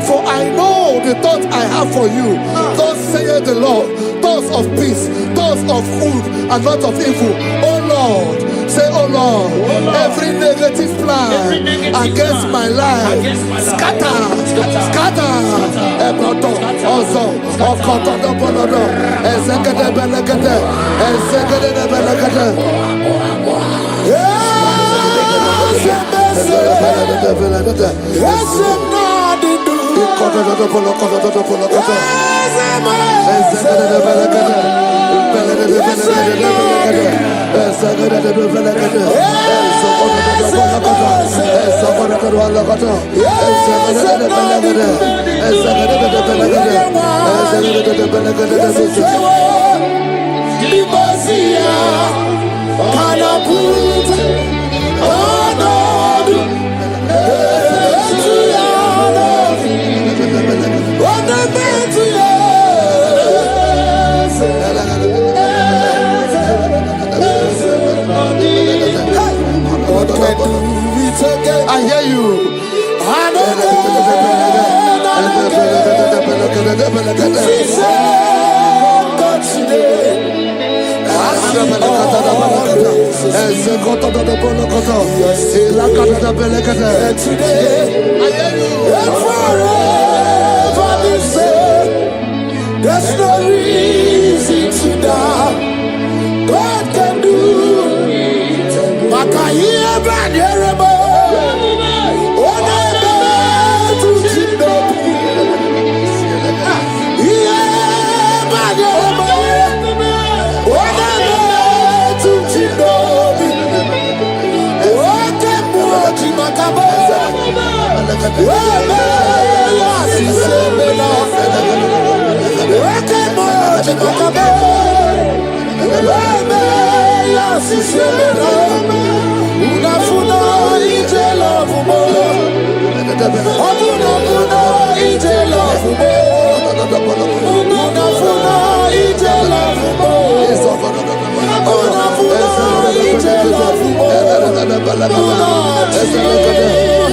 For I know the thoughts I have for you, thus saith the Lord, thoughts of peace, thoughts of good and not of evil. Oh Lord, say, oh Lord, every negative plan against my life, scatter. Also, I hear you. There's no reason to doubt God can do it. But I hear bad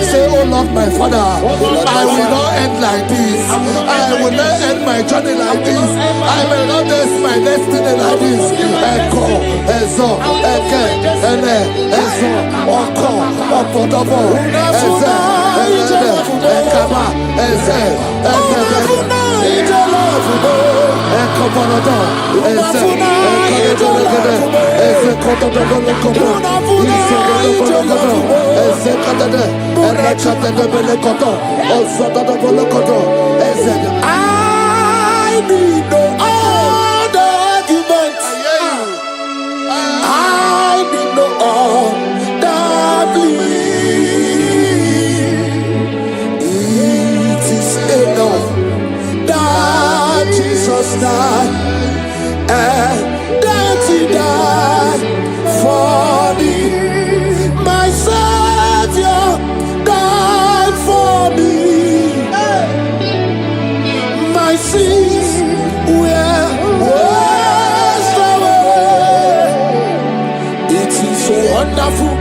Say, oh Lord, my Father, I will not end like this. I will not end my journey like this. I will not end my destiny like this. Echo, Ezo, Eke, Ene, Ezo, Oko, Opodobo, Eze, Ekaba, Eze, I need no other arguments. I need no other plea. It is enough that Jesus died, and that He died for me. My Savior died for me. My sins were washed away. It is so wonderful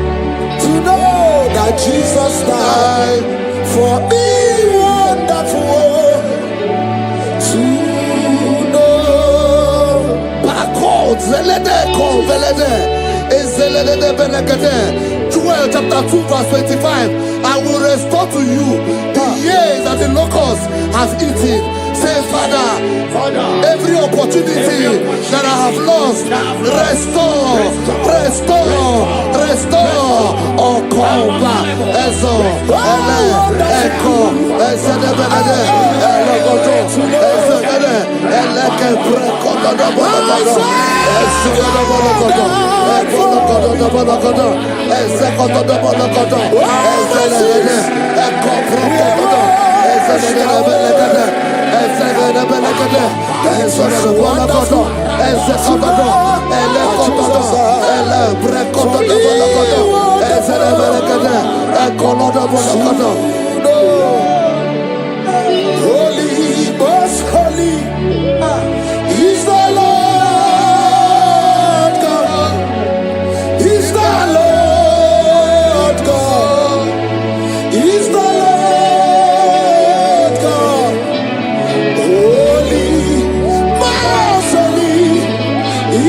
to know that Jesus died for me. Wonderful to know. Joel chapter 2 verse 25. I will restore to you the years that the locusts have eaten. Say, Father, every opportunity that I have lost, restore. Oh, come back. Holy, most holy is the Lord God. Is the Lord God. Is the Lord God. Holy, most holy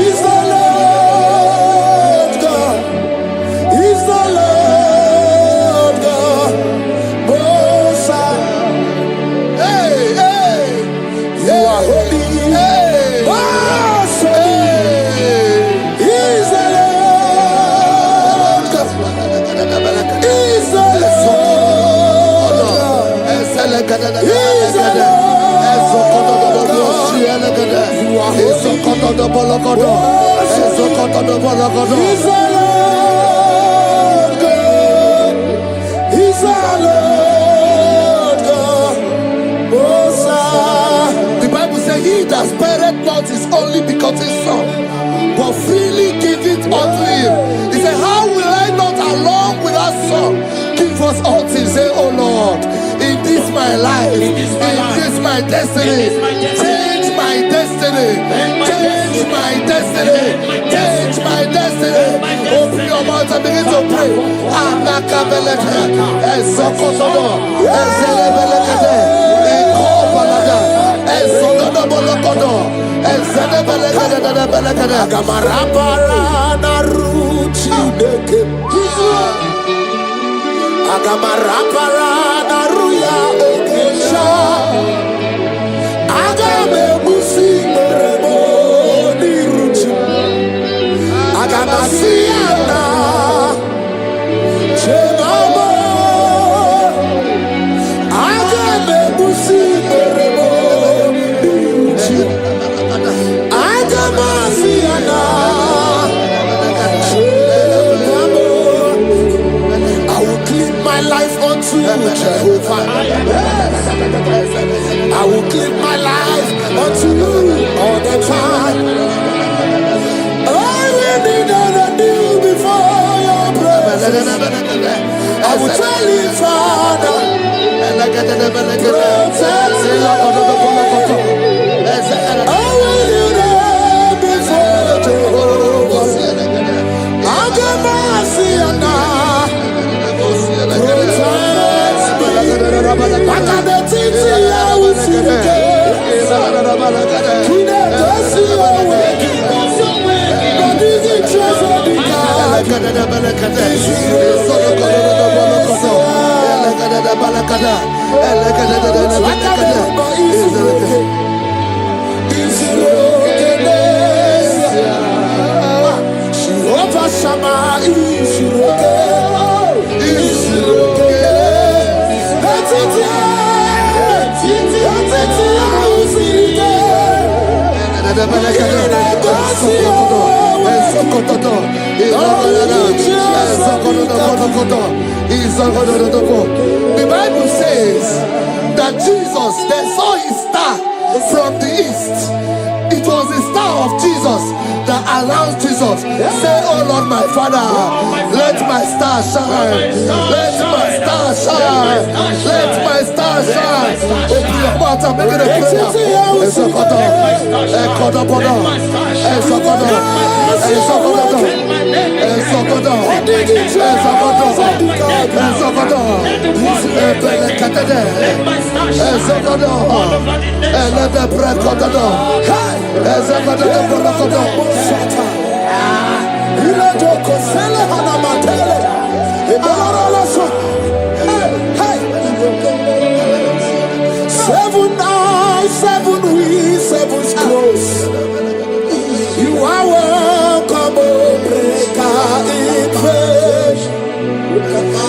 is the Lord God. Is the Lord God. Most high. Hey, hey, you are holy. Hey, most holy is the Lord God. Is the Lord God. Is the Lord God. You are holy. Is the Lord God. Is the Lord God. The Bible says, he that spareth not his only begotten son, but freely give it unto him. He said, how will I not along with that son give us all things? Say, oh Lord, in this my life, in this my destiny, change my destiny, change my destiny, change my destiny. Open your mouth and begin to pray. Jehovah, I will give my life unto you all the time. I will be done and you before your presence. I will tell you, Father, protect me. I will be there before Jehovah. I'll get mercy and the Bible says that Jesus, they saw his star from the east. It was the star of Jesus that announced Jesus. Say, oh Lord, my Father, let my star shine. Let my star shine. Let my star shine. Open your mouth and make it a prayer. Seven eyes, seven wheels, seven scrolls. You are welcome, O breaker in faith.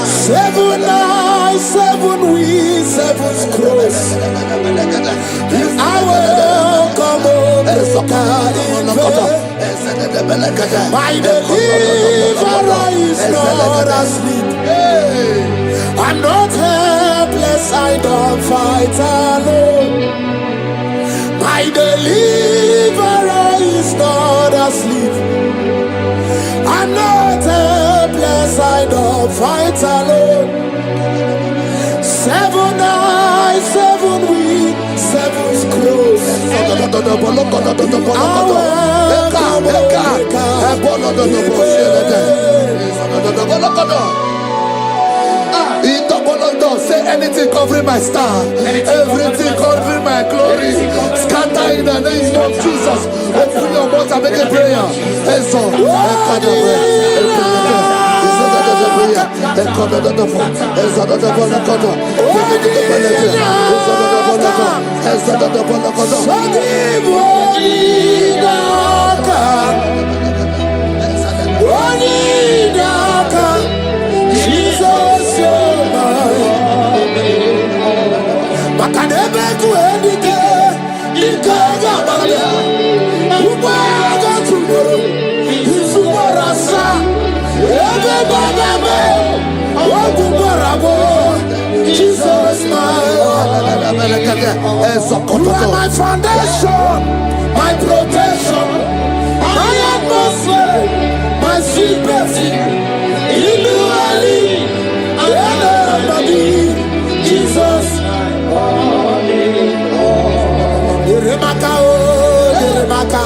Seven eyes, seven wheels, seven scrolls. You are welcome, O breaker in faith. My deliverer is not asleep. I'm not helpless, I don't fight alone. My deliverer is not asleep. I'm not helpless, I don't fight alone. 7 eyes, 7 weak, 7 scrolls. Say anything covering my star, everything covering my glory, scatter in the name of Jesus. Open your mouth and make a prayer. Jesus, you're mine. Makanebe kuendike, ikaga bale. Ubaga tumuru, isubarasa. Ebe baba wakubarabo. Jesus, my you are my foundation, my protection, my atmosphere, my secret. Jesus, Yeremaka, oh, Yeremaka,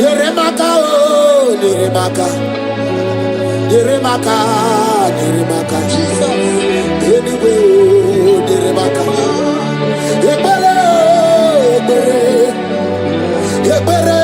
Yeremaka, oh, Yeremaka, Yeremaka, Yeremaka, Jesus, anyway, oh, Yeremaka, Yebere, Yebere, Yebere,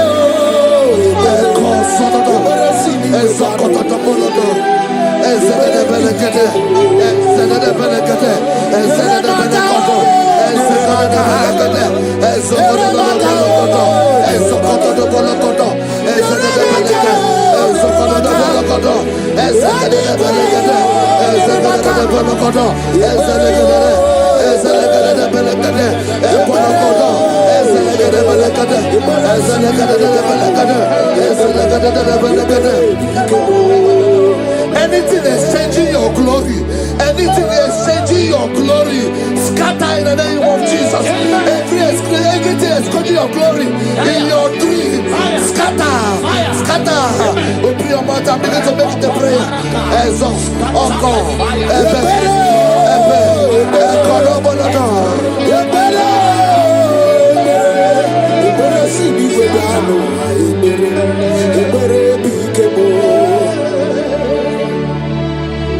anything exchanging your glory, anything exchanging your glory, scatter in the name of Jesus. Everything exchanging your glory in your dream, scatter, scatter. Open your mouth and begin to make the prayer.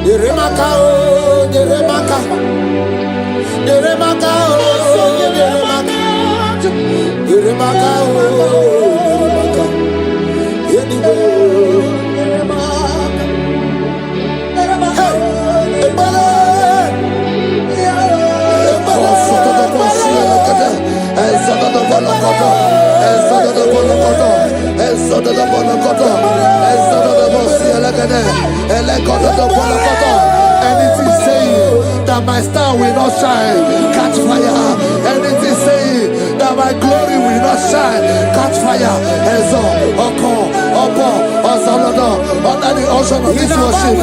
Yeremaka, oh, Yeremaka, Yeremaka, oh, Yeremaka, Yeremaka, oh, Yeremaka, anything saying that my star will not shine, catch fire. Anything saying that my glory will not shine, catch fire. Under the ocean of this worship.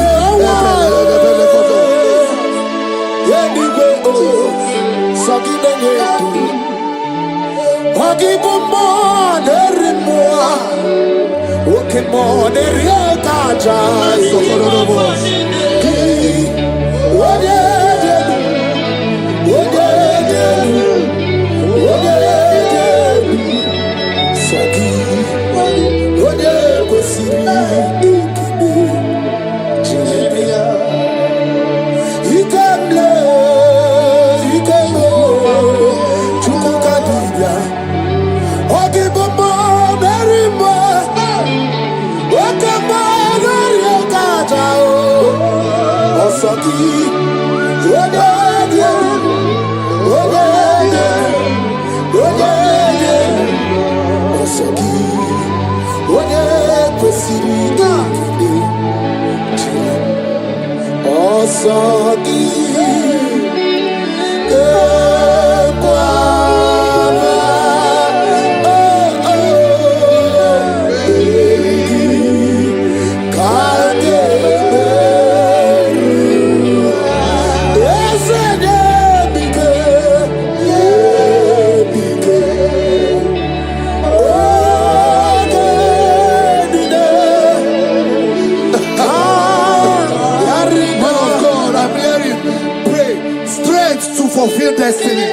fulfill destiny.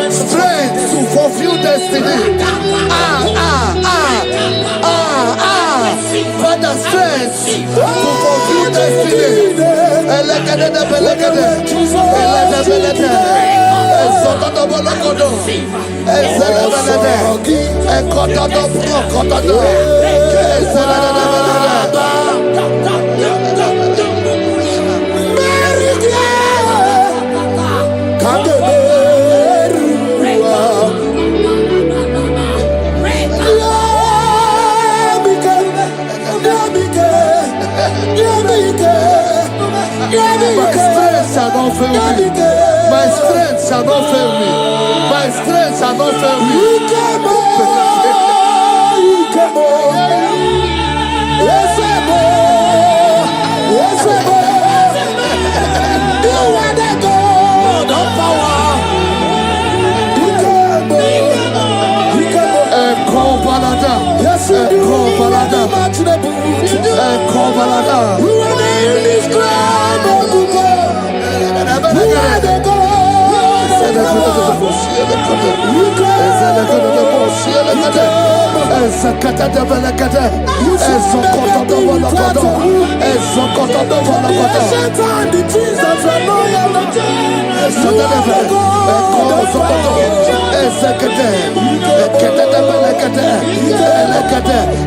Strength to fulfill destiny. Father, strength to fulfill destiny. My strength shall not fail me. My strength shall not fail me. My strength shall not fail me.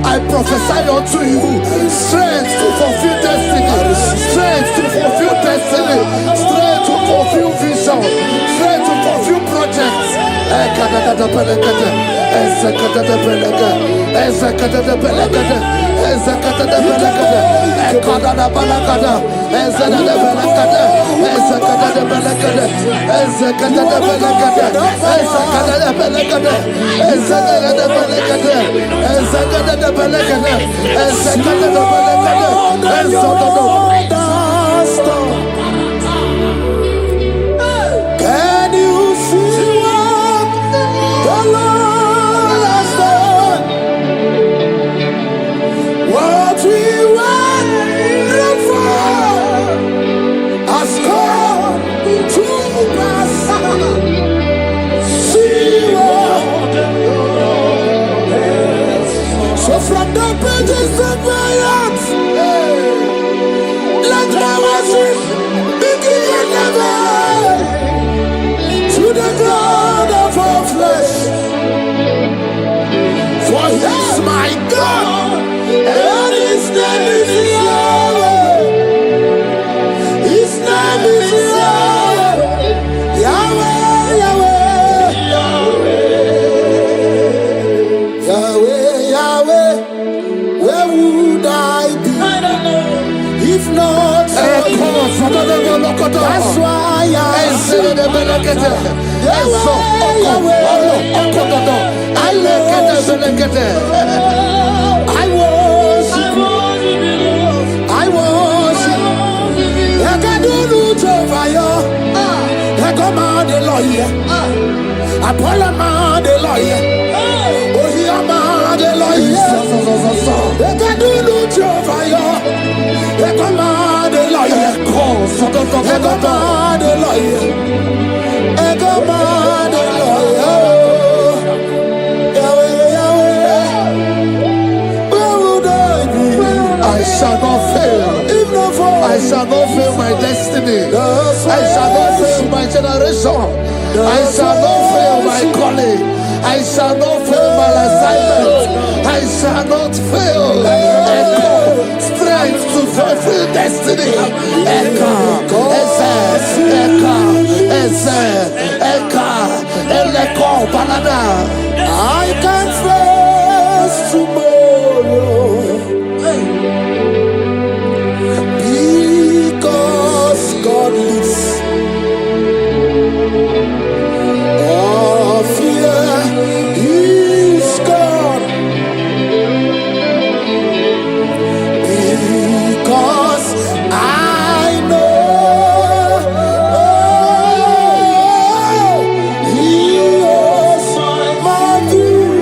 I prophesy unto you strength to fulfill destiny, strength to fulfill destiny, strength to fulfill vision, strength to fulfill projects. Can you see what the Lord has done? What we waited for has come to pass. See what the Lord has. So from the pages of my heart, let my worship begin forever to the God of all flesh. For he is my God, and his name is Yahweh. His name is Yahweh. Yahweh, Yahweh. Yahweh, Yahweh. Where would I be if not for you? That's why I sing. I worship. I worship. I can do no job. I come out the lawyer. I pull a man the lawyer. Oh, he am the lawyer. I can do no job. I come out the lawyer. I come out the lawyer. I come out the lawyer. I shall not fail. I shall not fail my destiny. I shall not fail my generation. I shall not fail my calling. I shall not fail my assignment. I shall not fail. Echo, strength to fulfill destiny. Echo, Echo, Balada. I can face tomorrow. Because God lives. All fear is gone. Because I know He is my view.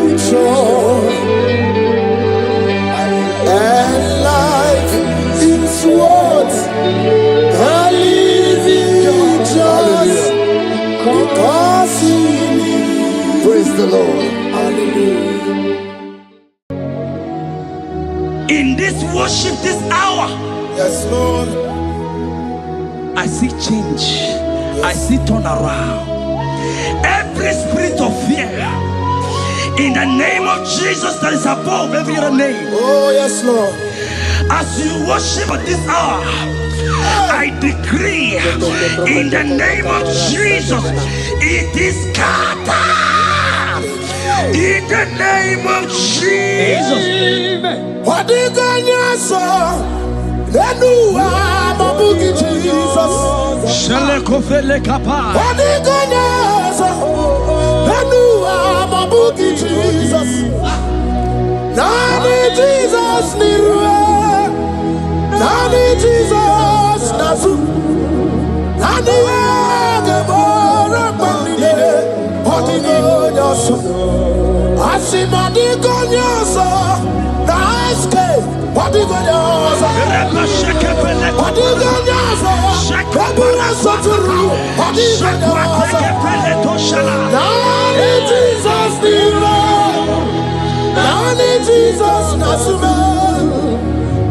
Lord. Hallelujah. In this worship, this hour, Yes, Lord. I see change. I see turnaround. Every spirit of fear, in the name of Jesus that is above every other name. Oh, yes, Lord. As you worship at this hour, I decree in the name of Jesus, it is scattered. In the name of Jesus. What did God say? Jesus. What did God say? Jesus. Nani Jesus nirwe. Nani Jesus nasu. Nani agebora bandide. What did God say? Asimadi konyoso. Naiske. What did God say? What did God say? Kabura soturu. What did God say? Nani Jesus nirwe. Nani Jesus nasume.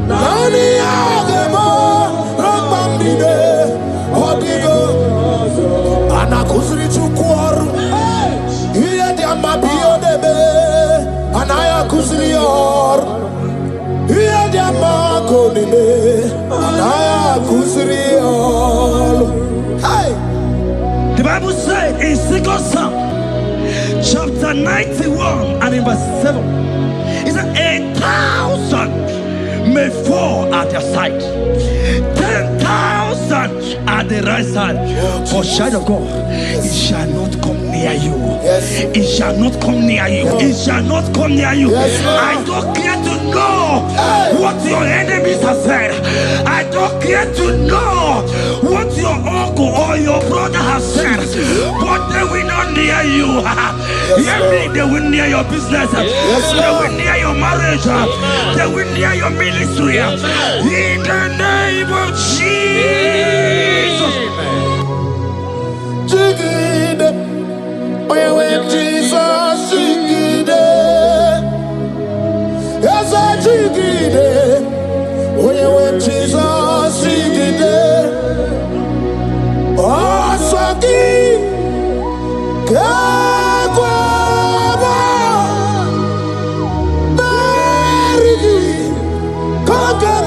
Nani agemo rogbandide. Odigo anakusri chukwaru. Iye diamba biyo debe. Anaya kusri yor. Iye diamba konime. Anaya kusri yor. Hey. The Bible said in 2 Psalm chapter 91 and in verse 7, it said 1,000 may fall at your side, 10,000 at the right side, but child of God, it shall not come near you. It shall not come near you. It shall not come near you. I don't care to know what your enemies have said. I don't care to know what your uncle or your brother has said, but they will not near you. Hear me, they will near your business. They will near your marriage. They will near your ministry. In the name of Jesus. Jigide, we with Jesus, jigide. Yes, I jigide, we with Jesus, jigide. Oh, Saki, Kakwaba, Marigi, Kakabarua,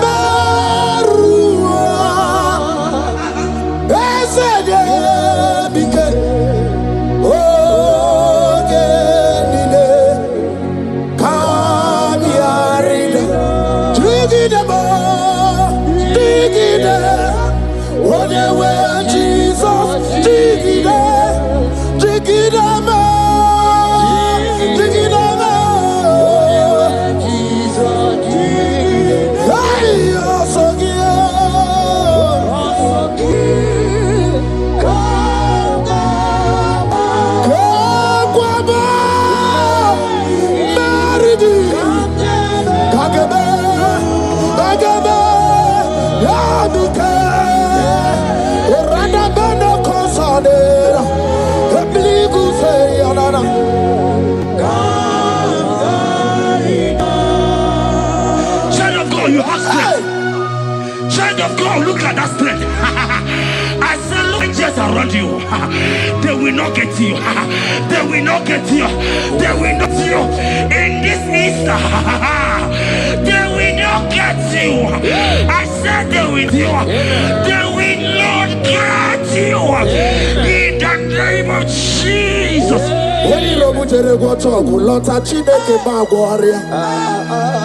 Esede. Look at that strength. I said, look just around you. They will not get you. They will not get you. They will not get you. In this Easter, they will not get you. I said they will get you. They will not get you. In the name of Jesus. When you look at the water, lot of Chineke Bagwaria.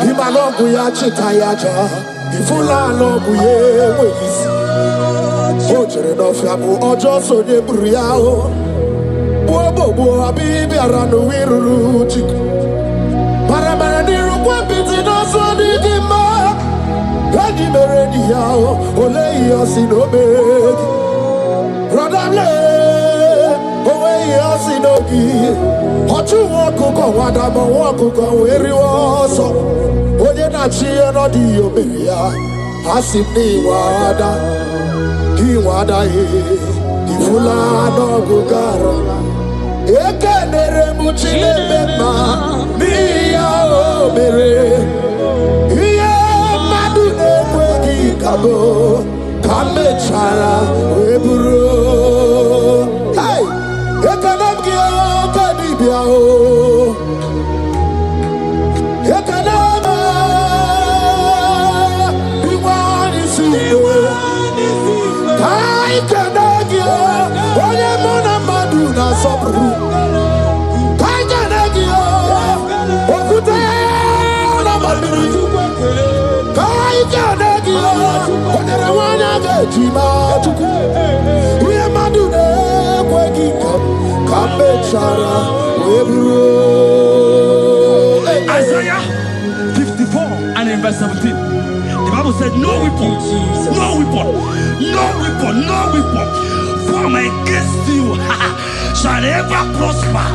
Imalongu ya chitayaja. Ifula lobu ye wezi. Ojere no fiamu ojo so ye buriao. Bobo abibi aranu wiruru chiku. Paramara niru kwa biti no so di gima. Gadi meredi yao ole yosi no begi. Brother le owe yosi no gi. Ochu wakuko wadama wakuko weri woso. Oye na chiye no di yoberia. Hasini wada. Iwada ye. Ifula no gugara. Ekenere muchile bema miya o mere. Iye madu nekwegi kabo kame chara weburo. Hey, ekenem kiyo kadibia o. Ekenema biwani siwe. Kai kenegio onye mona madu na sobru. Kai kenegio okute na madu. Kai kenegio onye rewanya gejima tuku. Uye madu ne kwegi kambe chara webro. Isaiah 54 and in verse 17. The Bible said, no weapon, no weapon, no weapon, no weapon form against you shall ever prosper.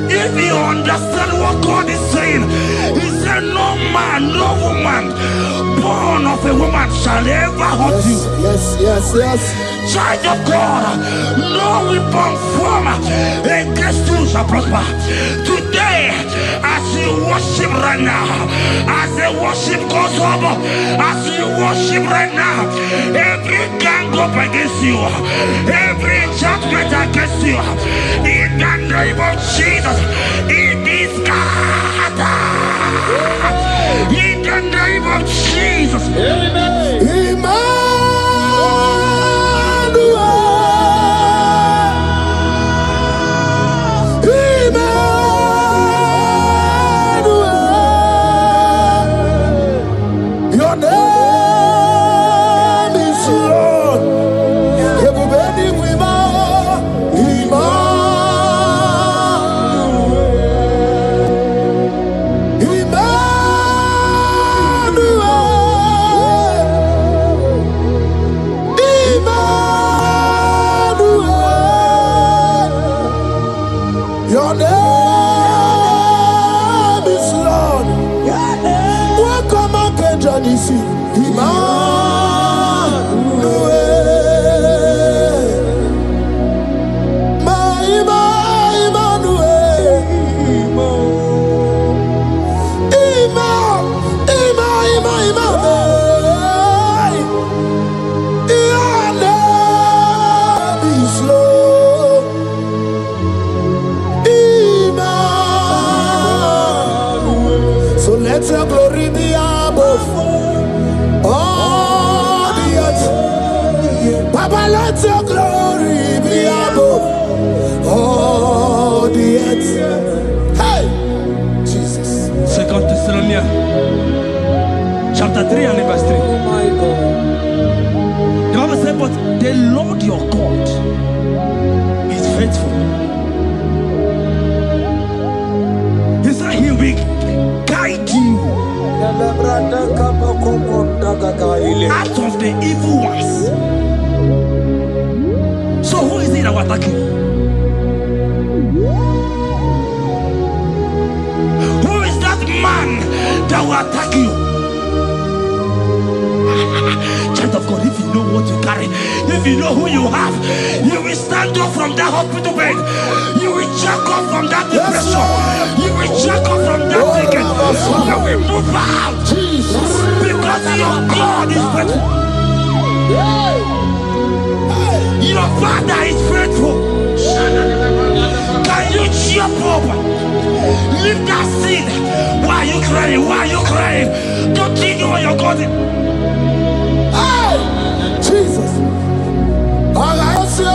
If you understand what God is saying, He said, no man, no woman born of a woman shall ever hurt you. Yes. Child of God, no weapon formed against you shall prosper. Today, as you worship right now, as the worship goes over, as you worship right now, every gang up against you, every judgment against you, in the name of Jesus, it is scattered. In the name of Jesus. Amen. Your name is Lord. Welcome again, Janisi. Let your glory be above all the earth. Papa, let your glory be above all the earth. Hey, Jesus. 2 Thessalonians chapter 3 and verse 3. Oh my God. The Bible said, but the Lord your God is faithful. He said He will guide you out of the evil ones. So who is it that will attack you? Who is that man that will attack you? Child of God, if you know what you carry, if you know who you have, you will stand up from that hospital bed. You will check up from that depression. You will check up from that ticket. You will move out. Because your God is faithful. Your Father is faithful. Can you cheer up? Leave that seed. Why are you crying? Why are you crying? Don't think you your God. Jesus. I say,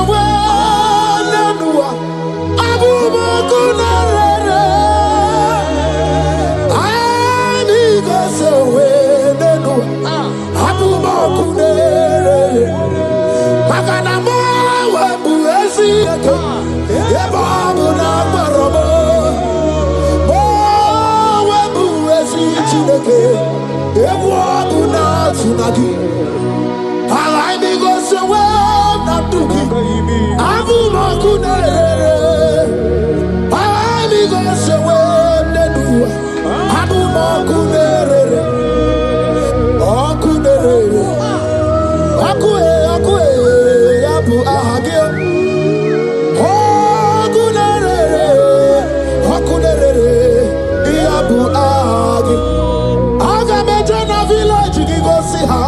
Siha,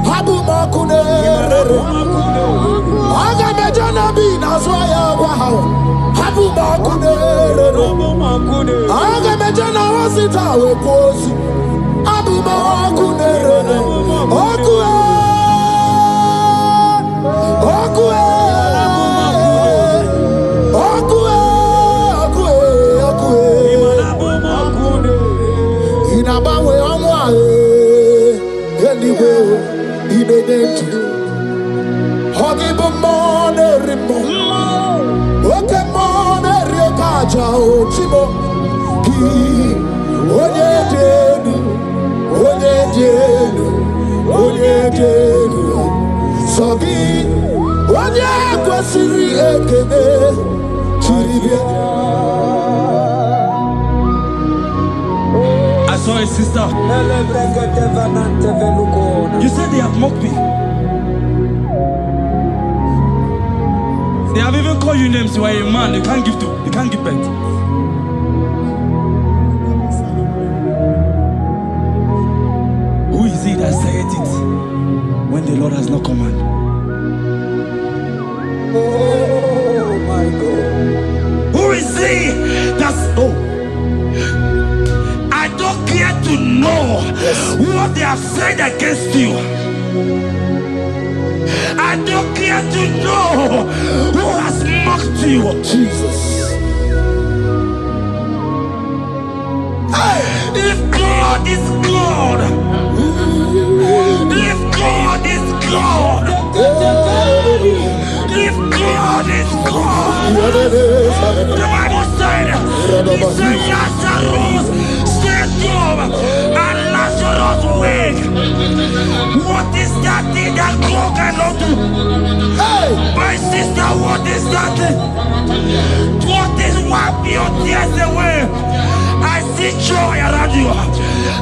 Habu Makune, Agamejana Bina Swaya Wahao, Habu Makune, Agamejana Wasita Wokosi, Abu Makune, Okue, Okue, Okue, Okue, Okue, Inabawe Amwae. Anyway, in the net, Hoggy Bomone Rimo, Okemone Riokaja, Chimo, Ki, Oye Jenu, Oye Jenu, Oye Jenu, Sogi, Oye Kwasiri Ekene, Chiribia. I saw a sister. You said they have mocked me. They have even called you names. You are a man. You can't give birth. Who is he that said it when the Lord has not commanded? Oh my God. Who is he that's I don't care to know what they have said against you. I don't care to know who has mocked you. Jesus. If God is God, if God is God, if God is God, the Bible said, he said Lazarus stand up and Lazarus wake. What is that thing that God cannot do? Hey, my sister, what is that thing? What is wipe your tears away? I see joy around you.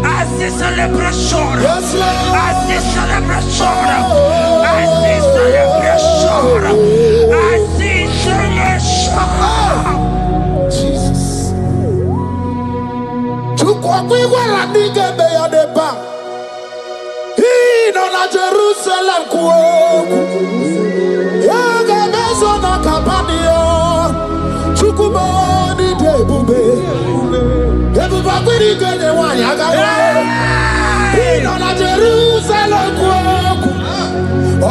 I see celebration. yes, Lord. I see celebration. I see celebration. I see celebration. Jesus. Chukwakwiwa nige beya deba. Ino na Jerusalem kuoku. Yaga bezo na kapanio. Chukwumoni debube. Debuba kwiri genye wanyaga wa. Ino na Jerusalem kuoku.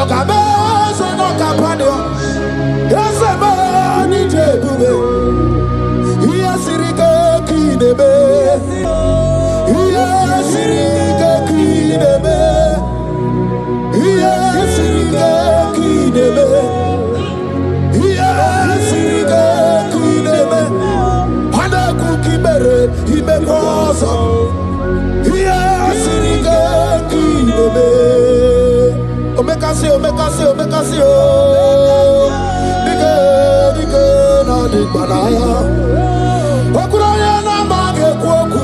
Oga bezo na kapanio. Yasemoni debube. Iyasirike kinebe. Iyasirike kinebe. Iyasirike kinebe. Iyasirike kinebe. Hana kukibere imekosa. Iyasirike kinebe. Omekasi, omekasi, omekasi o. Nige, nige na digbanaya. Okuroye na mage kwoku.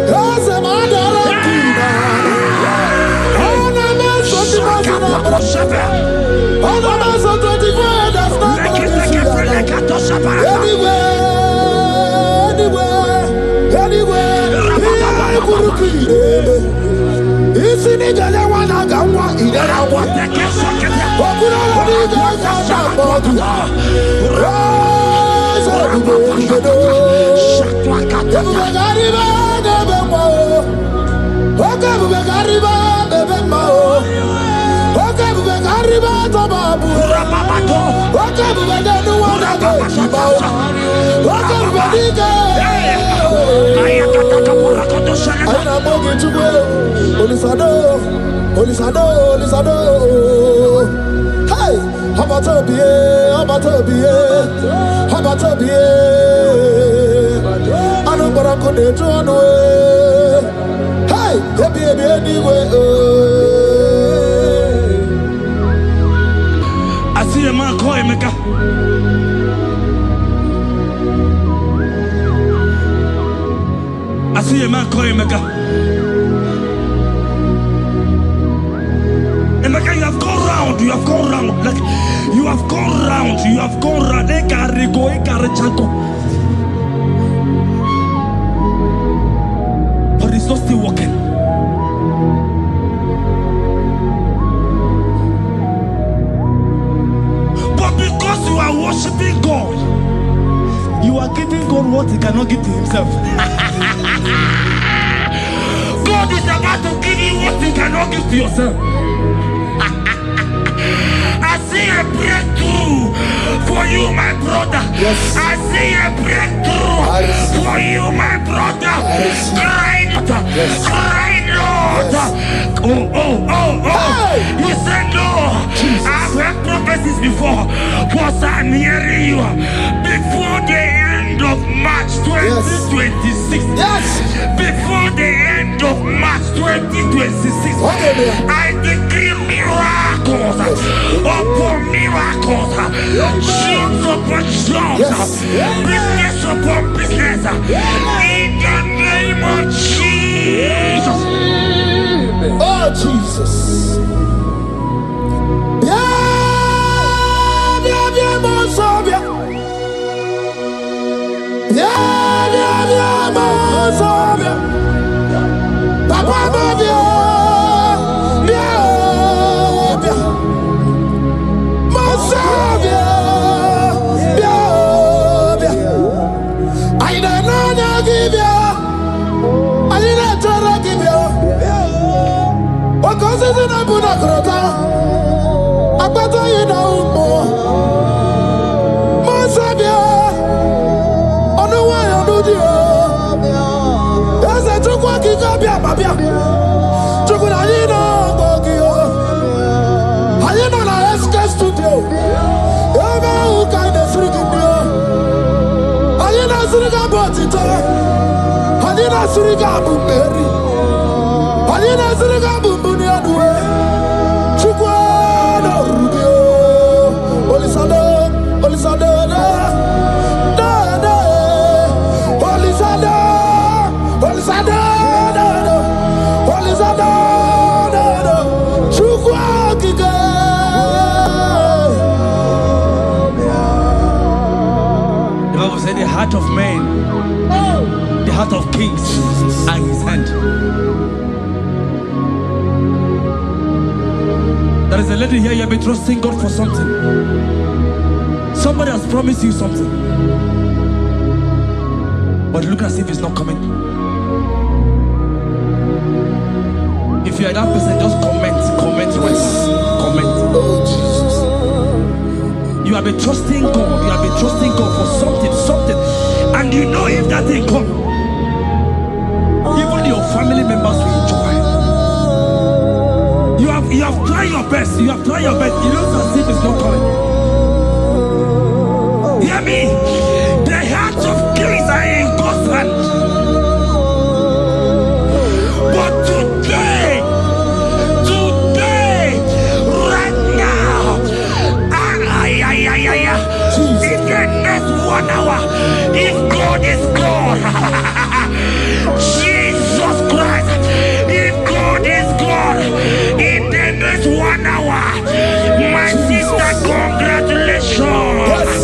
Ese madara kina. Ona meso tivazina. Ona meso tivazina. That's not what this is. Anyway. Kurukire. Isi ni jale wana gawa idara wa. Okuroye ni gawa bodu. Hey, I see a man call Emeka. I see a man call Emeka. Emeka, you have gone round. You have gone round. Like you have gone round. You have gone round. But it's not still working. God what he cannot give to himself. God is about to give you what you cannot give to yourself. I see a breakthrough for you, my brother. Yes. I see a breakthrough for you, my brother. Cry not, cry not. Hey. You said no. I've heard prophecies before, but I'm hearing you. Before the end of March 2026. Yes. Before the end of March 2026. I decree miracles upon miracles, jobs upon jobs, business upon business, in the name of Jesus. Oh, Jesus. The heart of man, the heart of kings are in his hand. There is a lady here, you have been trusting God for something. Somebody has promised you something, but look as if it's not coming. If you are that person, just comment once. Comment. Oh, Jesus. You have been trusting God. You have been trusting God for something, and you know if that thing come, even your family members will enjoy. You have tried your best. You have tried your best. It looks as if it's not coming. Hear me. The hearts of kings are in God's hand. But today, right now, in the next 1 hour, if God is God, Jesus Christ, if God is God, in the next 1 hour, my sister, congratulations.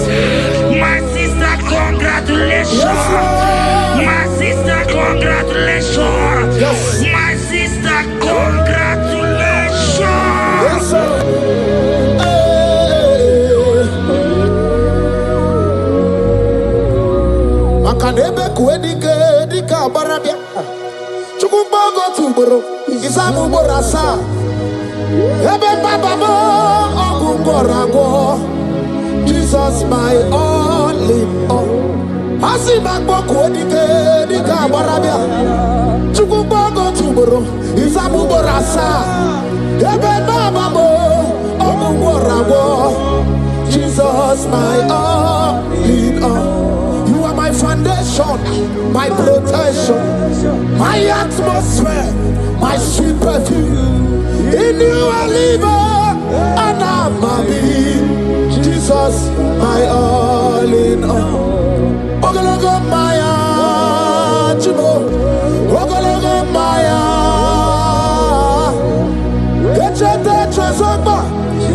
My sister, congratulations. My sister, congratulations. My sister, congratulations. Yes, sir. Makanebe kuedike dika barabia. Chukumbago tuboro. Isamu borasa. Ebe bababo ogungorago. Jesus my all in all. Asimagbo kuedike dika barabia. Chukumbago tuboro. Isamu borasa. Ebe bababo ogungorago. Jesus my all in all. My foundation, my protection, my atmosphere, my sweet perfume. In you I live and I'm happy. Jesus, my all in all. Ogologo Maya, Chibo, Ogologo Maya. Echete Chazogba,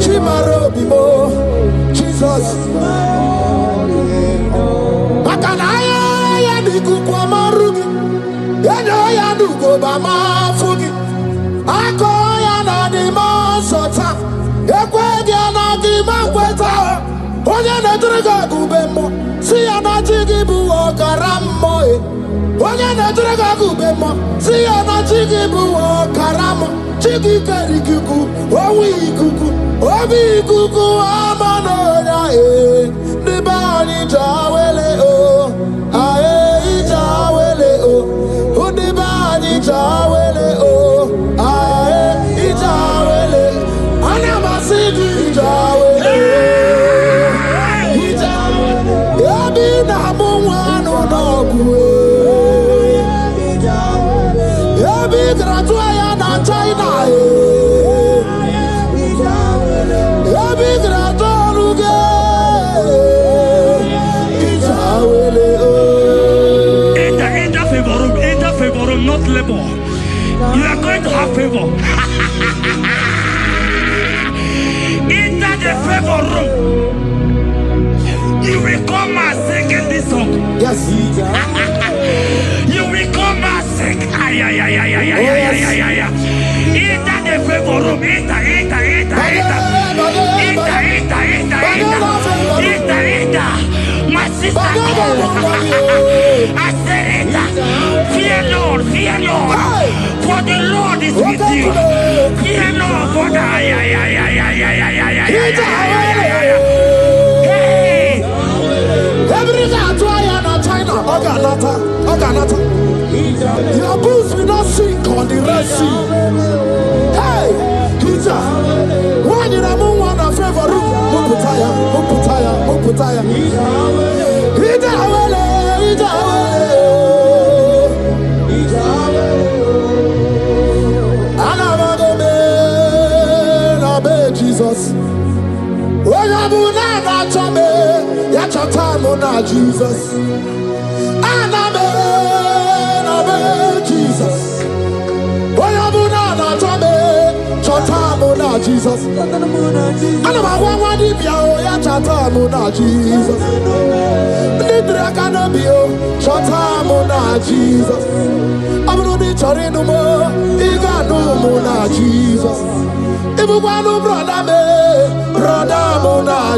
Chimaro Bibo, Jesus. See ya na jigi bu okaramo. Onye na jiraga gubemo. See ya na jigi bu okaramo. Jigi karikuku, owi kuku, obi kuku amano ya the body jawele o, ae jawele o, who the body jawele o, ae jawele, anama sigi jawele, jawele, yabi na muwanu no kuwe, yabi gratuaya na China. Not labor. You are going to have favor. Enter the favor room. You will come and sing in this song. Yes. You will come and sing. Enter the favor room. Enter. My sister, I said it. Fear Lord, for the Lord is with you. Fear Lord, for the hey. Everything to China, Oganata. Your boots will not sink on the Red Sea. Hey, Hija, when you don't want a favor, Muputaya. Jesus. Jesus. Jesus.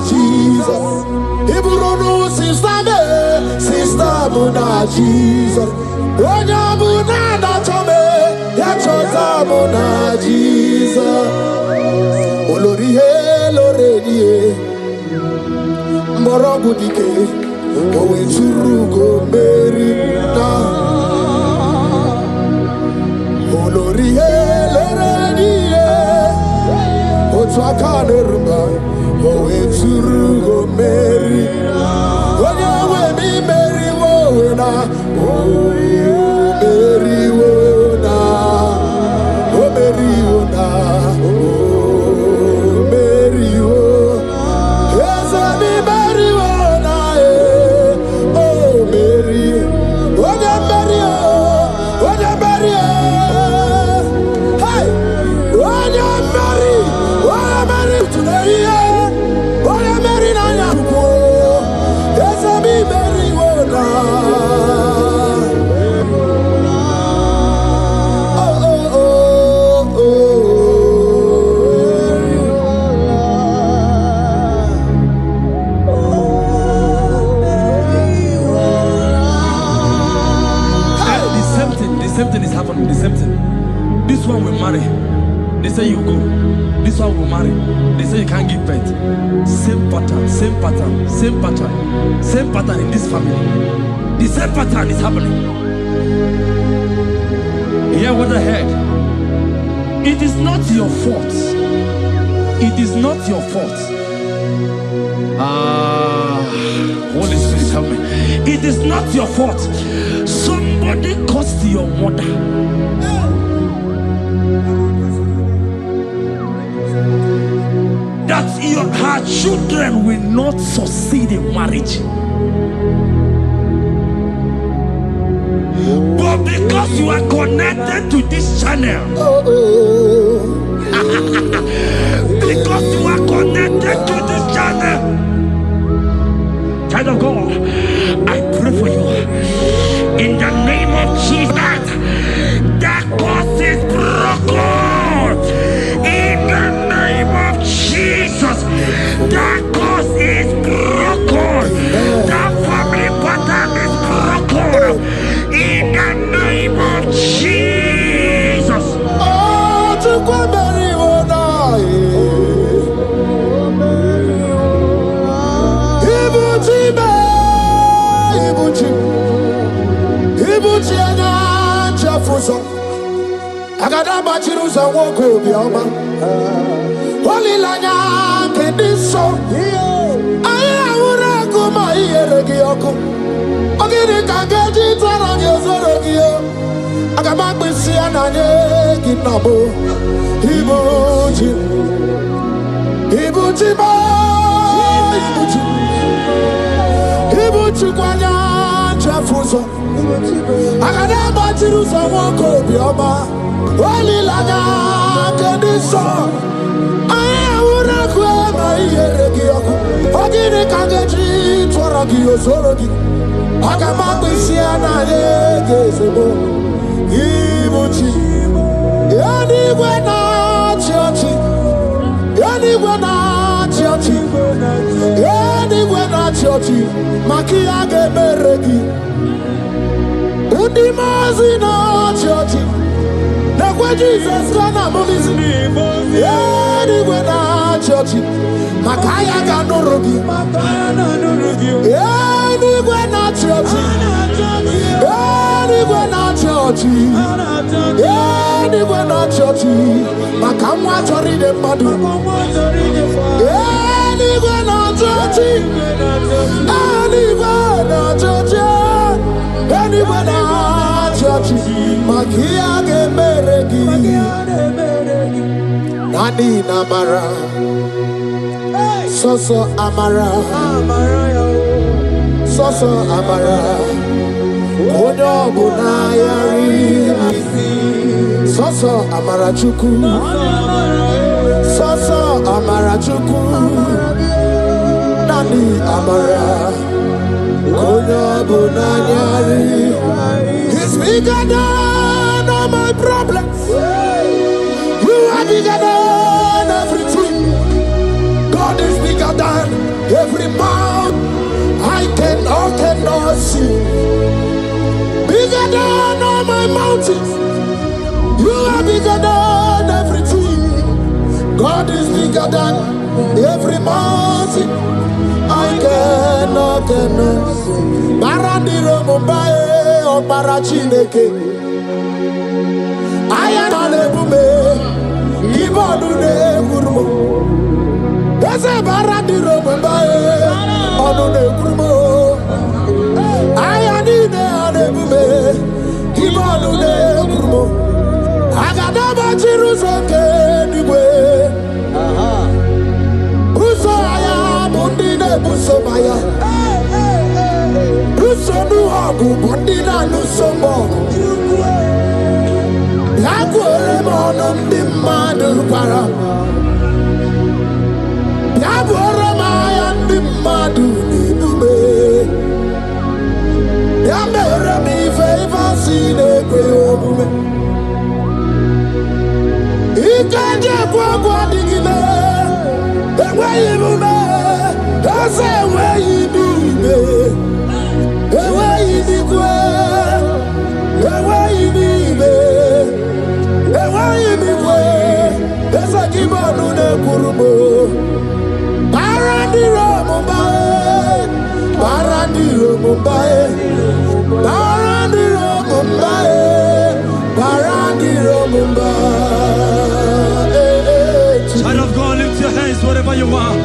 Jesus. Sister Mona Jesus. Jesus. Olori heloredi mborogu dike owe churugo merina. Olori heloredi otwakanerma owe churugo merina. Oye we mi meriwo na oye meriwo na o meriwo na. This one will marry. They say you go. This one will marry. They say you can't give birth. Same pattern in this family. The same pattern is happening. Hear what I heard. It is not your fault. It is not your fault. Holy Spirit, help me. It is not your fault. Somebody caused your mother. That her children will not succeed in marriage. But because you are connected to this channel, because you are connected to this channel, child of God, I pray for you in the name of Jesus. That cause is broken in the name of Jesus. That cause is broken. That agada gbachiri ụzọ nwoke obiọma olileanya nke dị nsọ anyị ahụrụ ọkụ ma ihere gị ọkụ ọ gịnị ka ga-eji tọrọ gị ozoro gị aga m akpịsị ya na nye gị nnọbụ ibuchi ibuchi ma ibuchi kwanya nchefu ụzọ agada gbachiri ụzọ nwoke obiọma olileanya nke dị nsọ anyị ahụrụ ọkụ ma ihere gị ọkụ ọ gịnị ka ga-eji tụọrọ gị ozoro gị aga m akpịsị ya na nye gị ezigbo ibuchi ya n'igwe na-achị ọchị ya n'igwe na-achị ọchị ya n'igwe na-achị ọchị maka ihe a ga-emere gị ndị maazị na-achị ọchị na-ekwe Jizọs ka na-amụghịzi ya n'igwe na-achị ọchị maka ahịa ga-anụrụ gị ya n'igwe na-achị ọchị ya n'igwe na-achị ọchị ya n'igwe na-achị ọchị maka nwa chọrọ ide mmadụ ya n'igwe na-achị ọchị ya n'igwe na-achị ọchị ya n'igwe na-achị ọchị maka ihe a ga-emere gị naanị na amara sọsọ amara sọsọ amara onye ọbụla ya riri sọsọ amara Chukwu sọsọ amara Chukwu naanị amara onye ọbụla ya riri. He's bigger than all my problems. You are bigger than everything. God is bigger than every mountain I cannot see. Bigger than all my mountains. You are bigger than everything. God is bigger than every mountain I cannot see. Barandiro Mumbai Okpara Chineke aya na na-ebume ibe ọdụ na-egburu m eze barandiro Mumbai ọdụ na-egburu m aya niile a na-ebume ibe ọdụ na-egburu m agada gbachiri ụzọ nke eluigwe ụzọ ya bụ ndị na-ebuso ma ya buso n'ọgụ bụ ndị na-alụso m ọgụ ya kwere m ọnụ ndị mmadụ gwara ya bụrụ m agha ndị mmadụ n'emume ya mere m ife asị na-ekwe omume ike ji ekwe ọgwụ adịghị mee enweghị m ume eze enweghị m ime enweghị m ikwe enweghị m ibe enweghị m ikwe eze gị bụ ọnụ na-ekwuru m bara ndị Rom mbae bara ndị Rom mbae bara ndị Rom mbae bara ndị Rom mbae. Child of God, lift your hands wherever you are.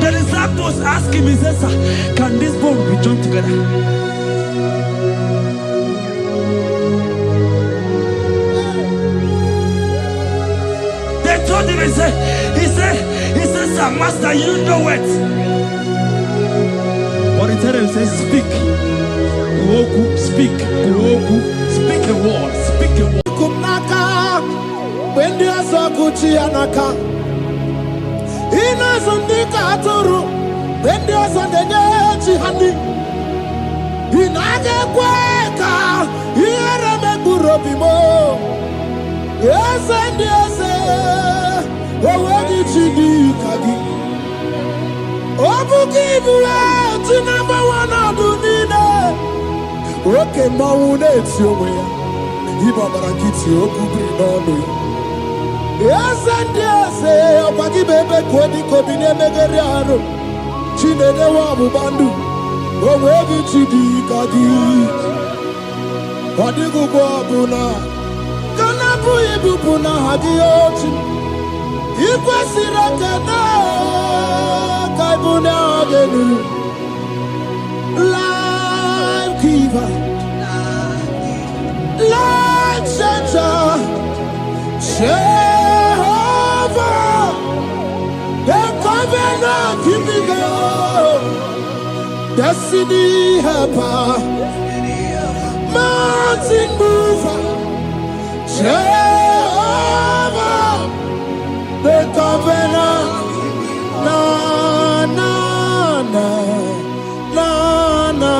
The disciples asked him, he says, can this bone be joined together? They told him, he said, sir, master, you know it. But he told him, he said, speak. Kuoku, speak. Kuoku, speak a word. Speak a word. Kumnaka, when there's a Gucci anaka. Inazundika aturu, when there's a Nechi honey. Inage kweka, ireme burobimo. Yes, and yes, already Chidikagi. Obukibu, number one of the okay, Maune, it's your way. Ibabarakiti, Okubri, no. Yes, and yes, Opaki Bebe, Kwedi, Kobine, Megariano, Chine, Wabu Bandu. onweghị chi dị ka gị. Ọ dịghị ụgwọ ọbụla ka na-abụghị ibupụ n'aha gị otu. Ị kwesịrị ekele ka ị bụ n'aha gị elu. Life giver, life changer, Jehovah, the covenant keeping God, destiny helper, mountain mover, Jehovah, the covenant, na na na na na,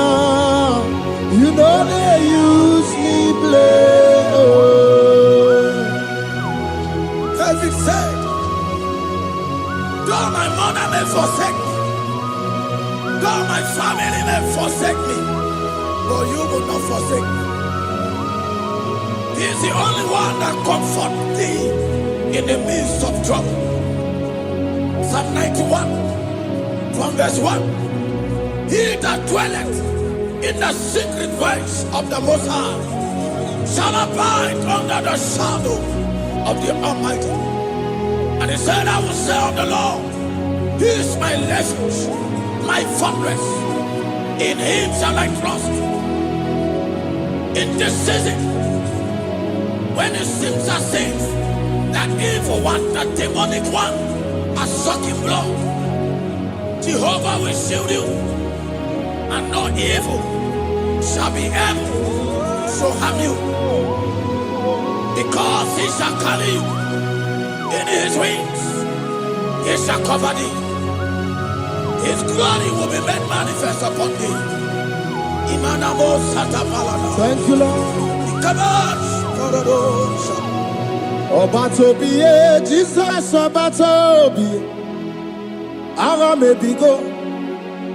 you know they use me play. David said, though my mother may forsake me, though my family may forsake me, but you will not forsake me. He is the only one that comforts thee in the midst of trouble. Psalm 91, from verse 1. He that dwelleth in the secret place of the Most High shall abide under the shadow of the Almighty. And he said, I will say of the Lord, He is my refuge, my fortress. In Him shall I trust. In this season, when it seems as if that evil one, that demonic one, are sucking blood, Jehovah will shield you, and no evil shall be able to harm you, because He shall carry you in His wings. He shall cover thee. His glory will be made manifest upon thee. Thank you, Lord. Obatobiye, Jesus Obatobiye, Ara mebigo,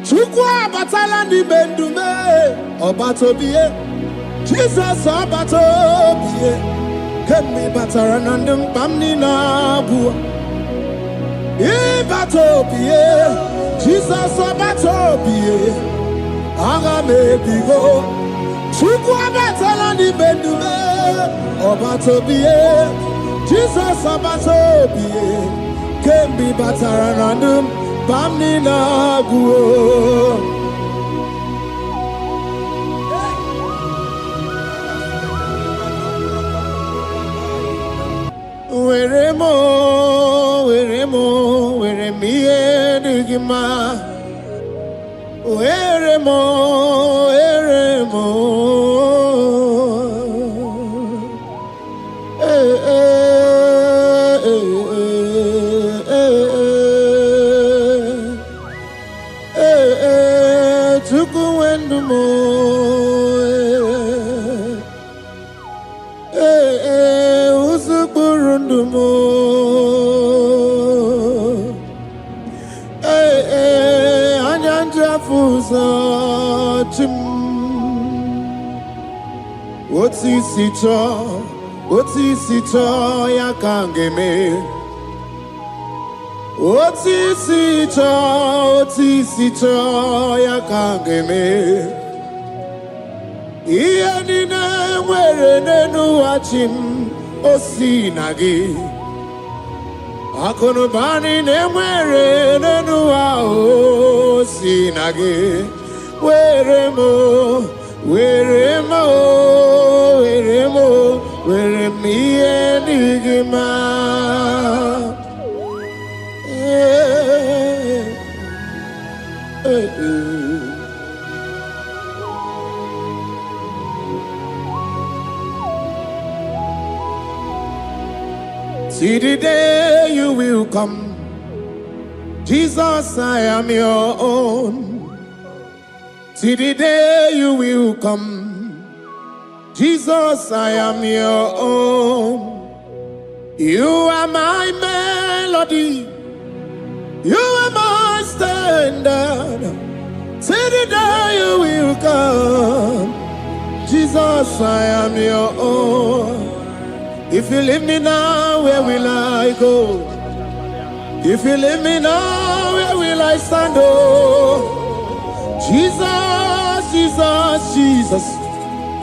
Chukwu abatala n'ime ndụ m. Obatobiye, Jesus Obatobiye, kemgbe batara na ndụ mkpa m niile abụọ. Ibatobiye, Jesus Obatobiye, Ara mebigo, Chukwu abatala n'ime ndụ m. Obatobiye, Jesus Obatobiye, kemgbe batara na ndụ mkpa m niile abụọ. Were m ihe dị gị mma. Were m. Chukwu wendu m. Uzukpuru ndụ m. Anya njafu ụzọ chi m. Otu isi chọọ ya ka m ga-eme. Otu isi chọọ ya ka m ga-eme. Ihe niile nwere n'elu ụwa chi m, o si na gị. Akụnụba niile nwere n'elu ụwa, o si na gị. Were m ihe dị gị mma. See the day you will come, Jesus, I am your own. See the day you will come, Jesus, I am your own. You are my melody, you are my standard. See the day you will come, Jesus, I am your own. If you leave me now, where will I go? If you leave me now, where will I stand? Oh, Jesus. Jesus, Jesus,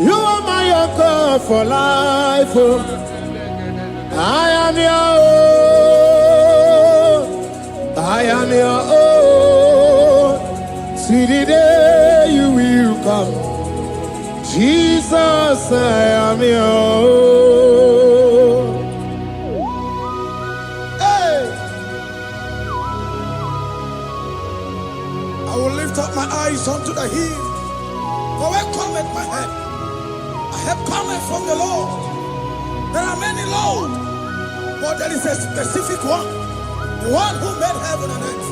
you are my anchor for life. Oh. I am your own. I am your own. See the day you will come. Jesus, I am your own. Hey! I will lift up my eyes unto the hill. For where cometh my help? I have cometh from the Lord. There are many Lord, but there is a specific one. The one who made heaven and earth.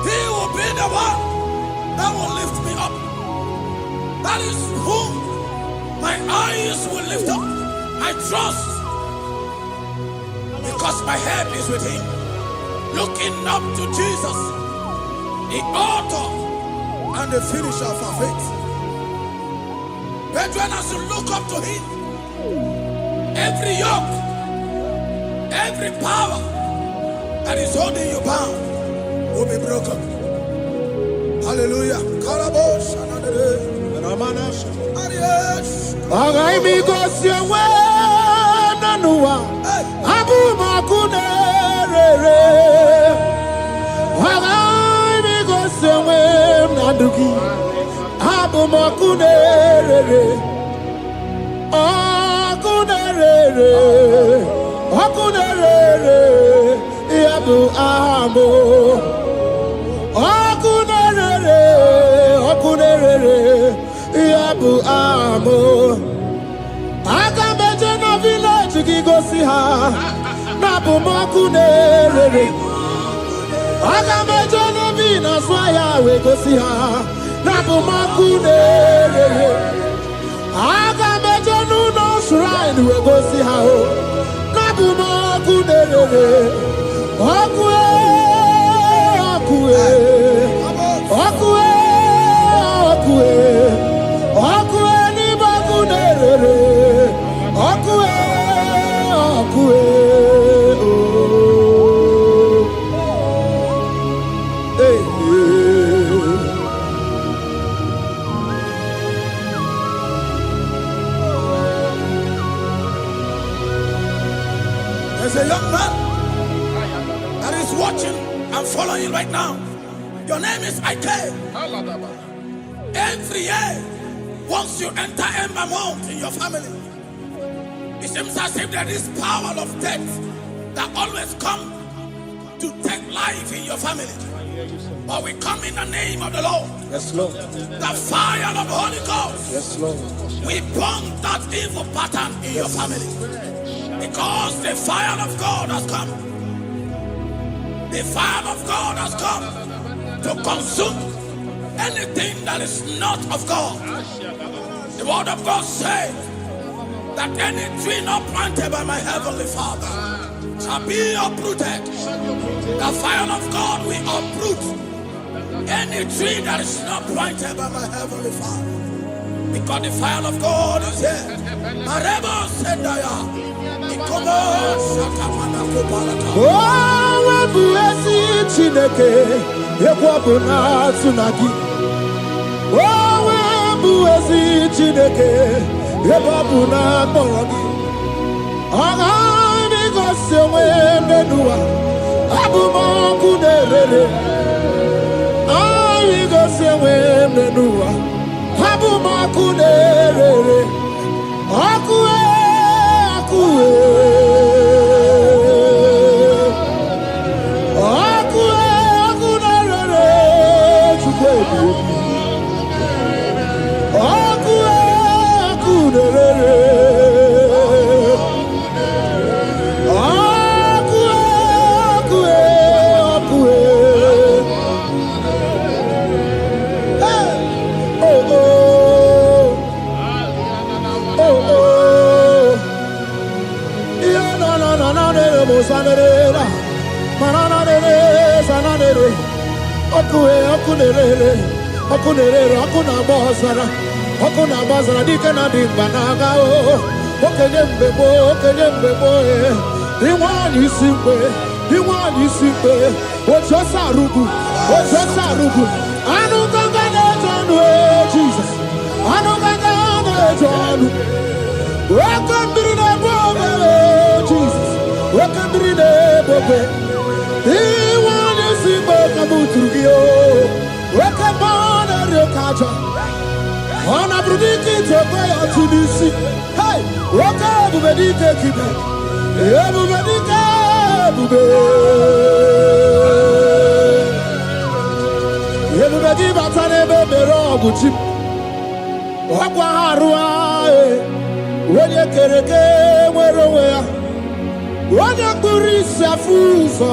He will be the one that will lift me up. That is whom my eyes will lift up. I trust, because my help is with him. Looking up to Jesus, the author and the finisher of our faith. Brethren, as you look up to him, every yoke, every power that is holding you bound will be broken. Hallelujah. There's a young man that is watching and following right now. Your name is Ike. Every year, once you enter Ember Mount in your family, it seems as if there is power of death that always come to take life in your family. But we come in the name of the Lord. Yes, Lord. The fire of the Holy Ghost. Yes, Lord. We burn that evil pattern in your family. Because the fire of God has come. The fire of God has come to consume anything that is not of God. The word of God says that any tree not planted by my heavenly Father shall be uprooted. The fire of God will uproot any tree that is not planted by my heavenly Father. Because the fire of God is here. Marebo Sendaya. Oh, buesi Chineke, ekwabuna tsunagi. Oh, buesi Chineke, ekwabuna korogi. Agani gosewe menua, abuma kuderere. Agani gosewe menua, abuma kuderere. Akue. Okuna dikena dimbanaga o okenyembebo iwani simbe ojosa rugu anu ganga Jesus. I know my God, welcome to the Bible, Jesus. Welcome to the Bible. He wants to see welcome to you. Welcome on your culture. On a prediction to pray to this. Hey, welcome to the Bible. Everybody batane be rogu chip. Wakwa harua wenye kereke mwerowe. Wenye kurisa fuso.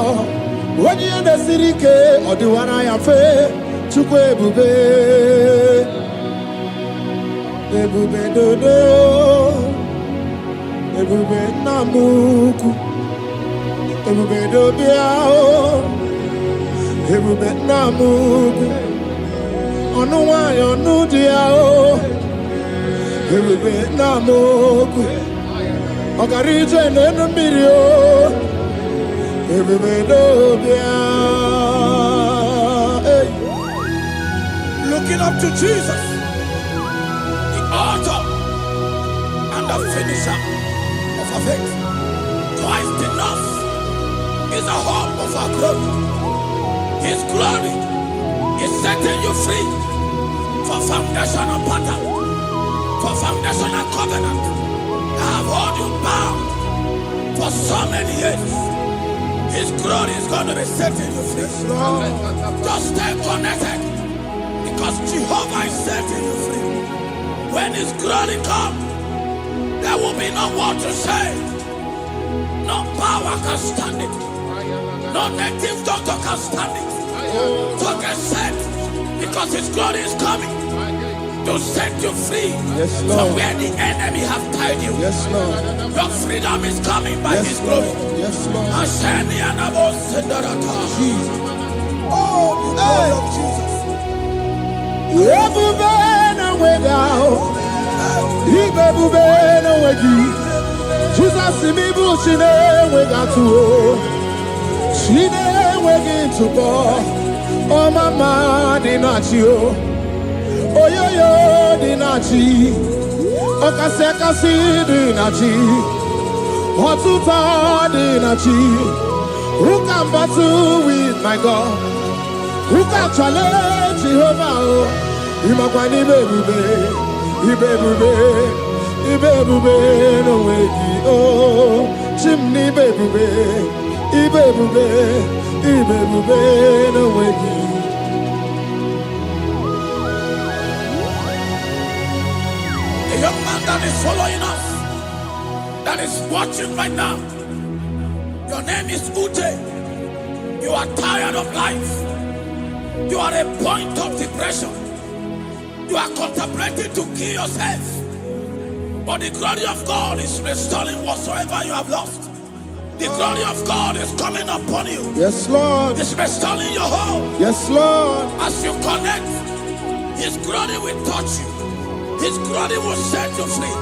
Wenye nesirike odiwana ya fe. Chukwe bube. Ebube dodo. Ebube namuku. Ebube dobiao. Ebube namuku. Onu wa onu diao. Ebube namuku. Ogarije nenu mirio. Ebube dobiao. Looking up to Jesus, the author and the finisher of our faith. Christ in us is the hope of our glory. His glory is setting you free for foundational pattern, for foundational covenant. I have held you bound for so many years. His glory is going to be setting you free. Just stay connected, because Jehovah is setting you free. When His glory comes, there will be no word to say. No power can stand it. No native doctor can stand it. So get set, because His glory is coming to set you free from where the enemy have tied you. Yes, Lord. Your freedom is coming by His glory. Yes, Lord. Asheni anabo sendarata. Jesus. Oh, the glory of Jesus. Ebube na wegao. Ibebube na wegi. Jesus imibu chine wegatu. Chine wegi tubo. Oh mama dinachi o. Oyoyo dinachi. Okase dinachi. Otuta dinachi. Who can battle with my God? Who can challenge Jehovah? Imakwani bebube, ibebube no wegi oh, chimney bebube, ibebube no wegi. A young man that is following us, that is watching right now. Your name is Ute. You are tired of life. You are a point of depression. You are contemplating to kill yourself. But the glory of God is restoring whatsoever you have lost. The glory of God is coming upon you. Yes, Lord. It's restoring your home. Yes, Lord. As you connect, His glory will touch you. His glory will set you free.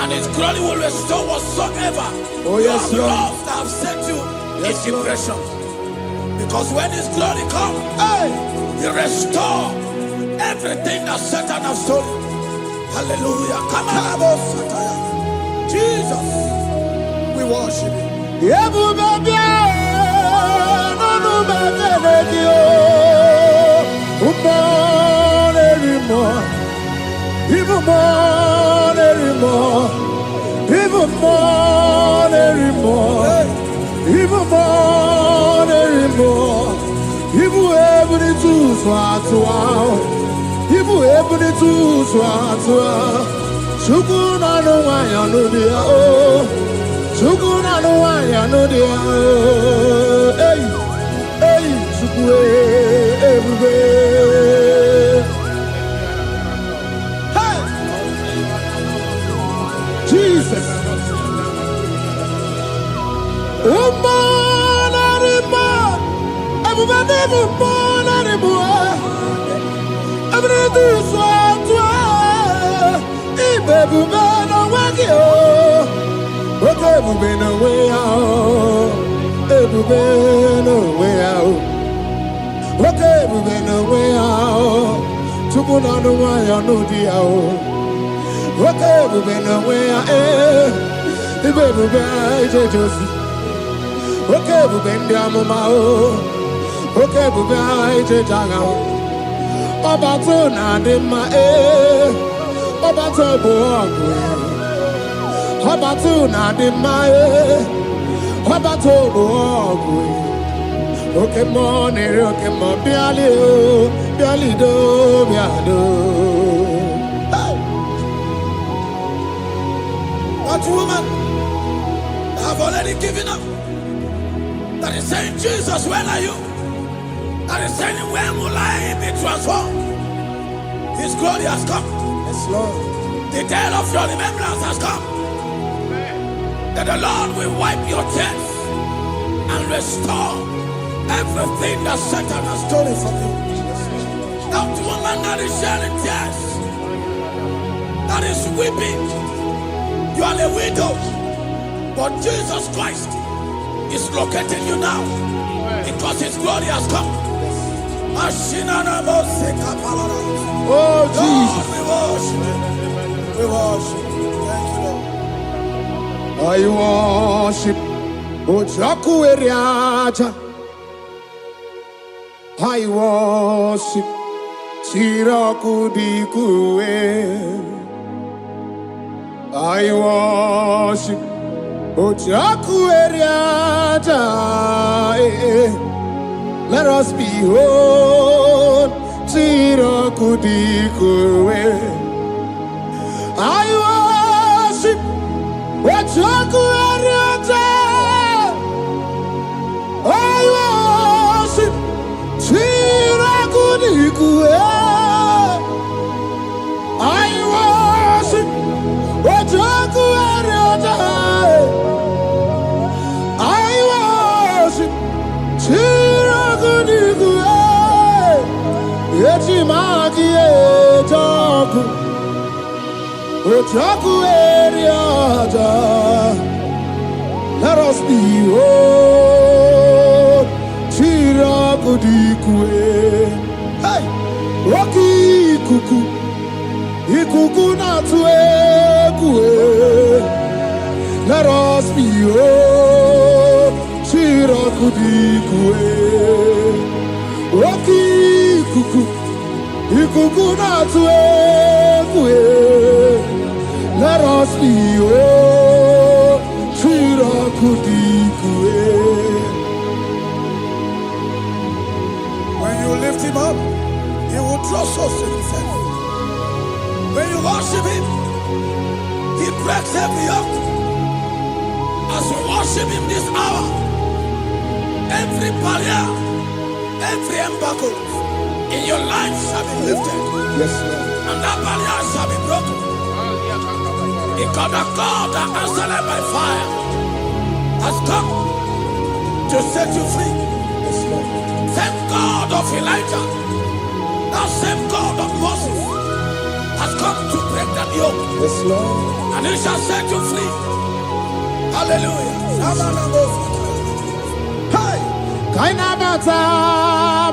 And His glory will restore whatsoever you have lost that have set you in depression. Because when His glory comes, He restores everything that Satan has stolen. Hallelujah. Come on, Jesus, we worship you. Ibu ebuni tu swatwa. Shukuna no wanya no dia oh. Shukuna no wanya no dia oh. Hey, shukwe ebube. Hey, Jesus. Umana rima, ebube umana rima. Ebube swatwa, ibebube no wagi oh, okay ebube no way out, ebube no way out, okay ebube no way out. Ubuna no waya no dia o. Oke bube no waya Ibe bube aije josi. Oke bube ndi amuma o. Oke bube aije jaga o. Oba to na de ma Oba to bo ogwe. Oba to na de ma Oba to bo ogwe. Okay, morning, okay, mo biali o, biali do, biado. That woman, I've already given up. That is saying, Jesus, where are you? That is saying, when will I be transformed? His glory has come. Yes, Lord. The day of your remembrance has come. That the Lord will wipe your tears and restore everything that Satan has stolen from you. That woman that is shedding tears, that is weeping, you are a widow, but Jesus Christ is locating you now because His glory has come. Oh, Jesus. We worship. Thank you, I Lord. worship. Ojaku eriaja. I worship Chiraku dikue. I worship Ojaku eriaja. Let us behold Chiraku dikue. I worship Ojaku eriaja. I worship I worship Ojaku eriaja. I worship Chiraku dikue. Eti magi ejaku Ojaku eriaja. Let us behold Chiraku dikue. Hey, Rocky kuku, ikuku na tuekue. Let us behold Chiraku dikue. Rocky kuku, ikuku na tuekue. Let us behold Chiraku dikue. When you lift Him up, He will draw souls to Himself. When you worship Him, He breaks every yoke. As you worship Him this hour, every barrier, every embargo in your life shall be lifted. Yes, Lord. And that barrier shall be broken. Because the God that answered by fire has come to set you free. Yes, Lord. Same God of Elijah, that same God of Moses, has come to break that yoke, Yes, Lord. and He shall set you free. Hallelujah. Hey, kaina bata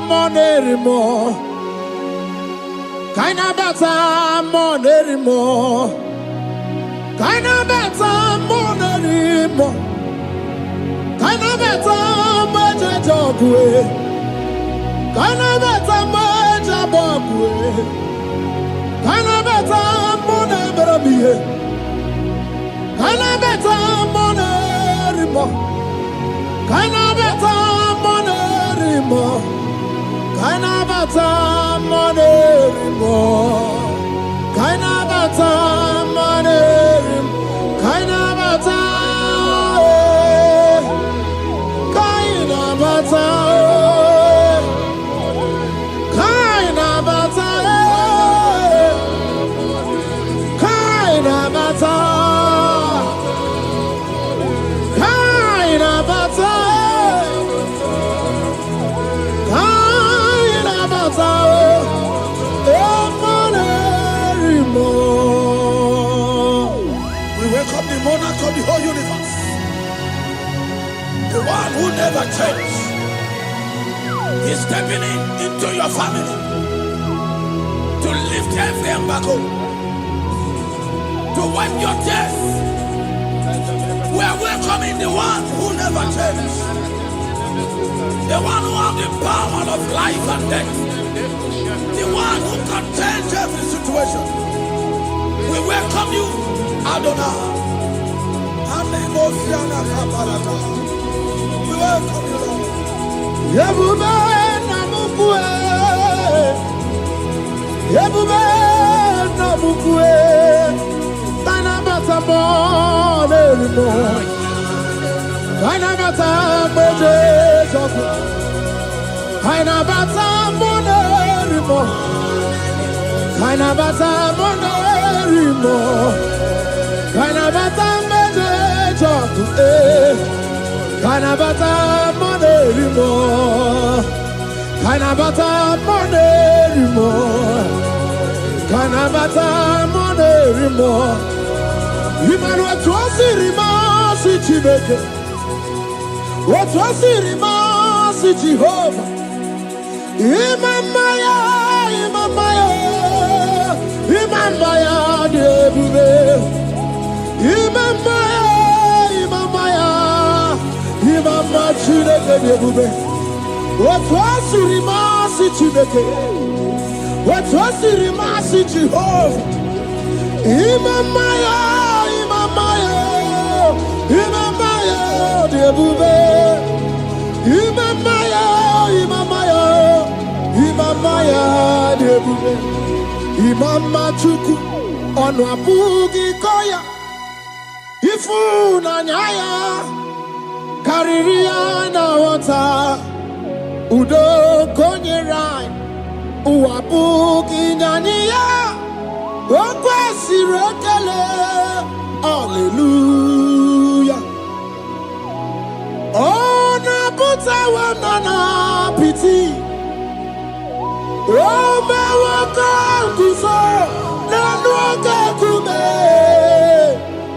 monerimo, kaina bata monerimo, kaina bata monerimo, kaina bata majajogwe, kaina bata majabogwe, kaina bata monebramiye, kaina bata monerimo. Kaina bata monerimo, kaina bata monerimo, kaina bata monerimo, kaina bata, kaina bata, kaina bata, kaina bata. We welcome the monarch of the whole universe, the one who never changed. He's stepping into your family to lift every embargo, to wipe your tears. We are welcoming the one who never changes, the one who has the power of life and death, the one who can change every situation. We welcome you, Adonai. We welcome you, Lord. Yebube namukwe, Yebube namukwe, Tanabata monerimo, Tanabata monerimo, Tanabata monerimo, Tanabata monerimo, Tanabata monerimo. Kanabata monerimo, Kanabata monerimo, Kanabata monerimo. Imanu atwasirima si Chineke, atwasirima si Jehovah. Imamaya, Imamaya, Imamaya debube, Imamaya, Imamaya. Imama Chineke debube, atwasirima si Chineke, atwasirima si Jehovah. Imamaya, Imamaya, Imamaya debube, Imamaya, Imamaya, Imamaya debube. Imama Chuku onu abugi koya, ifuna nyaya. Kariria na wata udo konyerai uwabuki nyaniya okwesi rekele. Hallelujah. Ona buta wanana piti Ome waka kuso nanuoke kume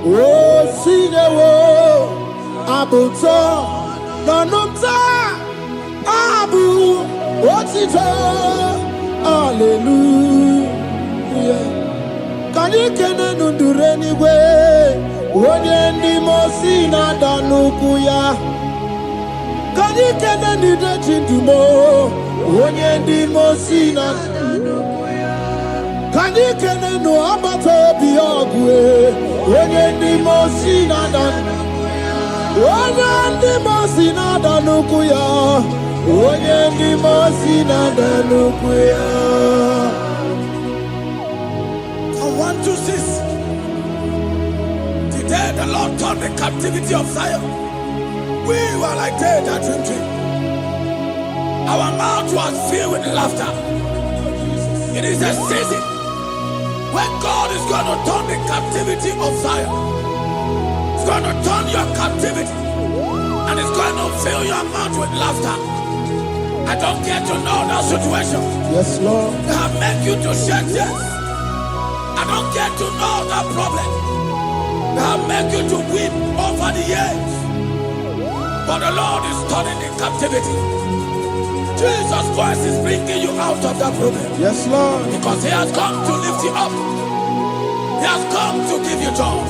o sinewo abuto nanumta abu otito. Hallelujah. Kani kene nundureni we onye ndi mosi na danukuya. Kani kene nide chindumo onye ndi mosi na danukuya. Kani kene no abato biogwe onye ndi mosi na danukuya. Onye ndị mosi na-ada n'ukwu ya, onye ndị mosi na-ada n'ukwu ya. From 1 to 6, today the Lord turned the captivity of Zion. We were like they that dream. Our mouth was filled with laughter. It is a season when God is going to turn the captivity of Zion. It's going to turn your captivity, and it's going to fill your mouth with laughter. I don't get to know that situation. Yes, Lord. That make you to shed tears. I don't get to know that problem. That make you to weep over the years. But the Lord is turning the captivity. Jesus Christ is bringing you out of that problem. Yes, Lord. Because He has come to lift you up. He has come to give you joy.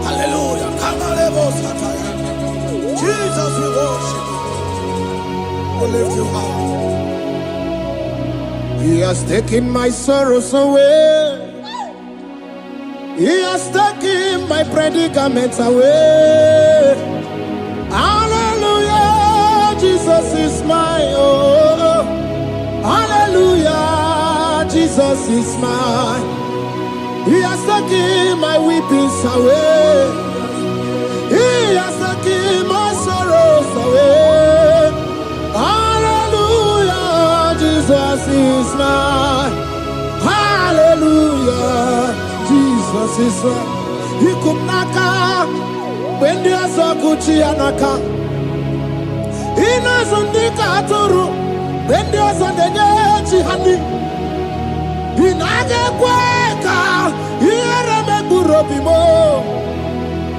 Hallelujah. Jesus, we worship you. We lift you up. He has taken my sorrows away. He has taken my predicaments away. Hallelujah, Jesus is mine. Oh, hallelujah, Jesus is mine. He has taken my weepings away. He has taken my sorrows away. Hallelujah, Jesus is mine. Hallelujah, Jesus is mine. He could not come when there's a Gucci anaka. He knows on the Katuru when there's a Nechi honey. He naga kweka, here me burobimo.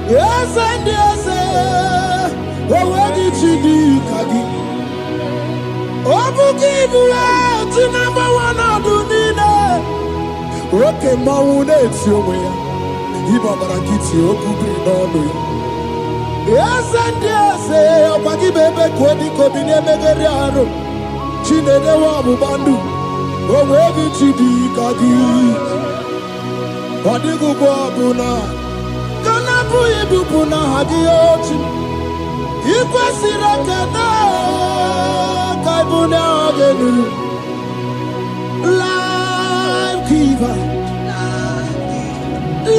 Yes, and yes, where did you do, Kagi? Obuki, to number one, I do need. oke mmanwụ na-eti onwe ya ibe ọbara nkịtị okwu biri n'ọnụ ya eze ndị eze ọkwa gị bụ ebe ka ọ dị ka obi na-emegharị arụ Chinedewe ọgbụgba ndụ onwe gị chi dị ka gị ọ dịghị ụgwọ ọbụla ka na-abụghị ibupụ n'aha gị ochi ị kwesịrị ekene ka ịbụ n'aha gị elu life giver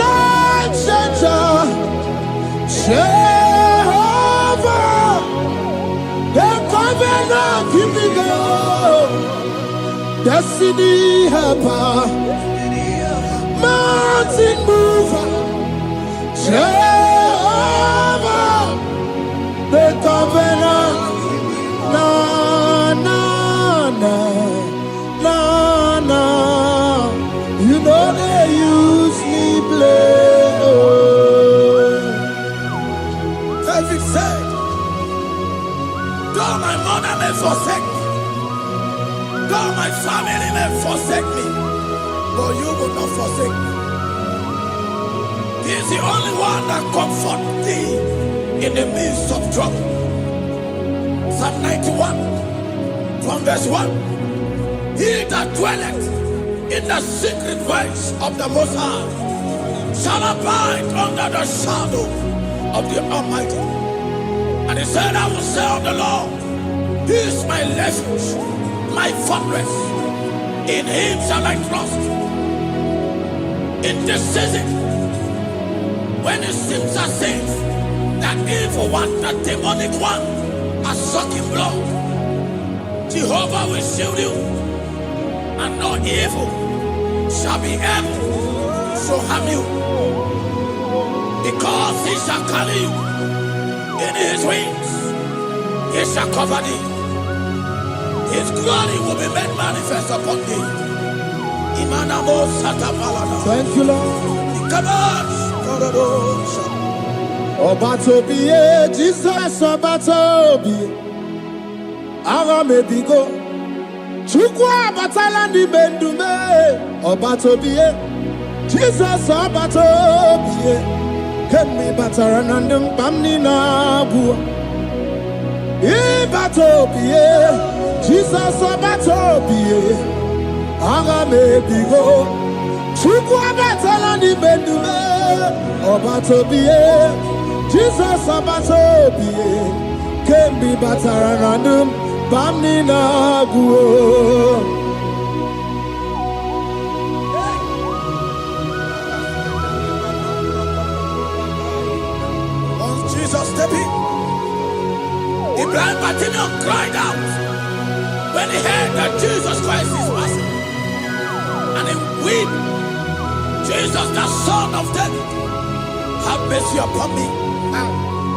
life changer Jehovah the covenant keeping God destiny helper mountain mover Jehovah the covenant na na na na na you know they use me play David said, though my mother may forsake me, though my family may forsake me, but you will not forsake me. He is the only one that comforts thee in the midst of trouble. Psalm 91, from verse 1. He that dwelleth in the secret place of the Most High shall abide under the shadow of the Almighty. And he said, I will say of the Lord, He is my refuge, my fortress. In Him shall I trust. In this season, when it seems as if that evil one, that demonic one, are sucking blood, Jehovah will shield you, and no evil shall be able to harm you, because He shall carry you in His wings. He shall cover thee. His glory will be made manifest upon thee. Thank you, Lord. Obatobiye, Jesus Obatobiye. Ara mebigo. Chukwa batala ni mendume. Obatobiye, Jesus Obatobiye. Kemi batara nandum pamni na bua. Ibatobiye, Jesus Obatobiye. Ara mebigo. Chukwa batala ni mendume. Obatobiye, Jesus Obatobiye. Kemi batara nandum pamni na bua. The blind Bartimaeus cried out when he heard that Jesus Christ is passing, and he wept, Jesus, the Son of David, have mercy upon me.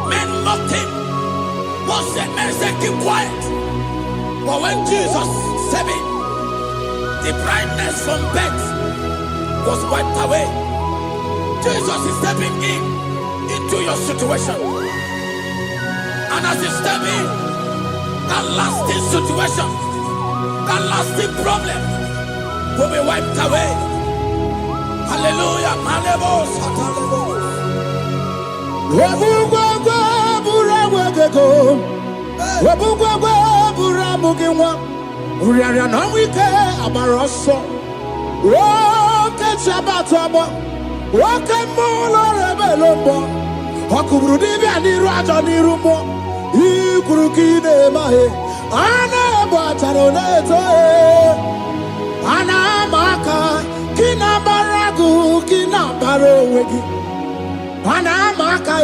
Men mocked him. Most men said, keep quiet. But when Jesus said it, the blindness from birth was wiped away. Jesus is stepping into your situation. And as he step in, that lasting situation, that lasting problem will be wiped away. Hallelujah. Ikurukide mahe ana bataroneto ana maka kina baragu kina barowegi ana maka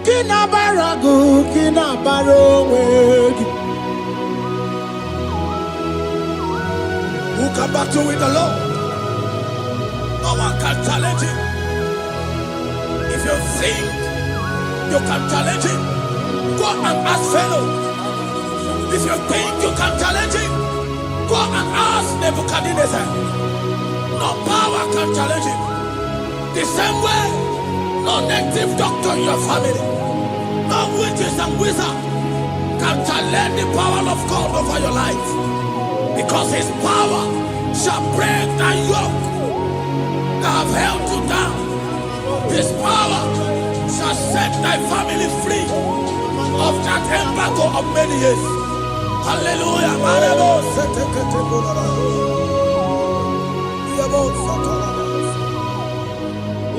kina baragu kina barowegi. Who can battle with the Lord? No one can challenge him. If you think you can challenge him, go and ask Pharaoh. If you think you can challenge him, go and ask Nebuchadnezzar. No power can challenge him. The same way, no native doctor in your family, no witches and wizards can challenge the power of God over your life. Because his power shall break the yoke have held you down, His power shall set thy family free of that embargo of many years. Hallelujah.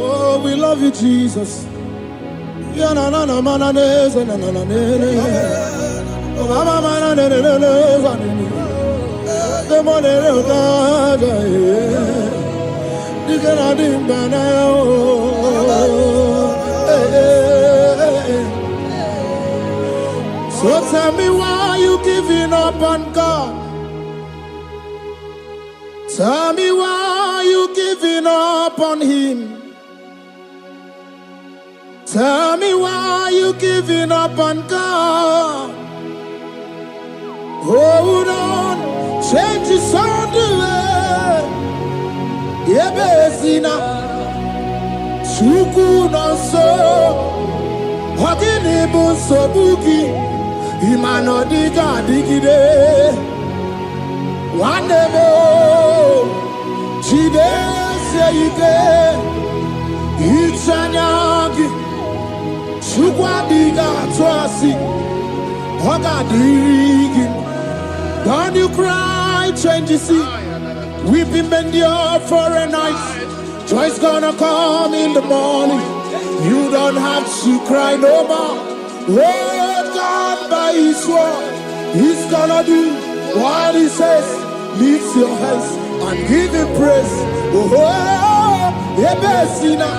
Oh, we love you, Jesus. So tell me why you giving up on God. Tell me why you giving up on Him. Tell me why you giving up on God. Hold on, change is on the way. Yebezina, Chuku no so, Hogini bunso buki, Imano diga digide. One more, Chide seike, Ichanyagi, Chukwa diga twasi, Hoga digi. Don't you cry, change you see. Weeping endure for a night. Joy's gonna come in the morning. You don't have to cry no more. Hold God by His word. He's gonna do what He says. Lift your hands and give Him praise. Oh, Ebesina,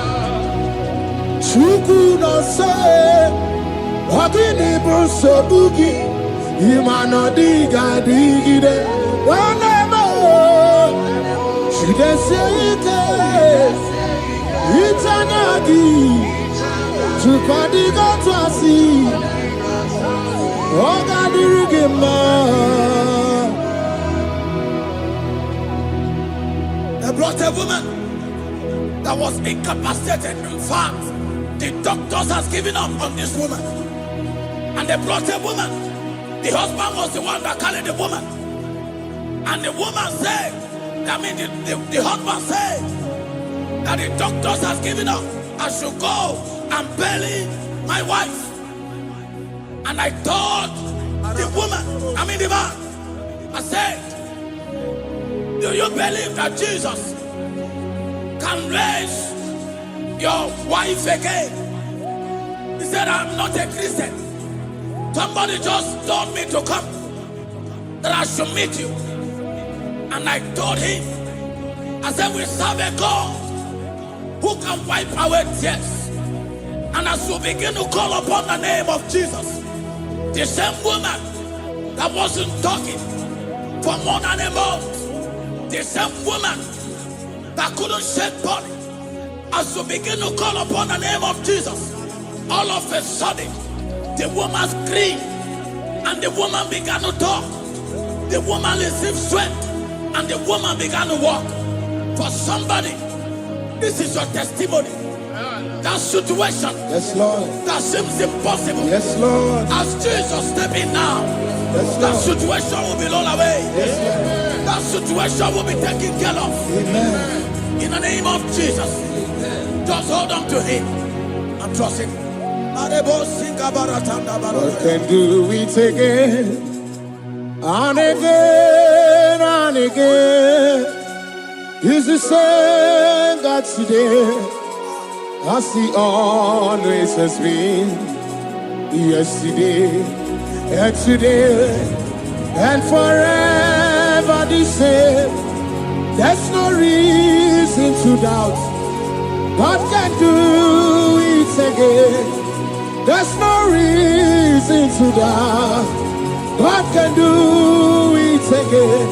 Chuku no say, Wagini Bruso Bugi. Imano diga digide, whenever she can say it, it's anagi to Padiga Twasi, Oga dirigima. They brought a woman that was incapacitated. In fact, the doctors has given up on this woman, and they brought a woman. The husband was the one that carried the woman. And the woman said, the husband said that the doctors has given up. I should go and bury my wife. And I told the woman, the man, I said, do you believe that Jesus can raise your wife again? He said, I'm not a Christian. Somebody just told me to come, that I should meet you. And I told him, I said, we serve a God who can wipe away tears. And as we begin to call upon the name of Jesus, the same woman that wasn't talking for more than a month, the same woman that couldn't shed blood, as we begin to call upon the name of Jesus, all of a sudden, the woman screamed, and the woman began to talk. The woman received strength, and the woman began to walk. For somebody, this is your testimony. That situation, Yes, Lord. that seems impossible, Yes, Lord. as Jesus step in now, Yes, that Lord. situation will be rolled away. Yes, Lord. That situation will be taken care of. Amen. In the name of Jesus, just hold on to Him and trust Him. What can do it again and again and again? Is the same God today as He always has been, yesterday and today and forever the same. There's no reason to doubt God can do it again. There's no reason to doubt God can do it again.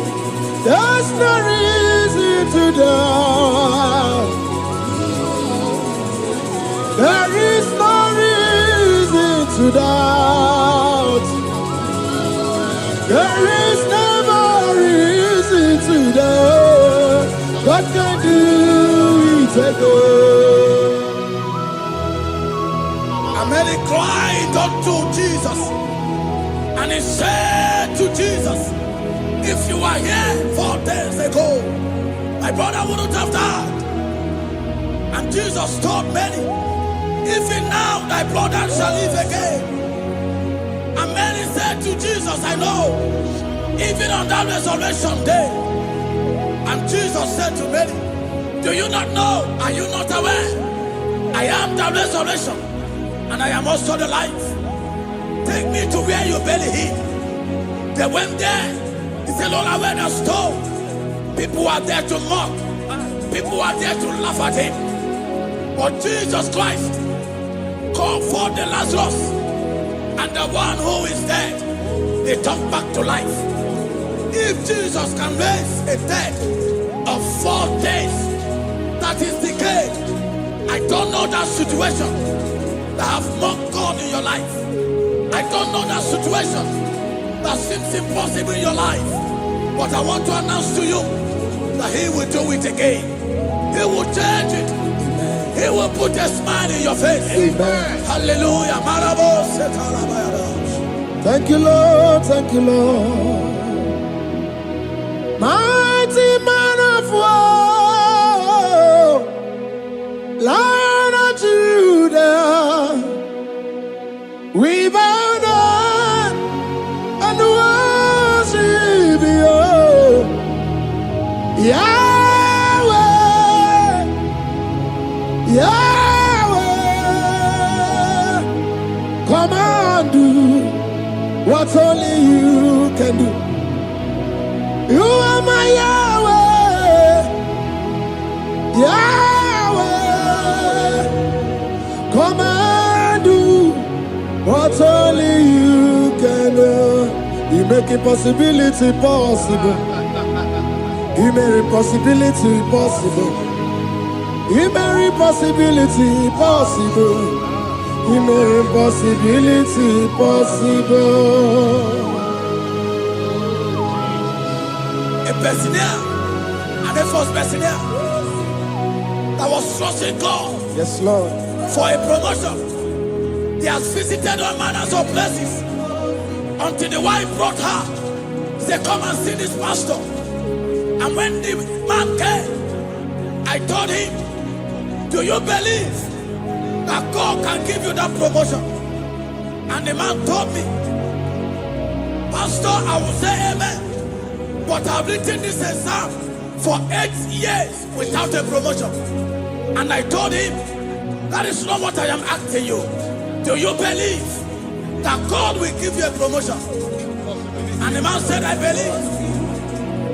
There's no reason to doubt. There is no reason to doubt. There is never reason to doubt. God can do it again. And then he cried unto Jesus, and he said to Jesus, if you were here 4 days ago, my brother wouldn't have died. And Jesus told many, even now thy brother shall live again. And many said to Jesus, I know, even on that resurrection day. And Jesus said to many, do you not know? Are you not aware? I am the resurrection, and I am also the life. Take me to where you barely hid. They went there. He said, Lord, I went a stone. People are there to mock. People are there to laugh at him. But Jesus Christ called forth the Lazarus, and the one who is dead, they turned back to life. If Jesus can raise a dead of 4 days that is decayed, I don't know that situation that have mocked God in your life. I don't know that situation that seems impossible in your life. But I want to announce to you that He will do it again. He will change it. He will put a smile in your face. Amen. Hallelujah. Thank you, Lord. Thank you, Lord. Mighty man of war, Lion of Judah, we bow down and worship you, Yahweh, Yahweh. Come and do what only you can do. You are my Yahweh, Yahweh. Come and do what only you can do. You make impossibility possible. You make impossibility possible. You make impossibility possible. You make impossibility possible. A Bethlehem, and the first Bethlehem that was trusting God, Yes, Lord. for a promotion. He has visited all manners of places until the wife brought her. He said, come and see this pastor. And when the man came, I told him, do you believe that God can give you that promotion? And the man told me, Pastor, I will say amen. But I've written this exam for 8 years without a promotion. And I told him, that is not what I am asking you. Do you believe that God will give you a promotion? And the man said, I believe.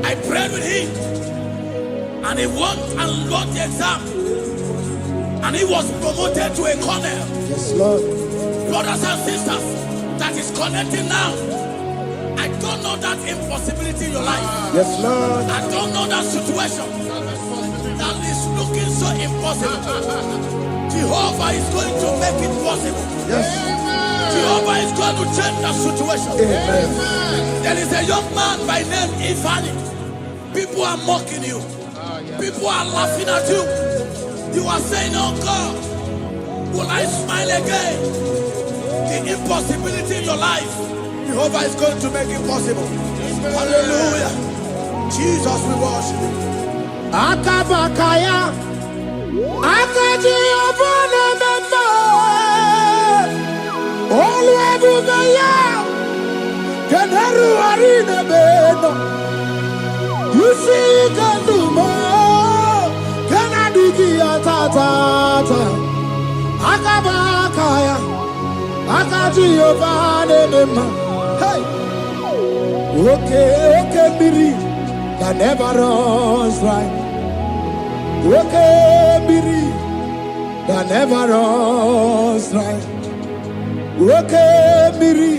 I prayed with him. And he won and wrote the exam. And he was promoted to a colonel. Yes, Lord. Brothers and sisters, that is connecting now. I don't know that impossibility in your life. Yes, Lord. I don't know that situation that is looking so impossible. Jehovah is going to make it possible. Yes. Jehovah is going to change that situation. Amen. There is a young man by name Ifani. People are mocking you. People are laughing at you. You are saying, oh God, will I smile again? The impossibility in your life, Jehovah is going to make it possible. Hallelujah. Jesus, we worship you. Akabakaya, Akaji Abana Mama, Oluwabubaya, Kanaru Arina Beno, you see Kanuma, Kanadiki Atata, Akabakaya, Akaji Abana Mama, hey, okay, Biri. That never runs dry. Okay, Biri, that never runs dry. Okay, Biri,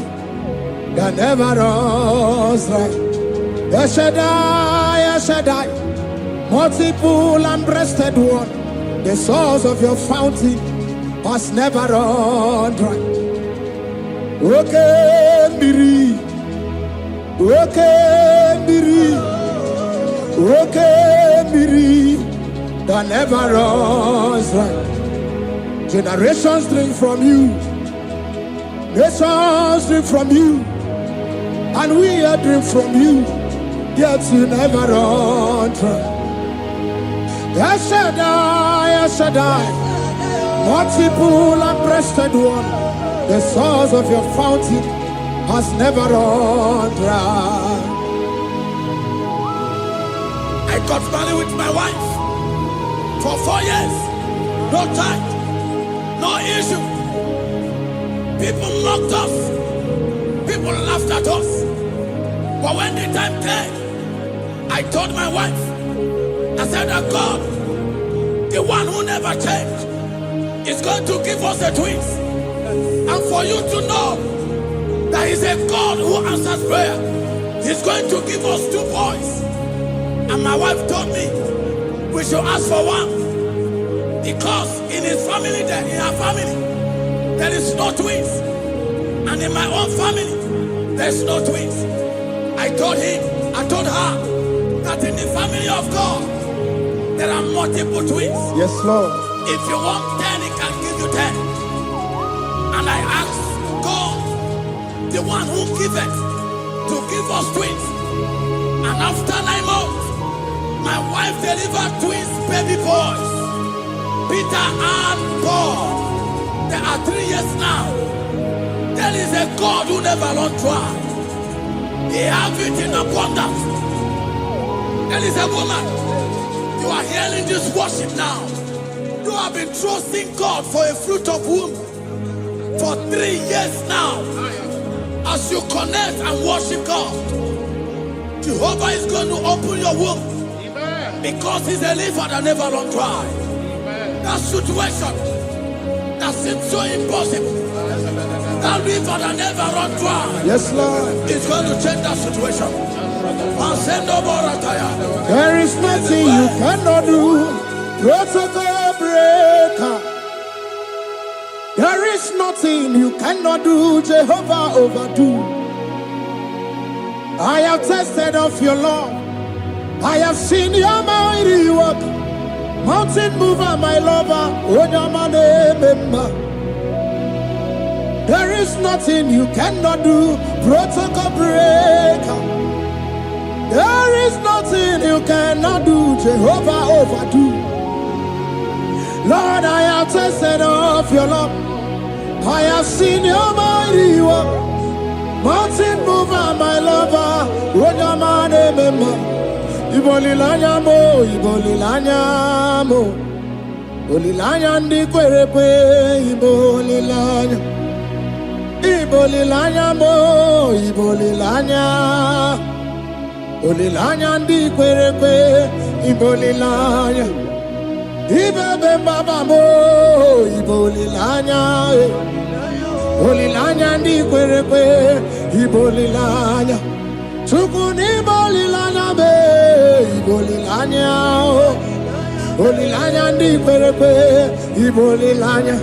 that never runs dry. Shaddai, multiple and breasted one, the source of your fountain must never run dry. Okay, Biri, okay, Biri. Okay, Miri, that never runs dry. Generations drink from you, nations drink from you, and we are drink from you, yet you never run dry. Yes, Shaddai, yes, Shaddai. Multiple and breasted one. The source of your fountain has never run dry. I got married with my wife for 4 years. No time, no issue. People mocked us. People laughed at us. But when the time came, I told my wife, I said that God, the one who never changed, is going to give us the twins. And for you to know that He's a God who answers prayer, He's going to give us 2 boys. And my wife told me we should ask for one, because in his family, in her family, there is no twins, and in my own family, there's no twins. I told her that in the family of God, there are multiple twins. Yes, Lord. If you want 10, He can give you 10. And I asked God, the one who giveth, to give us twins. And after 9 months, my wife delivered twins, baby boys, Peter and Paul. They are 3 years now. There is a God who never runs dry. He has it in abundance. There is a woman. You are hearing this worship now. You have been trusting God for a fruit of womb for 3 years now. As you connect and worship God, Jehovah is going to open your womb. Because He's a river that never runs dry. That situation that seems so impossible, that river that never runs dry, Yes, Lord. is going to change that situation. There is nothing you cannot do. Protocol breaker. There is nothing you cannot do. Jehovah overdo. I have tested of your love. I have seen your mighty work. Mountain mover, my lover. Remember. There is nothing you cannot do. Protocol breaker. There is nothing you cannot do. Jehovah overdo. Lord, I have tasted of your love. I have seen your mighty work. Mountain mover, my lover. Remember. Ibolilanya mo, ibolilanya mo. Ibolilanya ndi kwerekwe, ibolilanya. Ibolilanya mo, ibolilanya. Ibolilanya ndi kwerekwe, ibolilanya. Ibebe baba mo, ibolilanya. Ibolilanya ndi kwerekwe, ibolilanya. Tukuni bolilanya be, ibolilanya. Ibolilanya ndi kwerekwe, ibolilanya.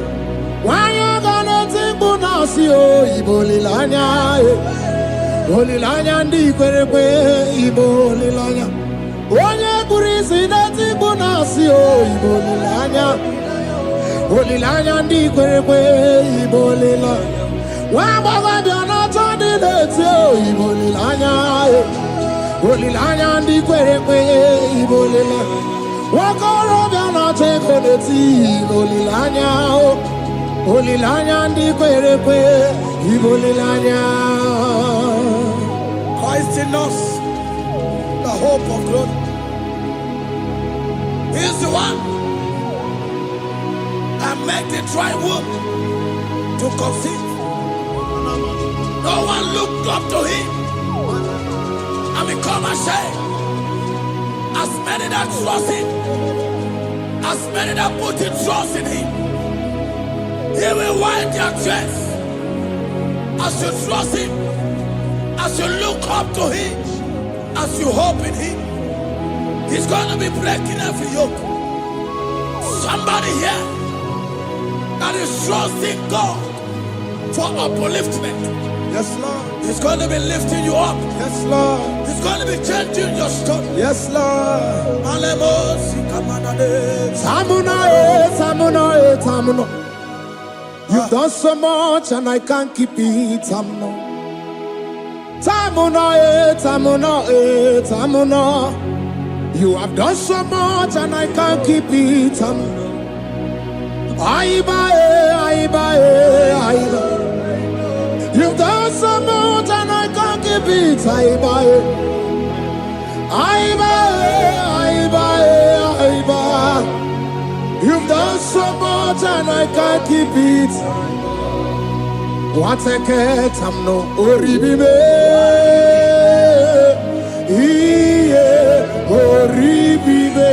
Wanya gana timbu nasi o, ibolilanya. Ibolilanya ndi kwerekwe, ibolilanya. Wanya kurisi na timbu nasi o, ibolilanya. Ibolilanya ndi kwerekwe, ibolilanya. Wabaga biana tandi leti o, ibolilanya. Ibolilanya ndi kwerekwe, ibolilanya. Wakoro biana teko leti, ibolilanya. Ibolilanya ndi kwerekwe, ibolilanya. Christ in us, the hope of glory. He is the one that made the dry womb to conceive. No one looked up to Him and become ashamed. As many that trust Him, as many that put in trust in Him, He will wipe their tears. As you trust Him, as you look up to Him, as you hope in Him, He's going to be breaking every yoke. Somebody here that is trusting God for upliftment. Yes, Lord. He's going to be lifting you up. Yes, Lord. He's going to be changing your story. Yes, Lord. Tamuna, Tamuna. You've done so much and I can't keep it. Tamuna. You have done so much and I can't keep it. You've done so much and I can't keep it. You've done so much and I can't keep it. What a cat, I'm no oribibe. Oribibe.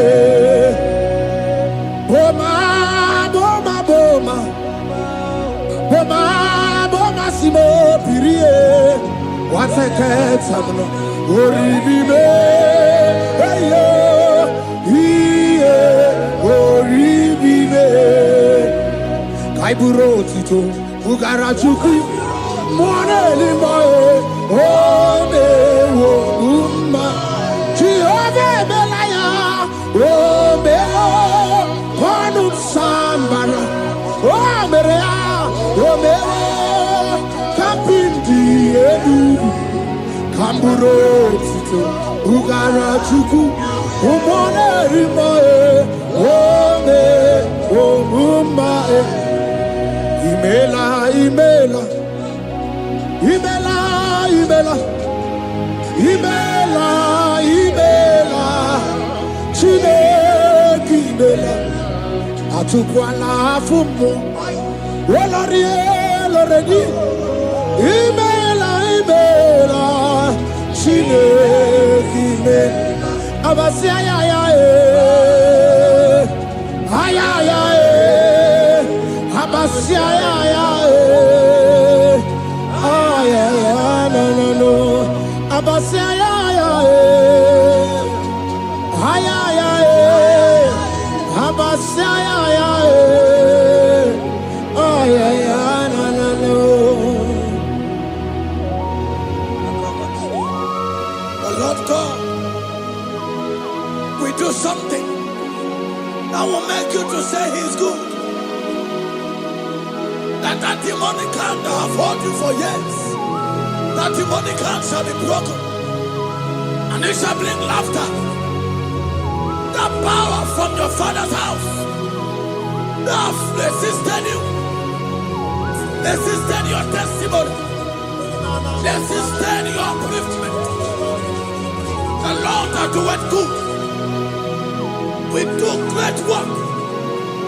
Boma, boma, boma. Boma, boma, simo, pirie. What a cat, I'm no oribibe. Oribibe. Kaiburo tito. Ugarachuku, Moneli Moe, Ode Woma, Jehovah Belaya, Omeo, Ponum Sambana, Omerea, Omeo, Kapindi Edu, Kamburo Tito, Ugarachuku, Moneli Moe, Ode Woma. Imela, Imela, Imela, Imela, Imela, Imela, Chineki Imela, Atukwala Fumo, Wolorie, Loredi, Imela, Imela, Chineki Imela, Abasiaya, Ayaya, Abasia, no, Abasia, Abasia, no. The Lord God will do something that will make you to say He's good. That demonic hand that have held you for years, that demonic hand shall be broken, and it shall bring laughter. That power from your father's house that have resisted you, resisted your testimony, resisted your upliftment. The Lord that doeth good will do great work,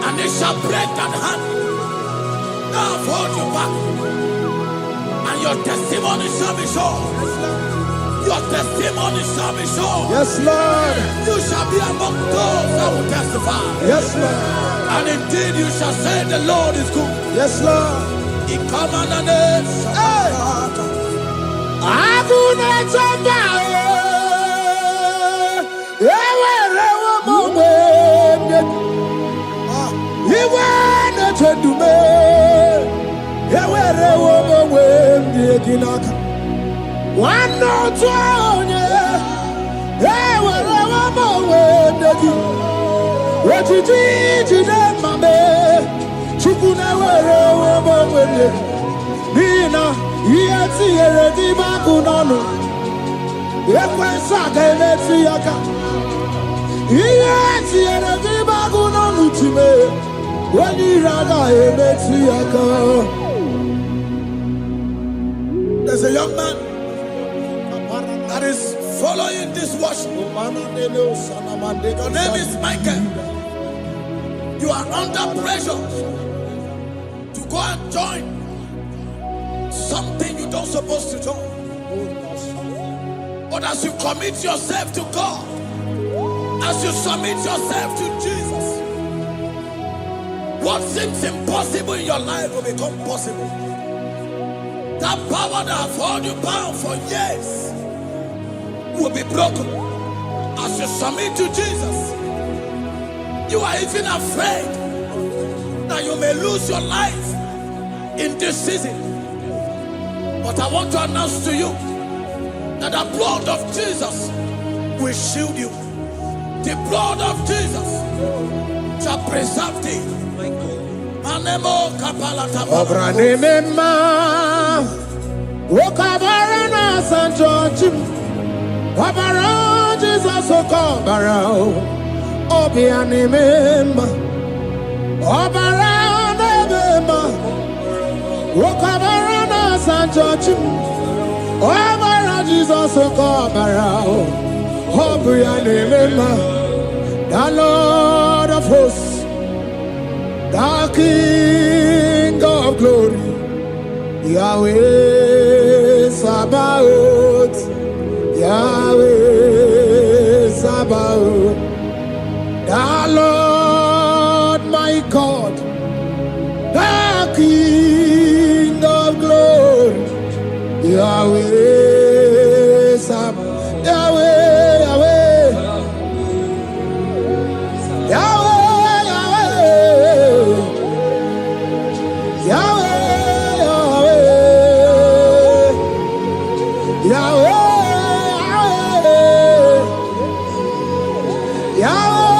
and it shall break that hand. I've hold you back, and your testimony shall be shown. Your testimony shall be shown. Yes, Lord. You shall be among those that will testify. Yes, Lord. And indeed you shall say the Lord is good. Yes, Lord. He come on the name. One no twenty, what you did, you did, my man. Chukuna, where Nina, yes, here at the Bakunano. Yes, I gave it to Yaka. Yes, here at the Bakunano to me. When you rather have it to Yaka. There's a young man that is following this worship. Your name is Michael. You are under pressure to go and join something you don't supposed to join. But as you commit yourself to God, as you submit yourself to Jesus, what seems impossible in your life will become possible. That power that has held you bound for years will be broken as you submit to Jesus. You are even afraid that you may lose your life in this season. But I want to announce to you that the blood of Jesus will shield you. The blood of Jesus shall preserve thee. Manemo kapala tapala. Wokabarana Santo Jim, Wabaran Jesus okobara obi animema obara nebema okobara na sanjochi obara Jesus okobara obi animema the Lord of hosts, the King of glory, Yahweh Sabaoth, Yahweh Sabaoth, the Lord my God, the King of glory, Yahweh Sabaoth, Yahweh, Yahweh, Yahweh, Yahweh, Yahweh, Yahweh.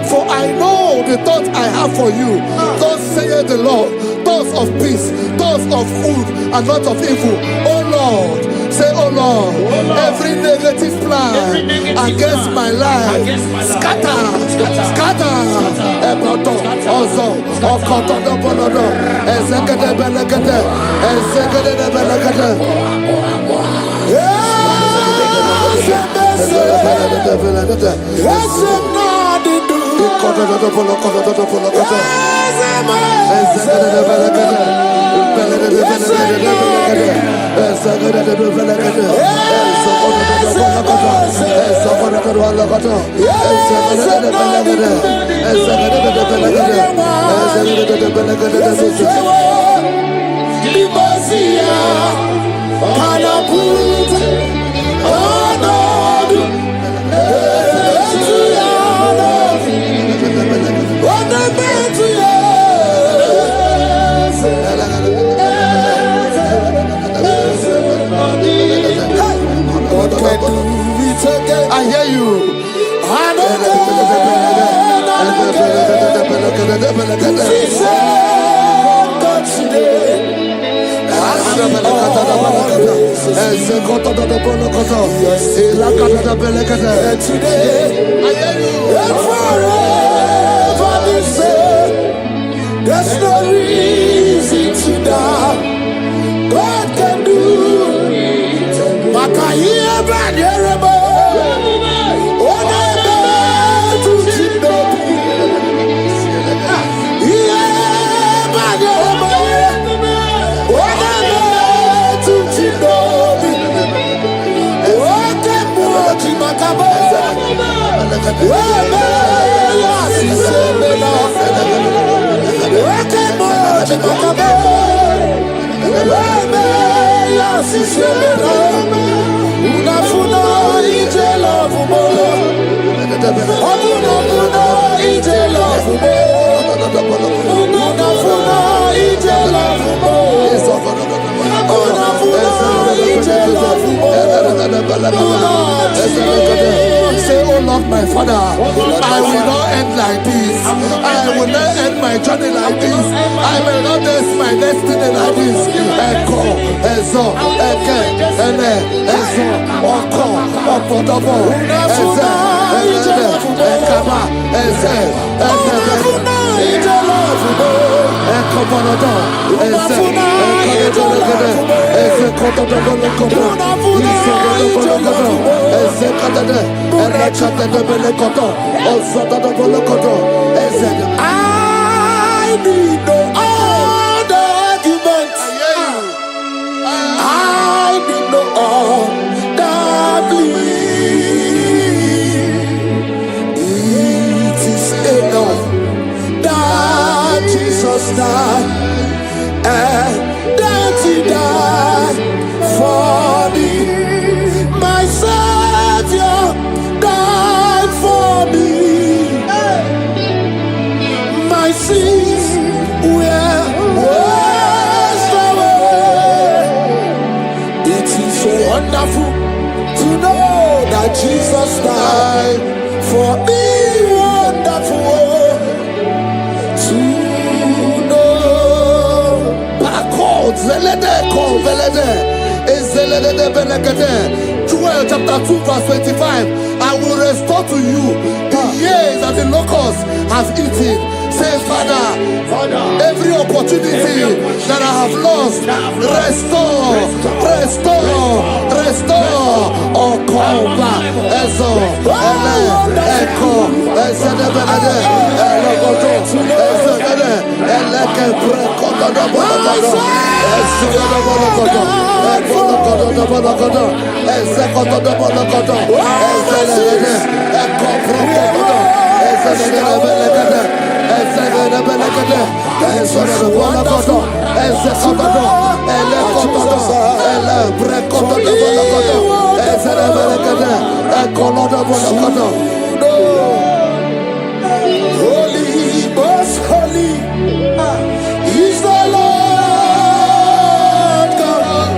For I know the thoughts I have for you, thus saith the Lord, thoughts of peace, thoughts of good and not of evil. Oh Lord, say, oh Lord, every negative plan against my life, scatter. I hear you. There's no reason to doubt. God can do. Makaya Baderebo. Onebe to Chinobi. Yeah, Baderebo. Onebe to Chinobi. Oke Mochi Makabo. Webe Yasisebe. Say, oh Lord, my Father, I will not end like this. I will not end my journey like this. I will not end my destiny like this. Echo, Ezo, Eke, Ene, Ezo, Oko, Opodobo, Eze, Eze, Ekaba, Eze, Ekobonodo, Eze, Ekobonodo, Eze, Kotodobo, Eze, Kadade, I need no other argument. I need no other plea. It is enough that Jesus died and that He died for me. My Savior died for me. My sins were washed away. It is so wonderful to know that Jesus died for me. Wonderful to know. Paracord, zelede, velede, ezelede, benekete. Joel chapter 2 verse 25. I will restore to you the years that the locusts have eaten. Say, Father, every opportunity that I have lost, restore. Oh, come back. Echo, Ezedebede, Elogodo, Ezedede, Eleke Prekodobodobodo, Ezedebologodo, Ekologodobodobodo, Ezekodobodobodo, Ezedede, Eko Prekodobodo, Ezedebelekede, Ezedebelekede, Ezedebologodo, Ezekododo, Elekododo, Elebrekodobodobodo, Ezedebelekede, Ekolodobodobodo. Holy, most holy is the Lord God.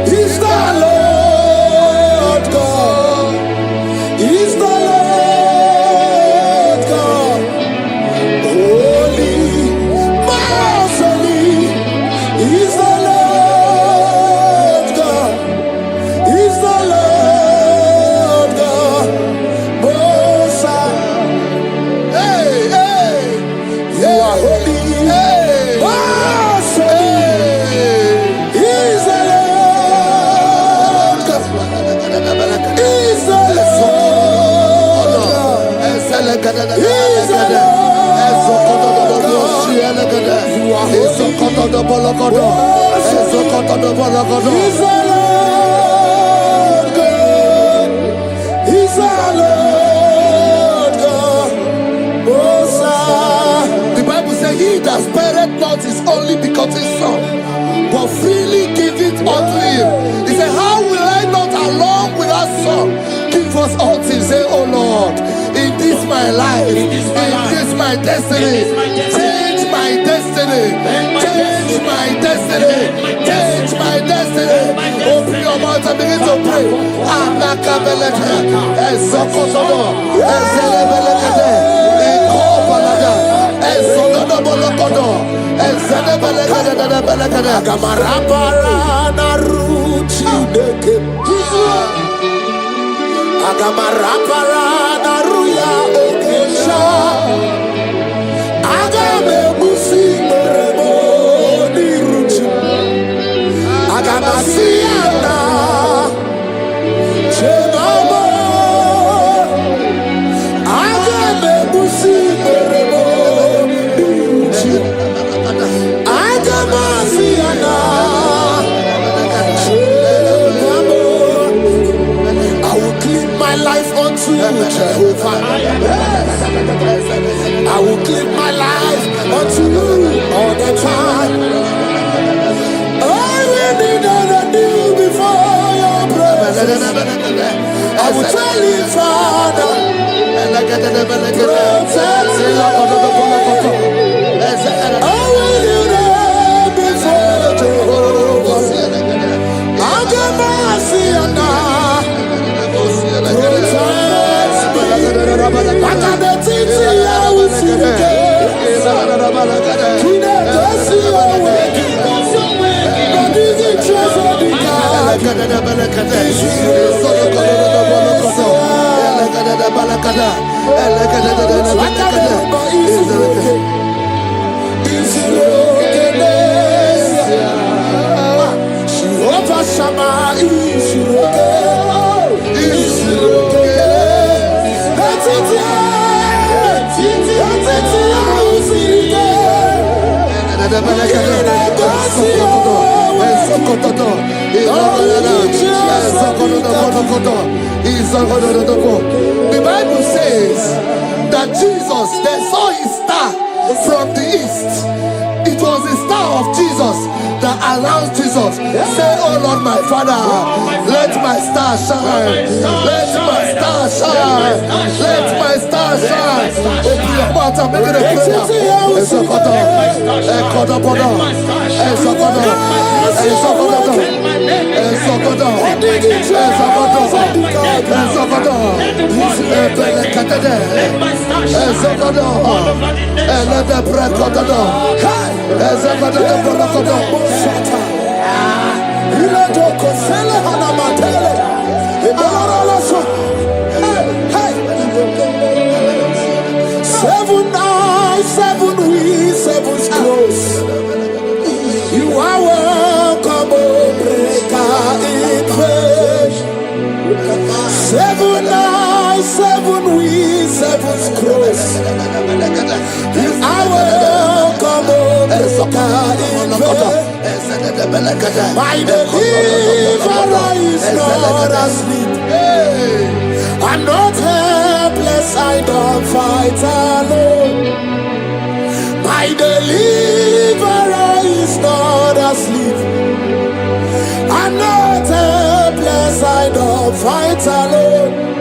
Is the Lord God. Is the Lord God. Holy, most holy is the Lord God. Is the Lord God. Most high. Hey, hey, you are holy. Hey, most holy is the Lord God. Is the Lord God. Is the Lord God. You are holy. Is the Lord God. Is the Lord God. Most high. The Bible says, he that spareth not his only begotten son, but freely give it unto him. He said, how will I not along with that son give us all things? Say, oh Lord, in this my life, in this my destiny, change my destiny, change my destiny, change my destiny. Open your mouth and begin to pray. Anakabelete, Ezokotodo, Ezelebelekete, Ekobalada, Ezolodobolokodo, Ezelebelekete, Agamarapara Naruchi Deke, Agamarapara Naruya Okesha, Agame Musi Merebo Niruchi, Agamasiana, Chenamo, Agame Musi Merebo Niruchi, Agamasiana, Chenamo. I will clean my life unto Jehovah. I will live my life unto you all the time. I will be done and do before your presence. I will tell you, Father, protect me. I will be there before Jehovah. I'll get mercy and the Bible says that Jesus, they saw his star from the east. It was the star of Jesus that announced Jesus. Say, oh Lord, my Father, let my star shine. Let my star shine. Let my star shine. Open your mouth and make it a prayer. Seven eyes, seven wings, seven scrolls. You are welcome, O breaker in faith. Seven eyes, seven wings, seven scrolls. You are welcome, O breaker in faith. My deliverer is not asleep. I'm not helpless, I don't fight alone. My deliverer is not asleep. I'm not helpless, I don't fight alone.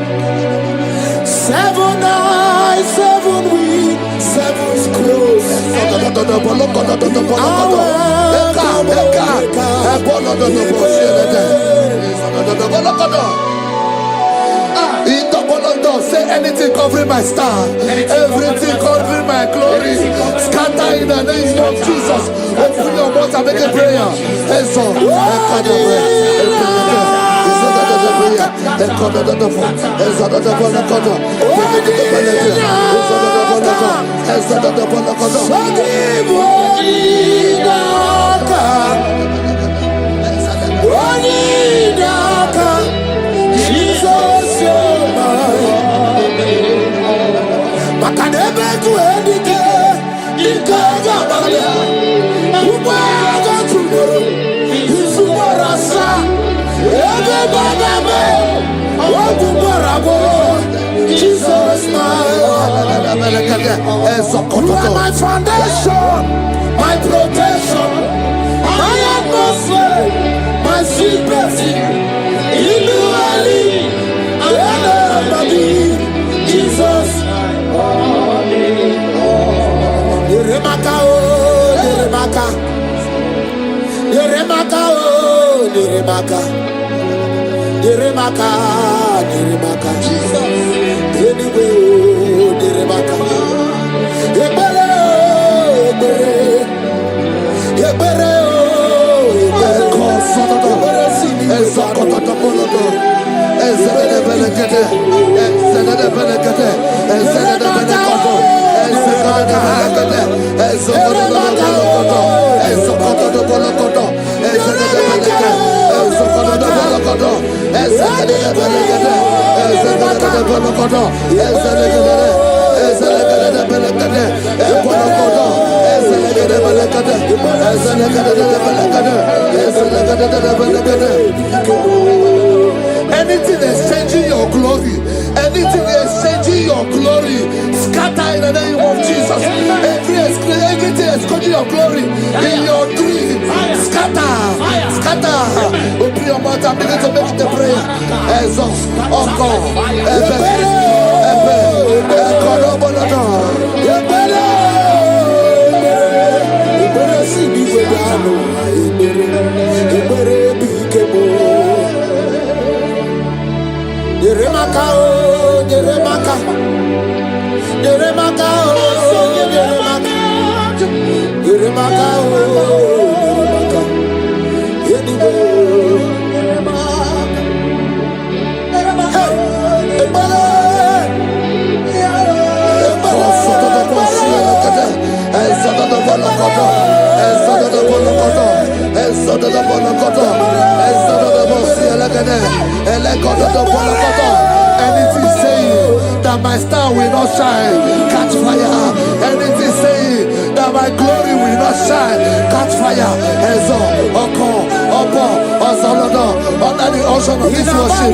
Seven eyes, seven wings, seven scrolls. Say anything covering my star, everything covering my glory, scatter in the name of Jesus. Open your mouth and make a prayer. Jesus, you are my foundation, my protection, my atmosphere, my secret. In the valley, Jesus. Yeremaka, oh, Yeremaka. Yeremaka, oh, Yeremaka. Yeremaka, Yeremaka. Jesus. Anyway, oh, Yeremaka. Yebere, Yebere. Yebere, oh, Yebere. Anything exchanging your glory, anything exchanging your glory, scatter in in the name of Jesus. Everything escaping your glory in your dream. Scatter. Open your mouth and begin to make the prayer. Exhaust. Anything saying that my star will not shine, catch fire. Anything saying that my glory will not shine, catch fire. Under the ocean of this worship.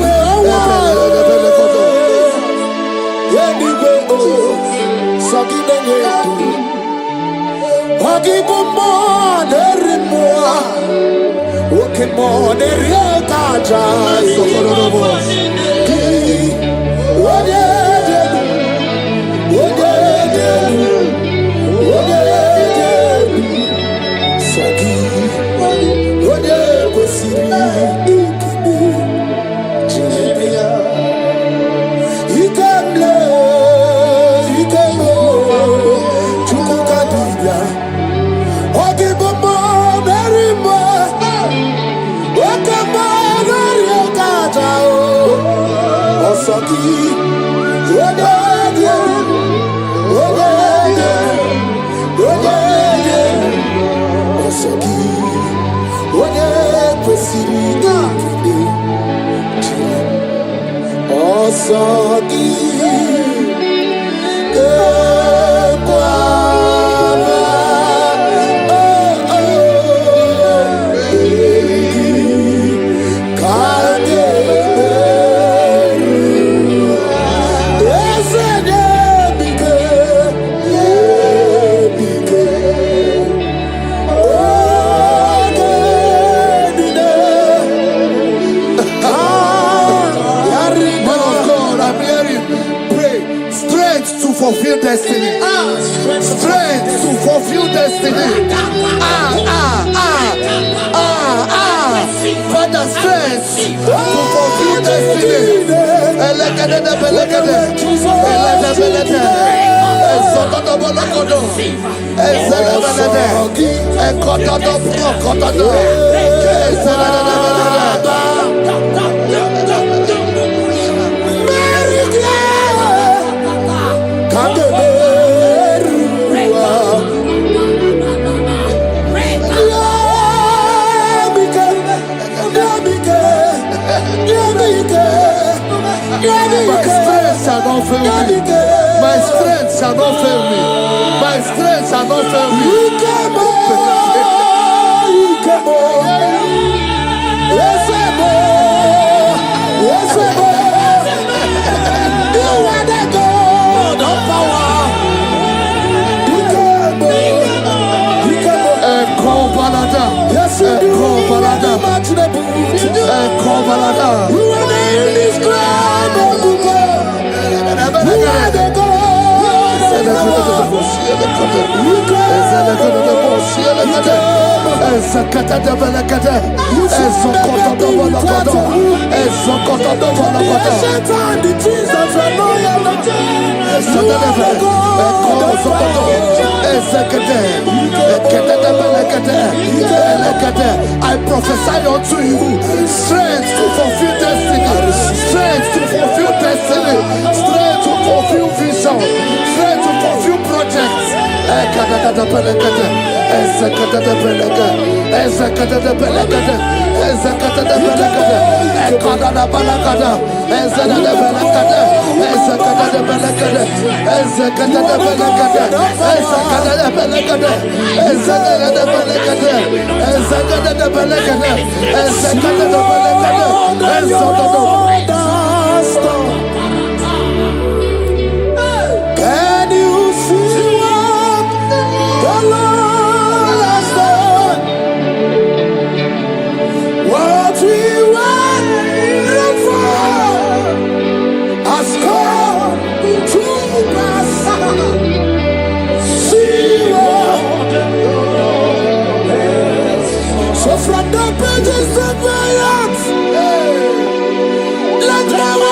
Fulfill destiny. Strength to fulfill destiny. Father, strength to fulfill destiny. My strength shall not fail me. My strength shall not fail me. My strength shall not fail me. I prophesy unto you strength to fulfill destiny, strength to fulfill destiny, strength to fulfill vision, strength to fulfill projects. Can you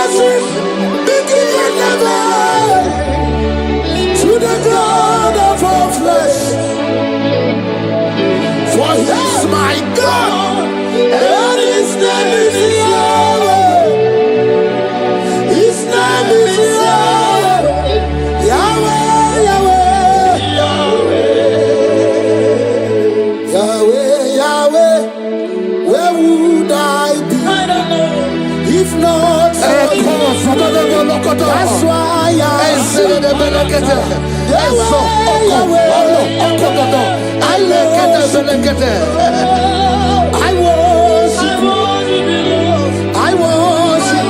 worship, begin never to the God of all flesh. For he is my God, and his name is Yahweh. His name is Yahweh. Yahweh, Yahweh. Yahweh, Yahweh. Where would I be? I don't know. If not for you. That's why I sing. I worship. I worship.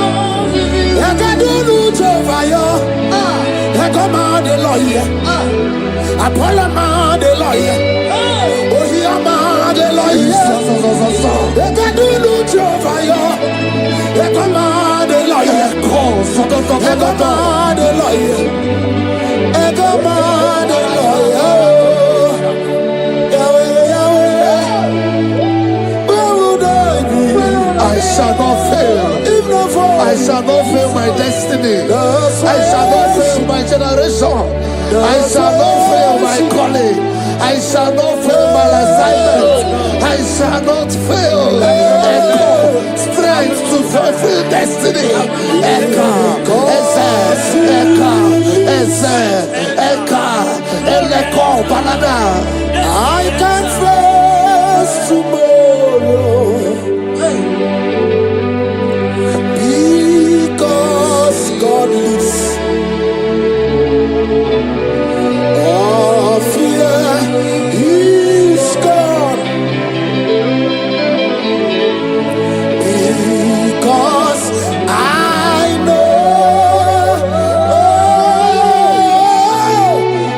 I do loot over you. I come out the lawyer. I pull a man the lawyer. Oh, he a man the lawyer. I do loot over you. I come out the lawyer. I come out the lawyer. I come out the lawyer. I shall not fail. I shall not fail my destiny. I shall not fail my generation. I shall not fail my calling. I shall not fail my assignment. I shall not fail. Echo, strength to fulfill destiny. Echo, Eleko, Balada. I can face tomorrow because God lives. All fear is gone because I know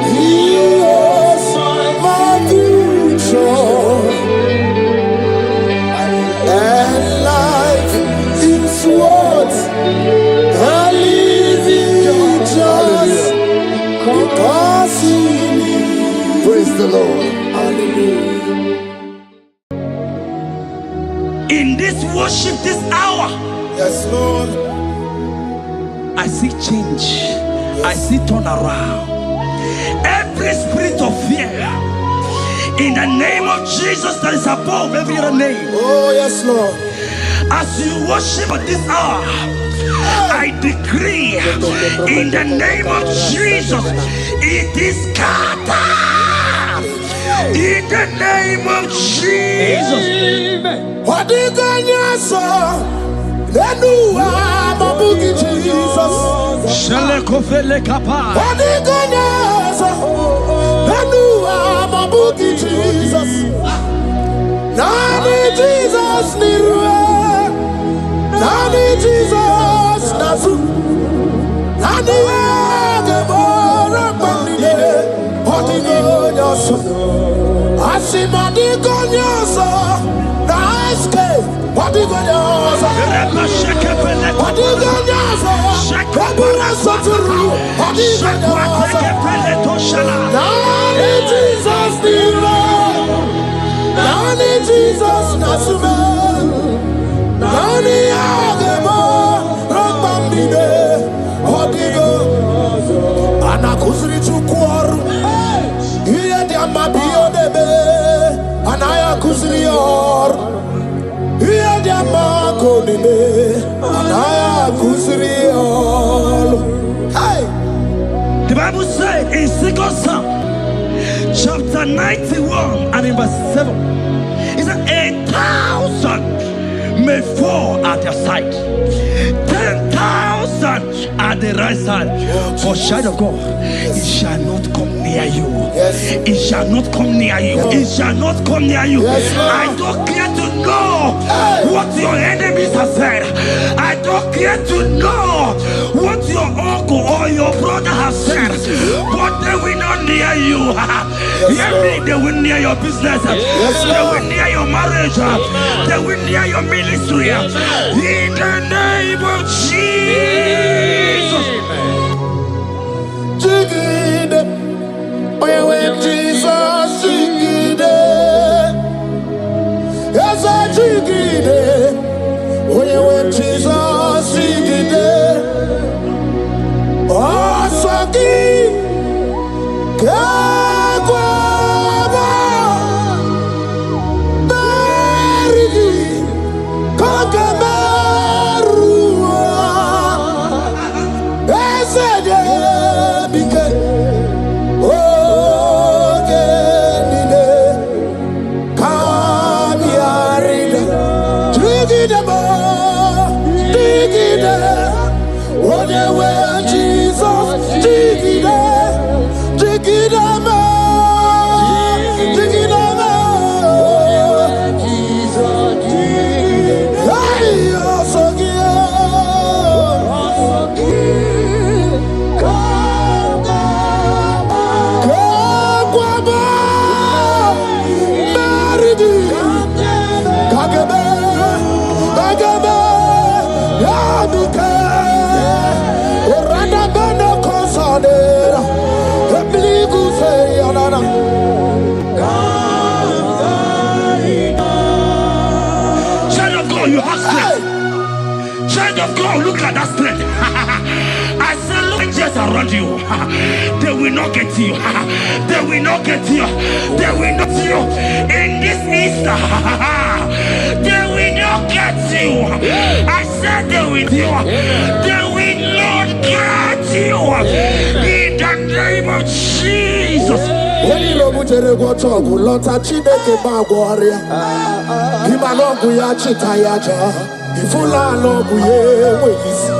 He is my future, and life is what I live in just because He lives. Praise the Lord. In this worship, this hour, Yes, Lord. I see change. I see turnaround. Every spirit of fear, in the name of Jesus that is above every other name, Oh, yes, Lord. as you worship at this hour, I decree in the name of Jesus, it is scattered. In the name of Jesus. What you gonna say? Then you are my boogie, Jesus. Shalekofele kapa. What you gonna say? Then you are my boogie, Jesus. Nani Jesus nirwe, Nani Jesus nasu, Nani agebora bandile. What you gonna say? Asimadi gonna say, Naiske. What you gonna say? What you gonna say? Kabura Saturu. What you gonna say? Nani Jesus nirwe, Nani Jesus nasume, Nani agemo rapambide. What you gonna? Anakusri chukwaru. Iye diamabio debe. Anaya kusrior. Iye diamako debe. Anaya kusrior. Hey! The Bible says in 2 Psalm chapter 91 and in verse 7, it says 1,000 may fall at your side, 10,000 at the right side, but child of God, it shall not come near you. Yes. It shall not come near you. It shall not come near you. Yes, Lord. I don't care to know what your enemies have said. I don't care to know what your uncle or your brother has said, but they will not near you. They will near your business. They will near your marriage. They will near your ministry. In the name of Jesus. Jigide, oye when Jesus jigide, yes I jigide, oye when Jesus jigide, digide, onye nwe Jizọs, digide, digide me, digide me. Hey, osogie. You have strength. Child of God, look at that strength. I said, look just around you. They will not get you. They will not get you. They will not get you. In this Easter, they will not get you. I said they will you. They will not get you. In the name of Jesus. When you know what you're going to talk, lot of Chineke Magwaria. Imanogu ya chita ya ja. Ifula logu ye wezi.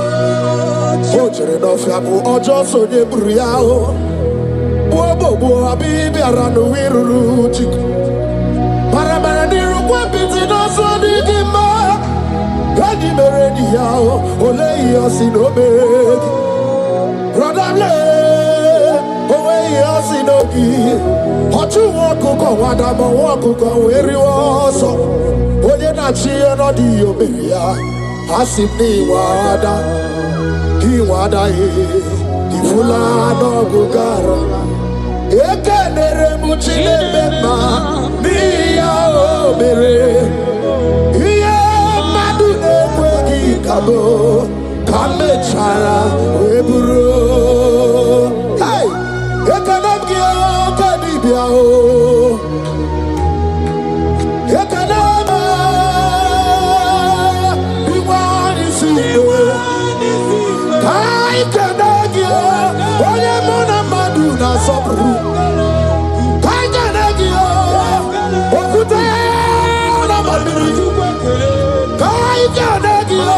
Ojere no fiabu ojo so de buriao. Bo abibi aranu wiruru chiku. Para niru kwa biti no so di gima. Gadi meredi yao. Ole ya sinomegi. Brother le. Owe ya sinogi. Ochu wakuko wadamo wakuko wiri waso. Onye na chi no di oberia. Asini wada. Ki wada Ifula no gugara. Eke nere muchile bema. Miya obere. Iye madu kwegi kabo. Kame chara weburo. Hey! Eke namgio kadibia o. Eke nama. Iwani siwe. Kai kanagio. Onye mona madu na sobru. Kai kanagio. Okute na madu. Kai kanagio.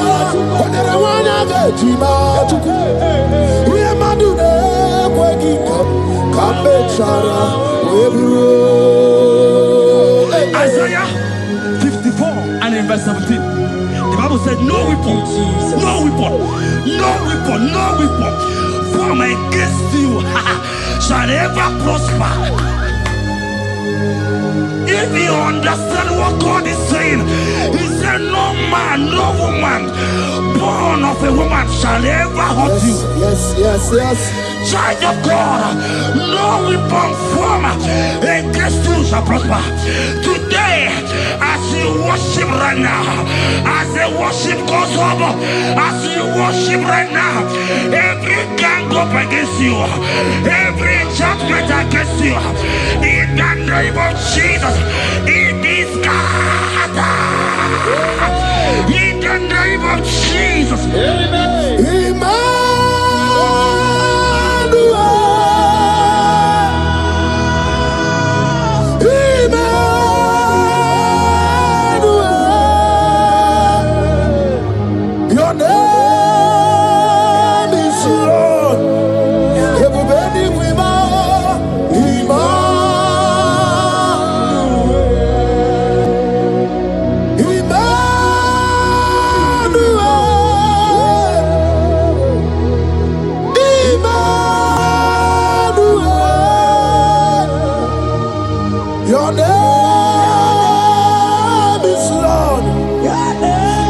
Onye rewana gejima tuku. Iye madu ne kwegi kambe chara webro. Isaiah 54 and in verse 17. The Bible said, no weapon, no weapon, no weapon, no weapon formed against you shall ever prosper. If you understand what God is saying, He said, no man, no woman born of a woman shall ever hurt you. Yes. Child of God, no weapon formed against you shall prosper. Today, as you worship right now, as the worship goes over, as you worship right now, every gang up against you, every enchantment against you, in the name of Jesus, it is scattered. In the name of Jesus. Amen. Your name is Lord.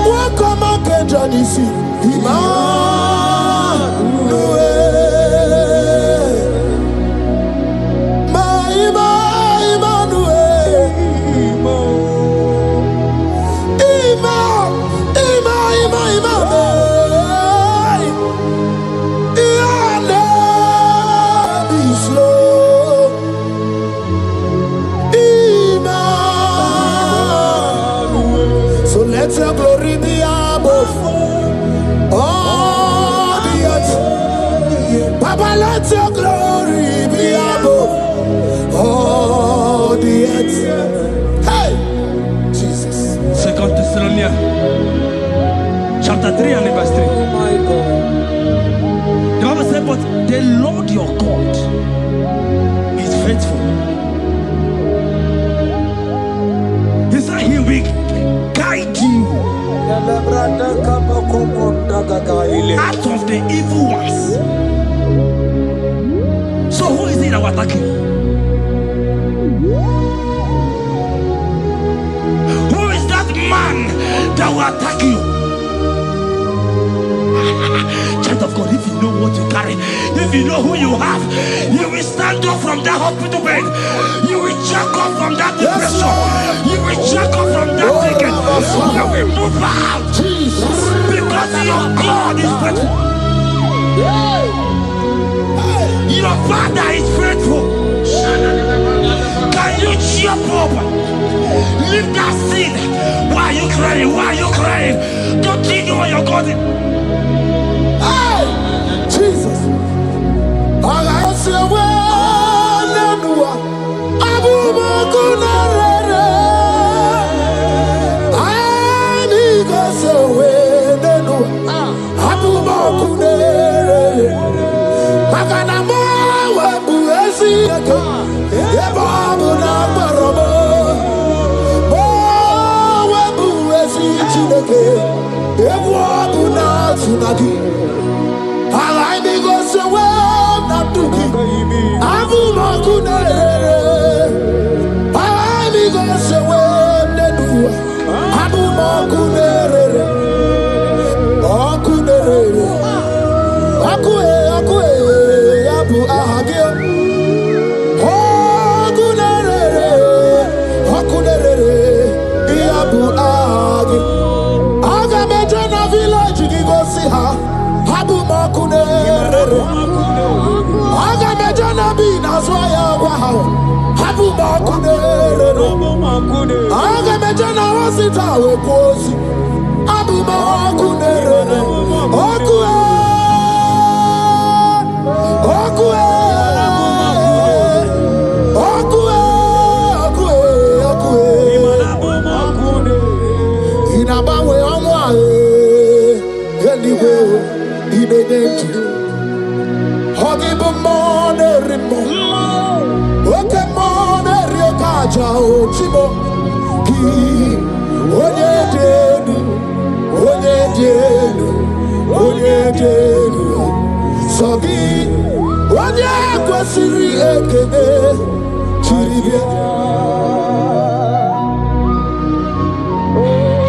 Welcome again, Johnny C. Let your glory be above all the earth. Papa, let your glory be above all the earth. Hey, Jesus. 2 Thessalonians chapter 3 and verse 3. Oh my God. The Bible said, but the Lord your God is faithful. He said he will guide you out of the evil ones. So who is it that will attack you? Who is that man that will attack you? Child of God, if you know what you carry, if you know who you have, you will stand up from that hospital bed. You will check up from that depression. You will check up from that ticket. You will move out. Because your God is faithful. Your Father is faithful. Can you cheer up? Leave that sin. Why are you crying? Why are you crying? Don't think you your God. Hey, Jesus. I say,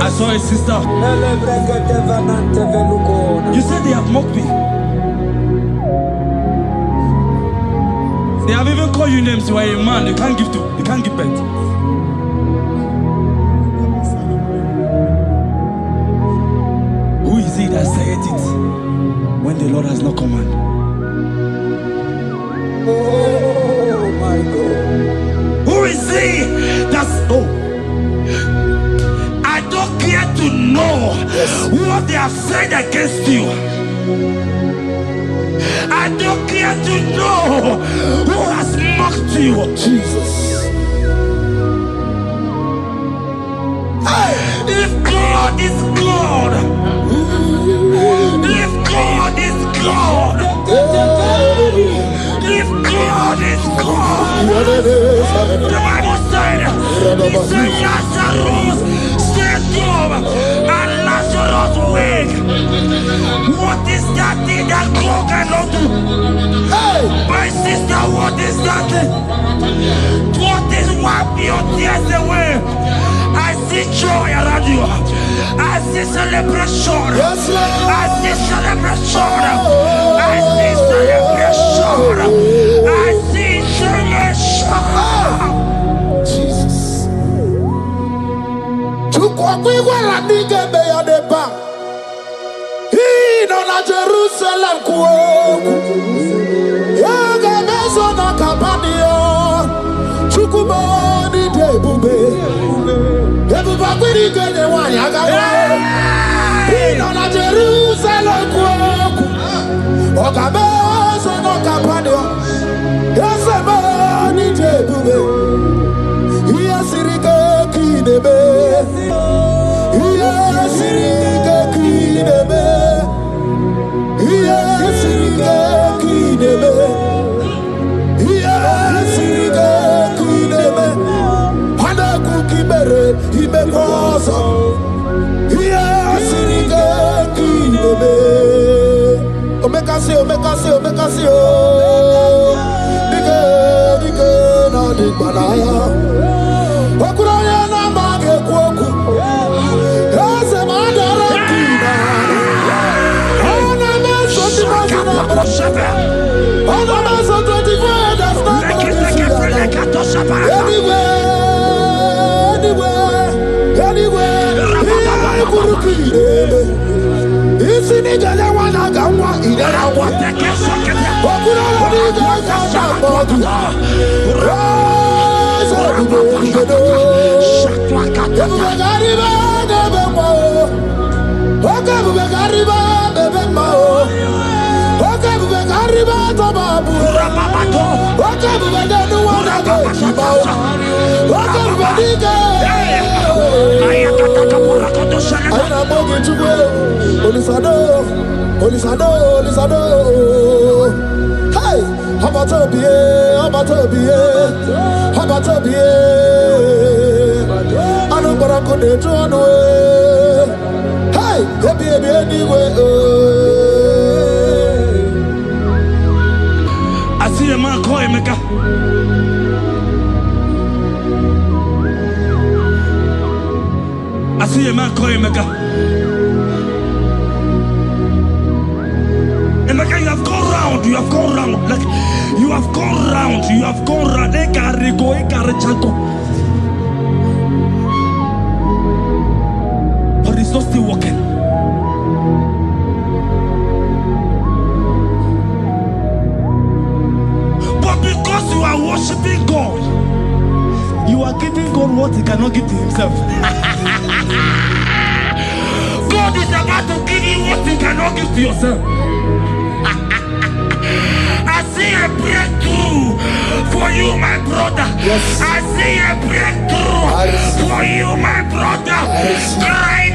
I saw a sister. You said they have mocked me. They have even called you names. You are a man. You can't give birth. Who is it that said it when the Lord has not commanded? Oh my God. Who is he that's I don't care to know what they have said against you. I don't care to know who has mocked you. Jesus. If God is God, if God is God, if God is God, the Bible said, he said Lazarus stayed up and Lazarus wake. What is that thing that God cannot do? My sister, what is that thing? What is wipe your tears away? I see joy around you. I see celebration. Yes, Lord. I see celebration. I see celebration. I see celebration. Jesus. Chukwakwiwa nige be ya deba. Ino na Jerusalem kuoku. Yaga mezo na kapanio. Chukwumoni debube. Everybody get the one. Yaga we. Ino na Jerusalem kuoku. Oga mezo na kapanio. Yasemani debube. Iyasirike kinebe. Iyasirike kinebe. Hey, how about I see a man call Emeka. I see a man call Emeka. Emeka, you have gone round. You have gone round. Like you have gone round. You have gone round. But it's not still working. Because you are worshiping God, you are giving God what he cannot give to himself. God is about to give you what he cannot give to yourself. I see a breakthrough for you, my brother. Yes. I see a breakthrough for you, my brother. Cry,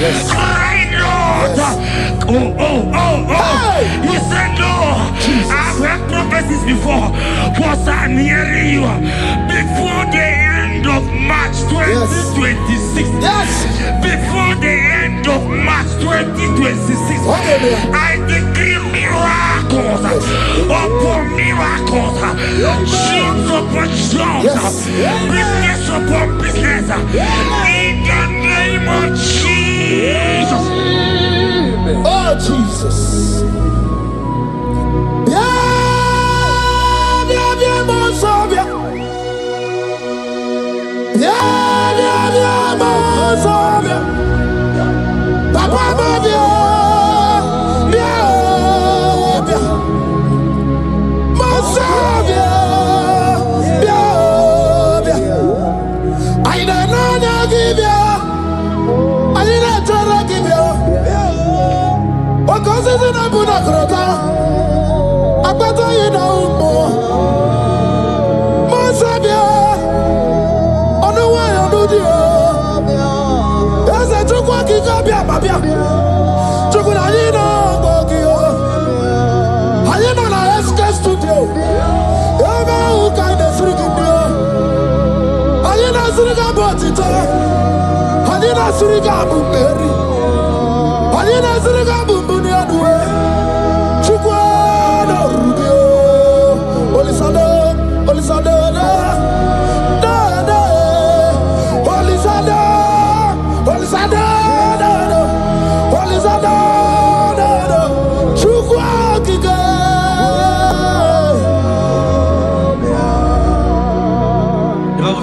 Yes. cry, Lord. Yes. Oh. You said no. I've heard prophecies before, but I'm hearing you. Before the end of March 2026. Yes. Before the end of March 2026. Okay, I decree miracles upon miracles. Shields upon shields. Yes. Business upon business. In the name of Jesus. Oh, Jesus.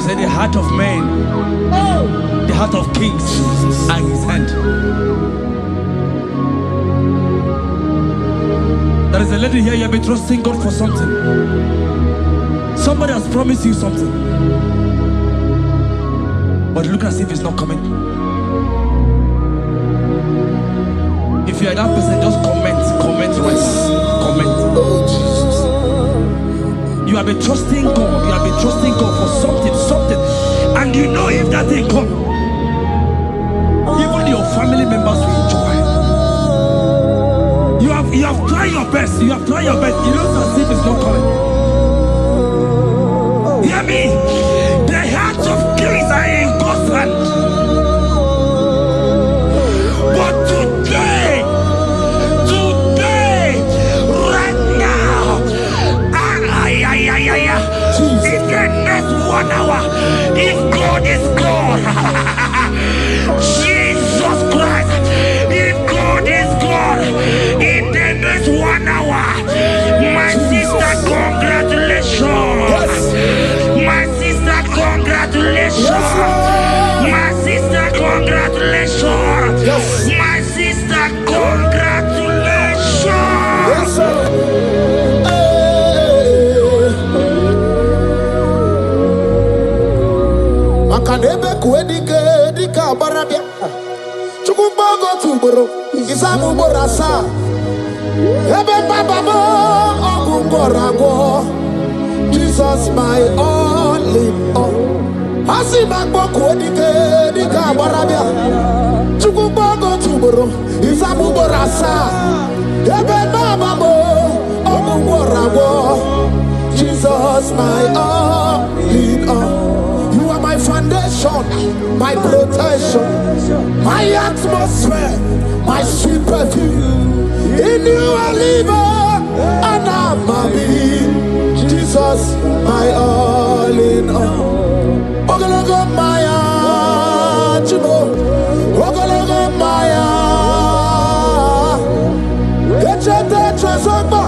The heart of man, the heart of kings are in his hand. There is a lady here, you have been trusting God for something. Somebody has promised you something, but look as if it's not coming. If you are that person, just comment, rest, comment. Oh, Jesus. You have been trusting God. You have been trusting God for something, and you know if that thing come, even your family members will enjoy. You have tried your best. You have tried your best. It looks as if it's not coming. Hear me? The hearts of kings are in God's hand. But today, Isamu borasa. Ebe baba mo ogungorago. Jesus my all in all. Asi magboku dike dika barabia. Chukubogo tuboro. Isamu borasa. Ebe baba mo ogungorago. Jesus my all in all. You are my foundation, my protection, my atmosphere, my sweet perfume. In you I live and I'm a being. Jesus, my all in all. Ogologo Maya, Chibo. Ogologo Maya. Echete Chazamba,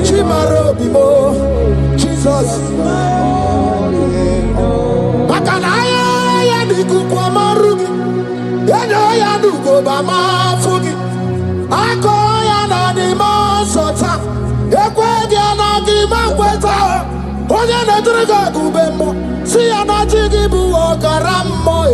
Chimaro Bimo. Jesus, my all in all. Bakanaya ya dikuku amarugi. Yano ya dugo bama fugi. Ako ya na di masota. Ekwe ya na di makweta. Onye na drega gubemo. Si ya na jigi buwo karamo.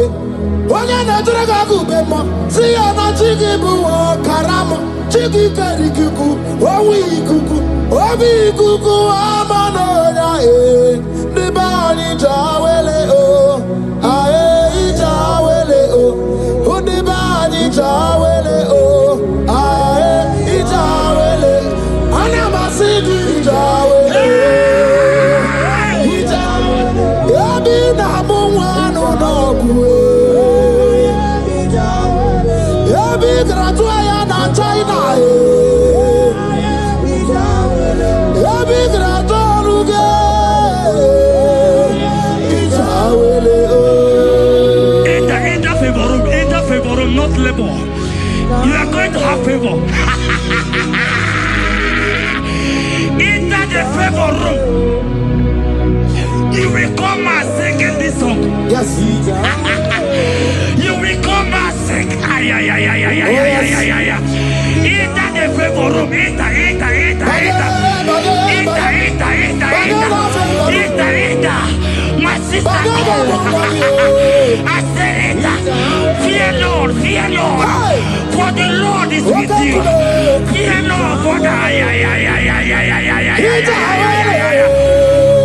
Onye na drega gubemo. Si ya na jigi buwo karamo. Jigi karikuku. Owi kuku. Obi kuku amano ya Nibani jawele o. Ae jawele o. Nibani jawele o. Ae jawele. Anamasidi jawele. Jawele. Yabi na muwanu nogwe. Yabi gratua ya na China. Yabi gratua ruge. Enter favor room, not labor. You are going to have favor. Enter the favor room. You will come and sing this song. Yes. You will come and sing. Enter the favor room. Enter. My sister, I said it. Fear Lord. For the Lord is with you. Fear Lord, for the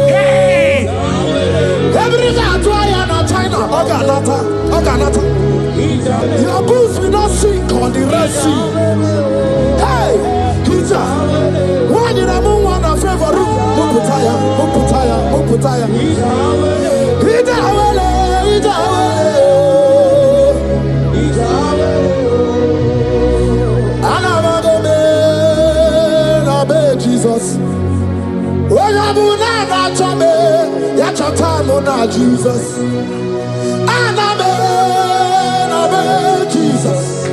hey. Every time I am China, Oganata. Your boots will not sink on the Red Sea. Hey, Hija, why did I move on a favor room? Muputaya. Jesus. Oyabuna na chame, ya chatamu na Jesus. Anabe Jesus.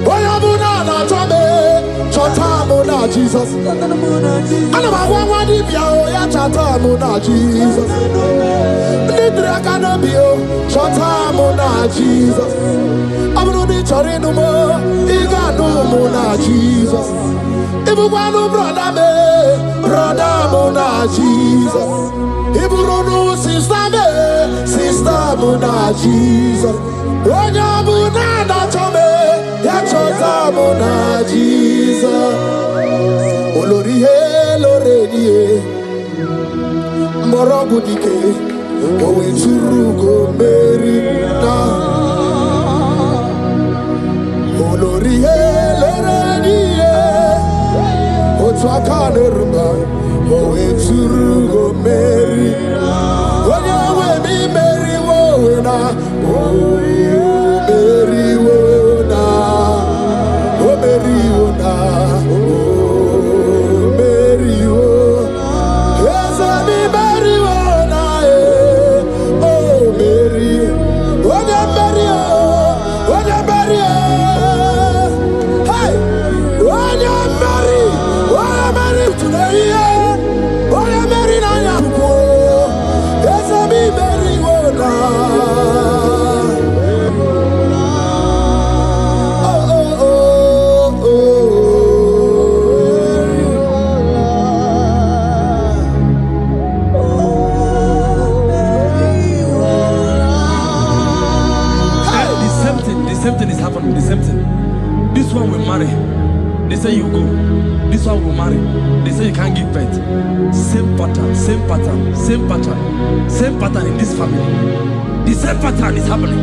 Oyabuna na chame, chatamu na Jesus. Anabagwa dibia ya chatamu na Jesus. Nidra kanabio, chatamu na Jesus. Abunudi chorinu mo, iganu na Jesus. Ibukwanu brother muna Jesus. Iburunu sister muna Jesus. Onya muna na chome, ya chota muna Jesus. Olori he loredi morogu dike, owe turugo meri na. Olori he loredi. Twakanerba, owe turugo meri, owe mi meri wona, meri wona, meri wona, yes mi meri wona, meri, meri, hey, meri. Today, oh, I'm married. will marry. They say you go. This one will marry. They say you can't give birth. Same pattern, same pattern, same pattern, same pattern in this family. The same pattern is happening.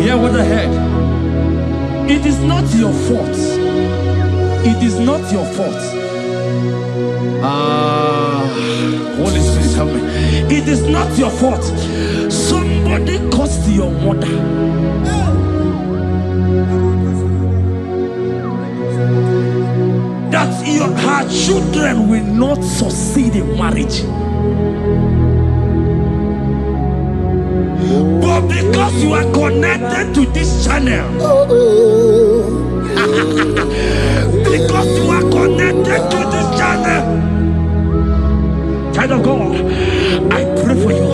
Hear what I heard. It is not your fault. It is not your fault. Holy Spirit, help me. It is not your fault. Somebody caused your mother. That her children will not succeed in marriage. But because you are connected to this channel, because you are connected to this channel, child of God, I pray for you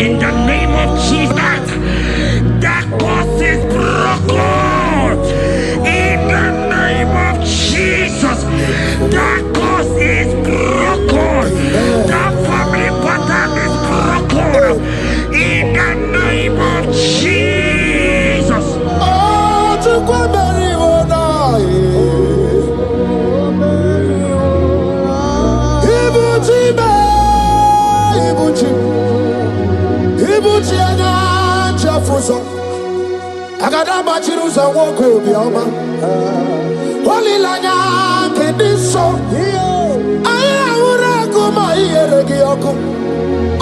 in the name of Jesus. That curse is broken in the name of Jesus. That curse is broken. That family pattern is broken in the name of Jesus. Oh, to go marry one Ibuchi anya chafuso agada bachirusa woko bioma olilanya kediso aya ura kuma iyeregi oku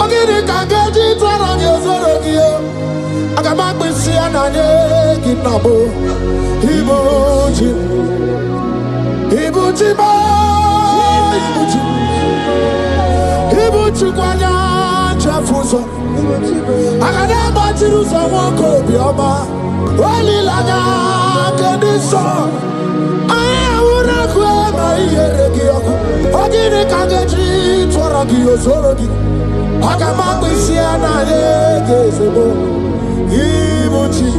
ogiri kangeji twara nyozorogi agama kwisi ananye kinabo Ibuchi ba Ibuchi kwanya chafuso agada bachirusa woko bioma olilanya kediso aya ura kuma iyeregi oku ogiri kangeji twara nyozorogi agama kwisi ananye kezebo Ibuchi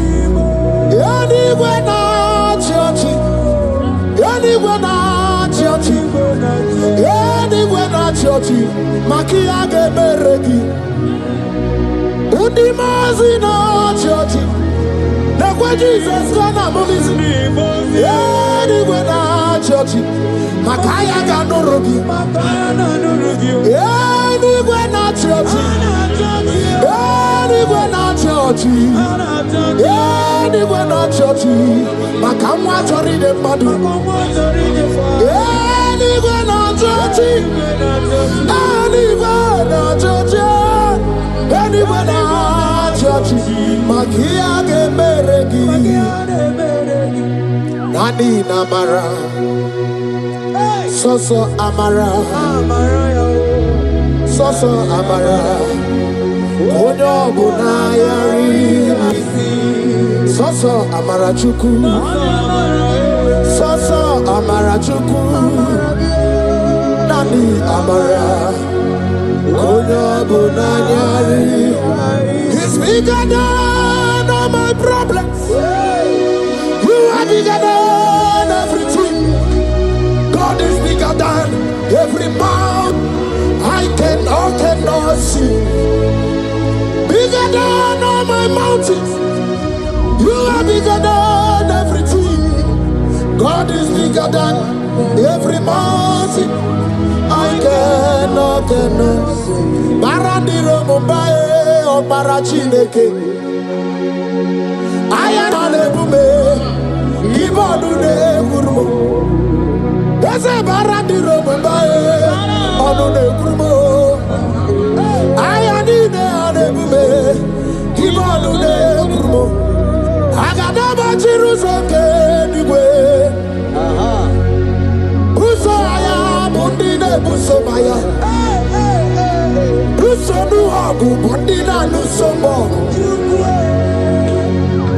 yanigwe na chiochi yanigwe na chiochi yanigwe na chiochi makia gemeregi undimazi na chiochi nekwe Jesus gonna movies yanigwe na chiochi makaya ganorogi yanigwe na chiochi yanigwe na chiochi yanigwe na chiochi makamwa chori de madu yanigwe na chiochi yanigwe na chiochi yanigwe na chiochi makia gemeregi nani namara soso amara soso amara onyo buna yari soso amara chuku soso amara chuku nani amara onyo buna yari. He's bigger than all my problems. You are bigger than everything. God is bigger than every mountain I cannot see. Bigger than all my mountains. You are bigger than everything. God is bigger than every mountain I cannot see. Barandiro Mumbai or Barachineke. I am on a bume. Give on the Gurmo. There's a Barandiro Mumbai on the Gurmo. I am in the bume. Give on the Gurmo. I got never Jerusalem anyway. Busaya, Bundine, Busomaya. Busonu Hagu, Bundina, Lusomo.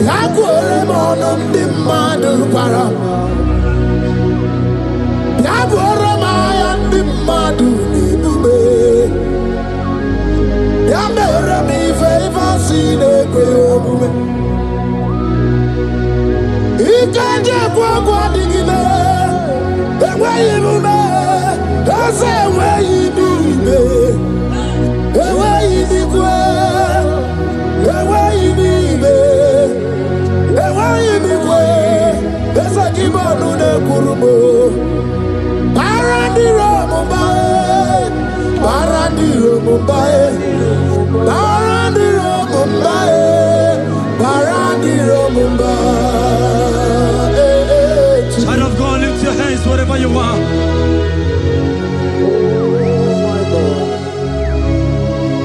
Yaguere Monum, the Madu Para. Yaguere Mayan, the Madu, Nibube. Yamere mi favor, see the Quayobume. Ikaje kwa digime, ewe ibume, ese ewe ibime, ewe ibikwe, ewe ibime, ewe ibime. wherever you are.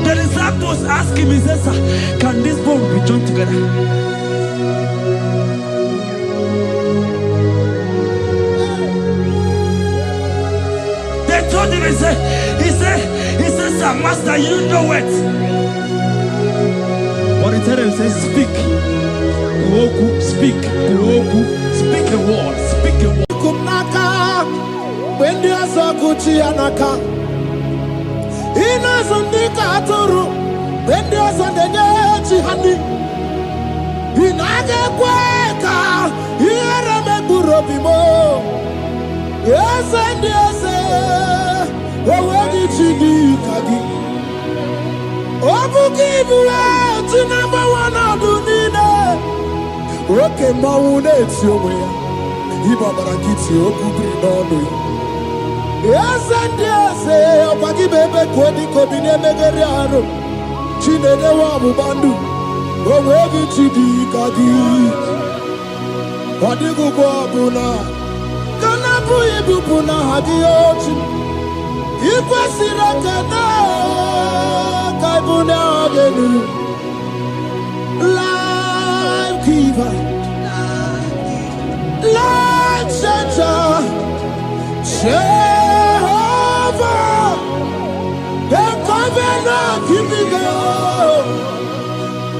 The disciples asked him, he says, can this bone be joined together? They told him, he said, sir, master, you know it. But he told him, he said, speak. Speak. Speak a word. Speak a word. Kumnaka, when there's a Gucci anaka. Ina Sundika Turu, when there's a Nechi Hani. Inage Kweka, here a Burobimo. Yes, and yes, where did you do, Kagi? Obukibu, to number one of Dunina. Okay, Maune, it's your way. Ibabarakiti, Okubri, Nono. Yes, and yes, Opaki Bebe, Kwedi, Kobine, Megariano. Chine, the Wabu Bandu. Oh, where did you do, Kagi? Wadigu Buna. Kanabu Ibuna, Hadiochi. Ikwasirakana, Kaibuna, Genu. Life giver. Light changer, Jehovah, the covenant keeping God,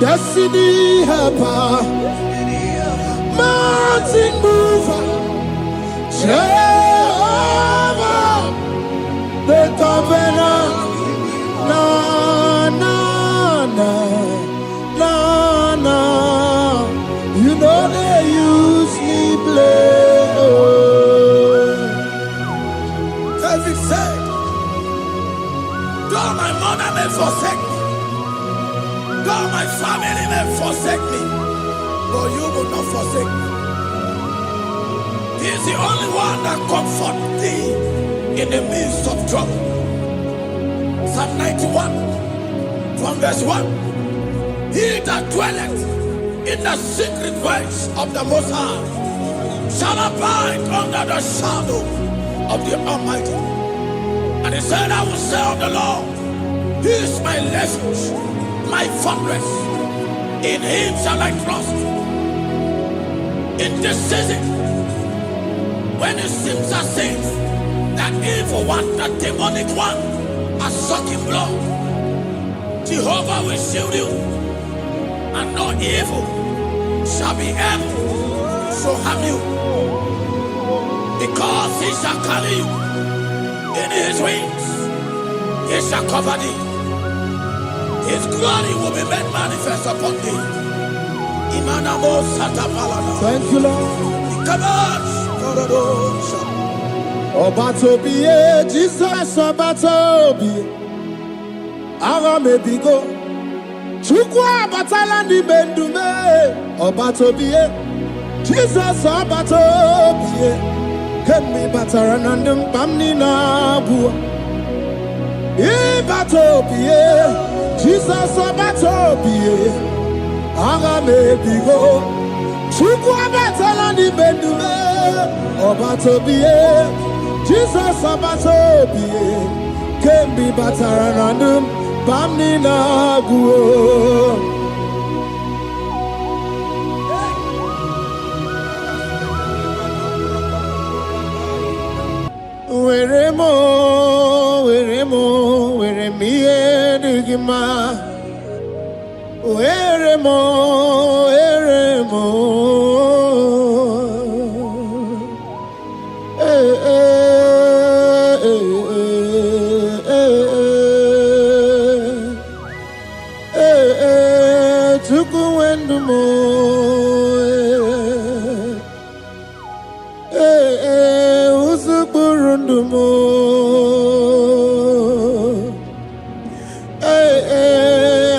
destiny helper, mountain mover, Jehovah, the covenant, na. You know they use me play. David said, though my mother may forsake me, though my family may forsake me, but you will not forsake me. He is the only one that comforts thee in the midst of trouble. Psalm 91, from verse 1. He that dwelleth in the secret place of the Most High shall abide under the shadow of the Almighty. And he said, I will say of the Lord, He is my refuge, my fortress. In Him shall I trust. In this season, when it seems as if that evil one, that demonic one, are sucking blood, Jehovah will shield you, and no evil shall be able to harm you, because He shall carry you in His wings. He shall cover thee. His glory will be made manifest upon thee. Thank you, Lord. Obatobiye, Jesus Obatobiye. Aramebigo. Chukwa batala ni bendume. Obatobiye, Jesus Obatobiye. Kemi bataranandum pamni na bua. Ibatobiye, Jesus Obatobiye. Aramebigo. Chukwa batala ni bendume. Obatobiye, Jesus Obatobiye. Kemi bataranandum pamni na bua. Where me digima. Where mo. Tukuendumo. Usuburundumo.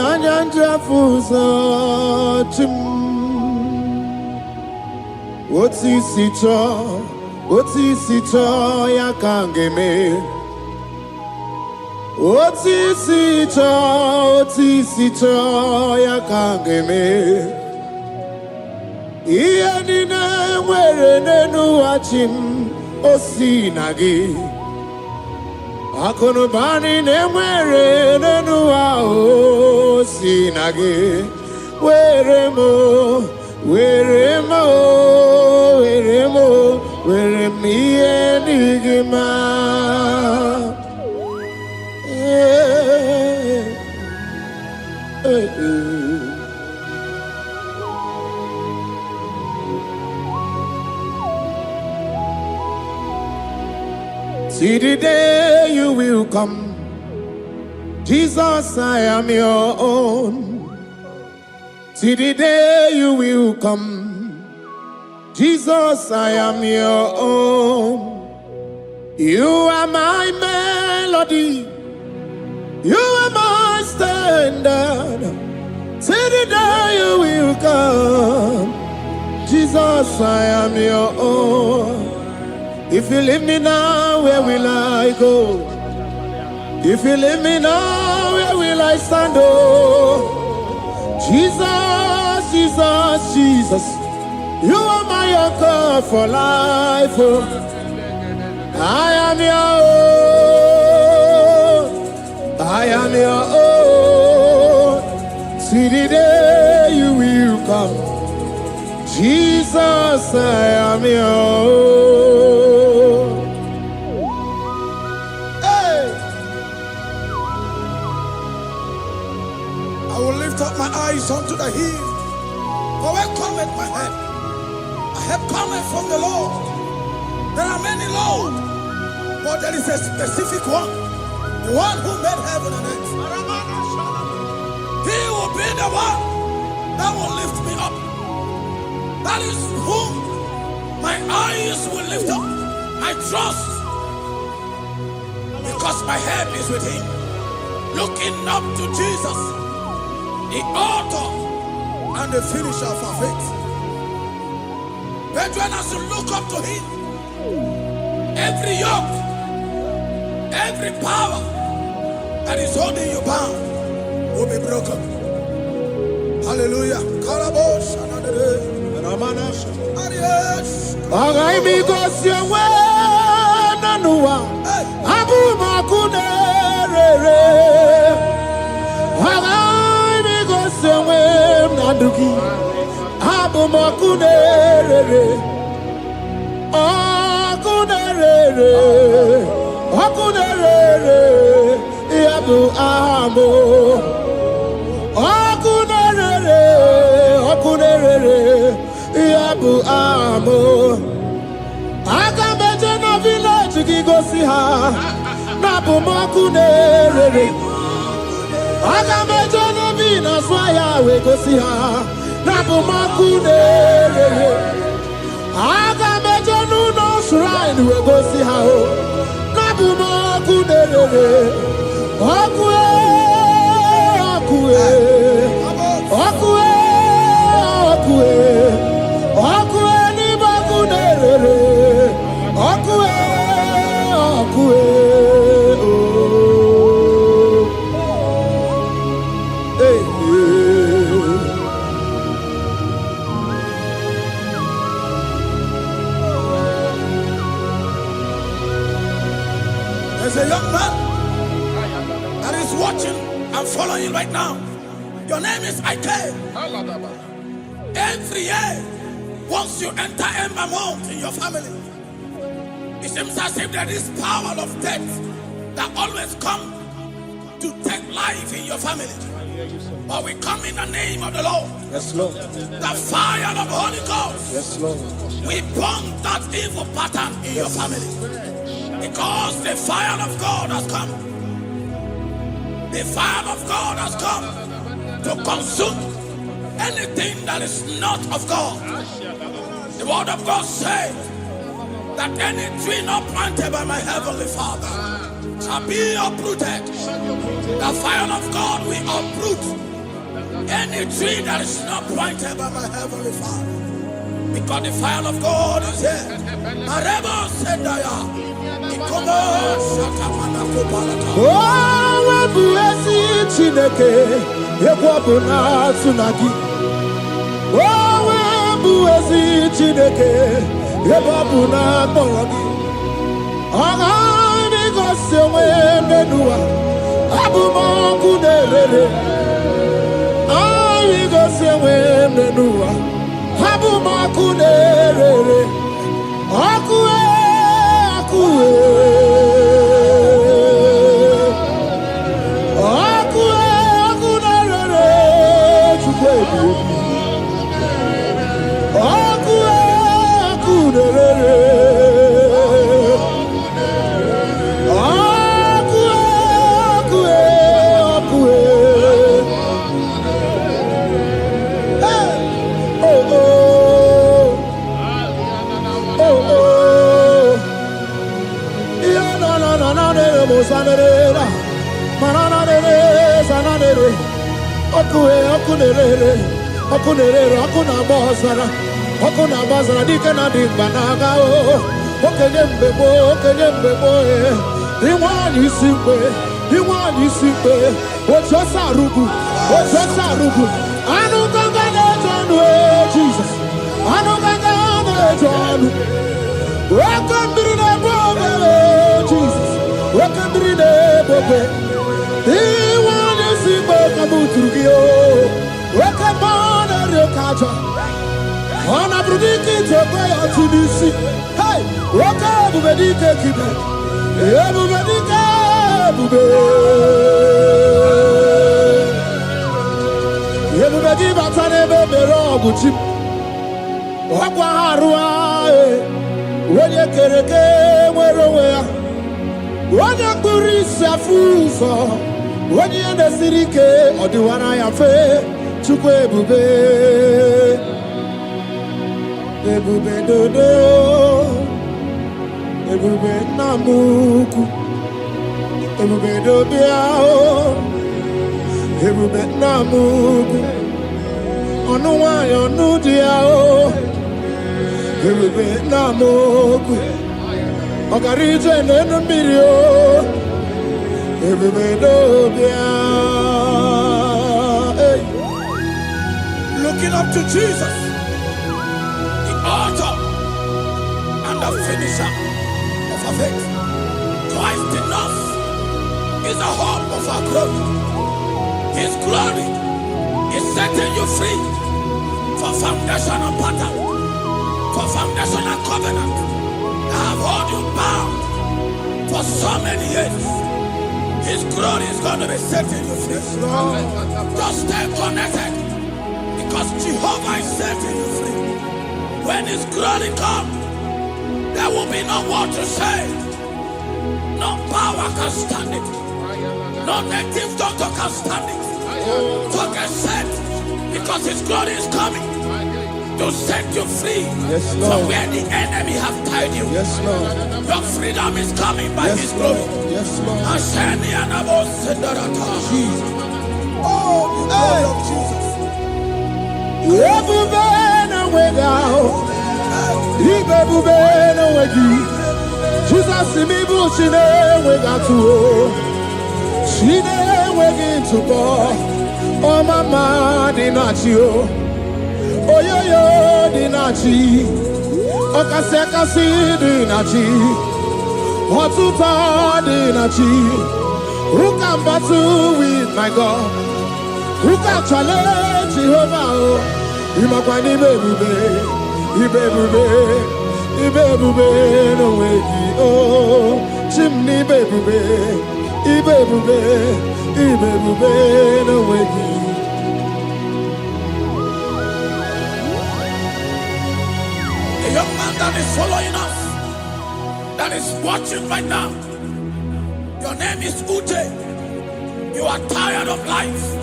Anyanjafuza chim. Otisito yakangeme. Otisito yakangeme. Iyanina mwere nenu achim. Osinagi Akonubani nemwere nenua Osinagi Weremo Weremi enigma See the day you will come, Jesus, I am your own. See the day you will come, Jesus, I am your own. You are my melody, you are my standard. See the day you will come, Jesus, I am your own. If you leave me now, where will I go? If you leave me now, where will I stand? Oh, Jesus, Jesus, Jesus, you are my anchor for life. Oh, I am your own. I am your own. See the day you will come, Jesus, I am your own. Up my eyes unto the hill, for where cometh my help? I have cometh from the Lord. There are many Lord, but there is a specific one, the one who made heaven and earth. He will be the one that will lift me up. That is whom my eyes will lift up. I trust, because my help is with him. Looking up to Jesus, the author and the finisher of our faith. Brethren, as you look up to him, every yoke, every power that is holding you bound will be broken. Hallelujah. Naduki Abu Makunerere Akunerere Yabu Amo Akunerere Yabu Amo Akameje na village gigosi ha Nabu Makunerere Akameje na swaya we go see her. Nabu Makunerere. Akameje no shrine we go see her. Nabu Makunerere. Okue, okue, okue, okue, okue ni Makunerere. Okue, okue. There's a young man that is watching and following right now. Your name is Ike. Every year, once you enter Ember Mount in your family, it seems as if there is power of death that always come to take life in your family. But we come in the name of the Lord. Yes, Lord. The fire of the Holy Ghost. Yes, Lord. We burn that evil pattern in your family. Because the fire of God has come. The fire of God has come to consume anything that is not of God. The word of God says that any tree not planted by my heavenly Father shall be uprooted. The fire of God will uproot any tree that is not planted by my heavenly Father. Because the fire of God is here. Oh, buesi Chineke, ekwabuna tsunagi. Oh, buesi Chineke, ekwabuna kpọrọgi. Agani gosewe menua. Abumaku nerere. Agani gosewe menua. Abumaku nerere. Akue, akue. Akue, aku nerere. Chukwe bibi. Akue, aku nerere. Sanere, mananere, sanere, okunere, okuna bozara, dikena dibanaga o, okenyembebo, iwani simbe, ochosarugu, anu ganga nejonu, Jesus, anu ganga nejonu, wakambiri nebobe, Jesus. Welcome to the bobe. He wanna see Bokabuturgio. Welcome on the Kaja. On a predicted to pay out to this. Hey, welcome to the Dika. Everybody, everybody, but I never be wrong with you. Wakwarua, when you get a game, where Wanya kurisa fuso, wanya nesirike, odiwana ya fe, chukwe bube, ebube dodo, ebube namuku, ebube dobiao, ebube namuku, onuwa yonudiao, ebube namuku. Ogarije nenu mirio, everybody looking up to Jesus, the author and the finisher of our faith. Christ in us is the hope of our glory. His glory is setting you free for foundation and pattern, for foundation and covenant. I have held you bound for so many years. His glory is going to be setting you free. Just stay connected, because Jehovah is setting you free. When His glory comes, there will be no more to say. No power can stand it. No native doctor can stand it. So get set, because His glory is coming to set you free from where the enemy have tied you. Yes, Lord. Your freedom is coming by His glory. Yes, Lord. Jesus. Oh, the glory of Jesus. Ebubena wegao, ibebubena wegi. Jesus imibu shine wegatu, shine wegi tubo. Oh mama dinachio. Oyoyo dinachi, okasekasi dinachi, otuta dinachi. Who can battle with my God? Who can challenge Jehovah? Imakwani bebube, ibebube no wegi oh, chimney bebube, ibebube no wegi. A young man that is following us, that is watching right now. Your name is Ute. You are tired of life.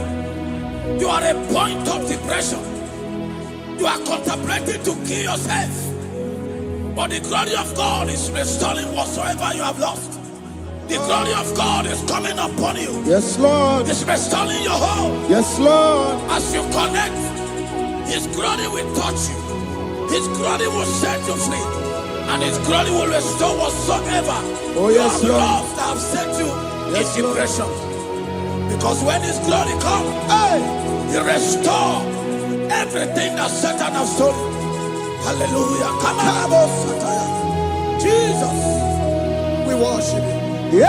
You are a point of depression. You are contemplating to kill yourself. But the glory of God is restoring whatsoever you have lost. The glory of God is coming upon you. Yes, Lord. It's restoring your home. Yes, Lord. As you connect, His glory will touch you. His glory will set you free. And His glory will restore whatsoever you have lost that have set you in depression. Because when His glory comes, He restores everything that Satan has stolen. Hallelujah. Come on, Jesus. worship you.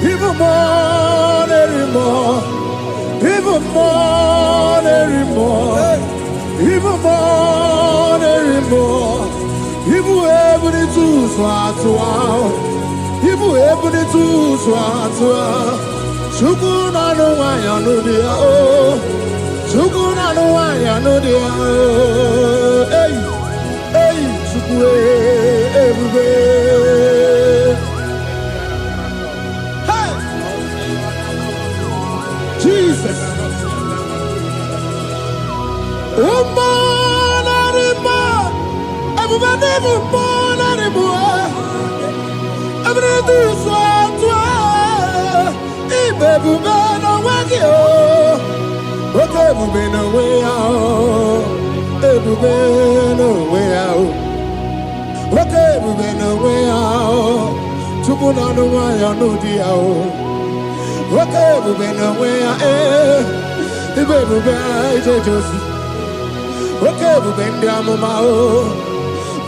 Even more, anymore. Even more, anymore. Even more, anymore. Even able to do so. Even able to do so. Shukuna no why I know dear. Shukuna no why I know dear. Hey, hey, Shukwe, everywhere. Jesus. Okay, we been away, the baby bear, okay, we been down my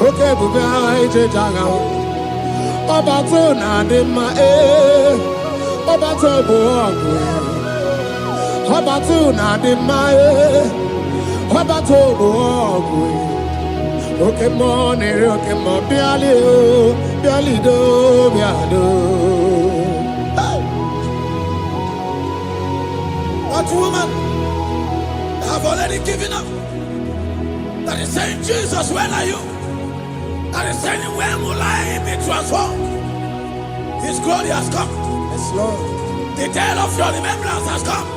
okay, we been Obatona de ma Obatobo, Obatona de ma Obatobo, okay, morning, okay, more, Biali do, Biado. That woman have already given up. That is saying, Jesus, where are you? That is saying, when will I be transformed? His glory has come. Yes, Lord. The day of your remembrance has come.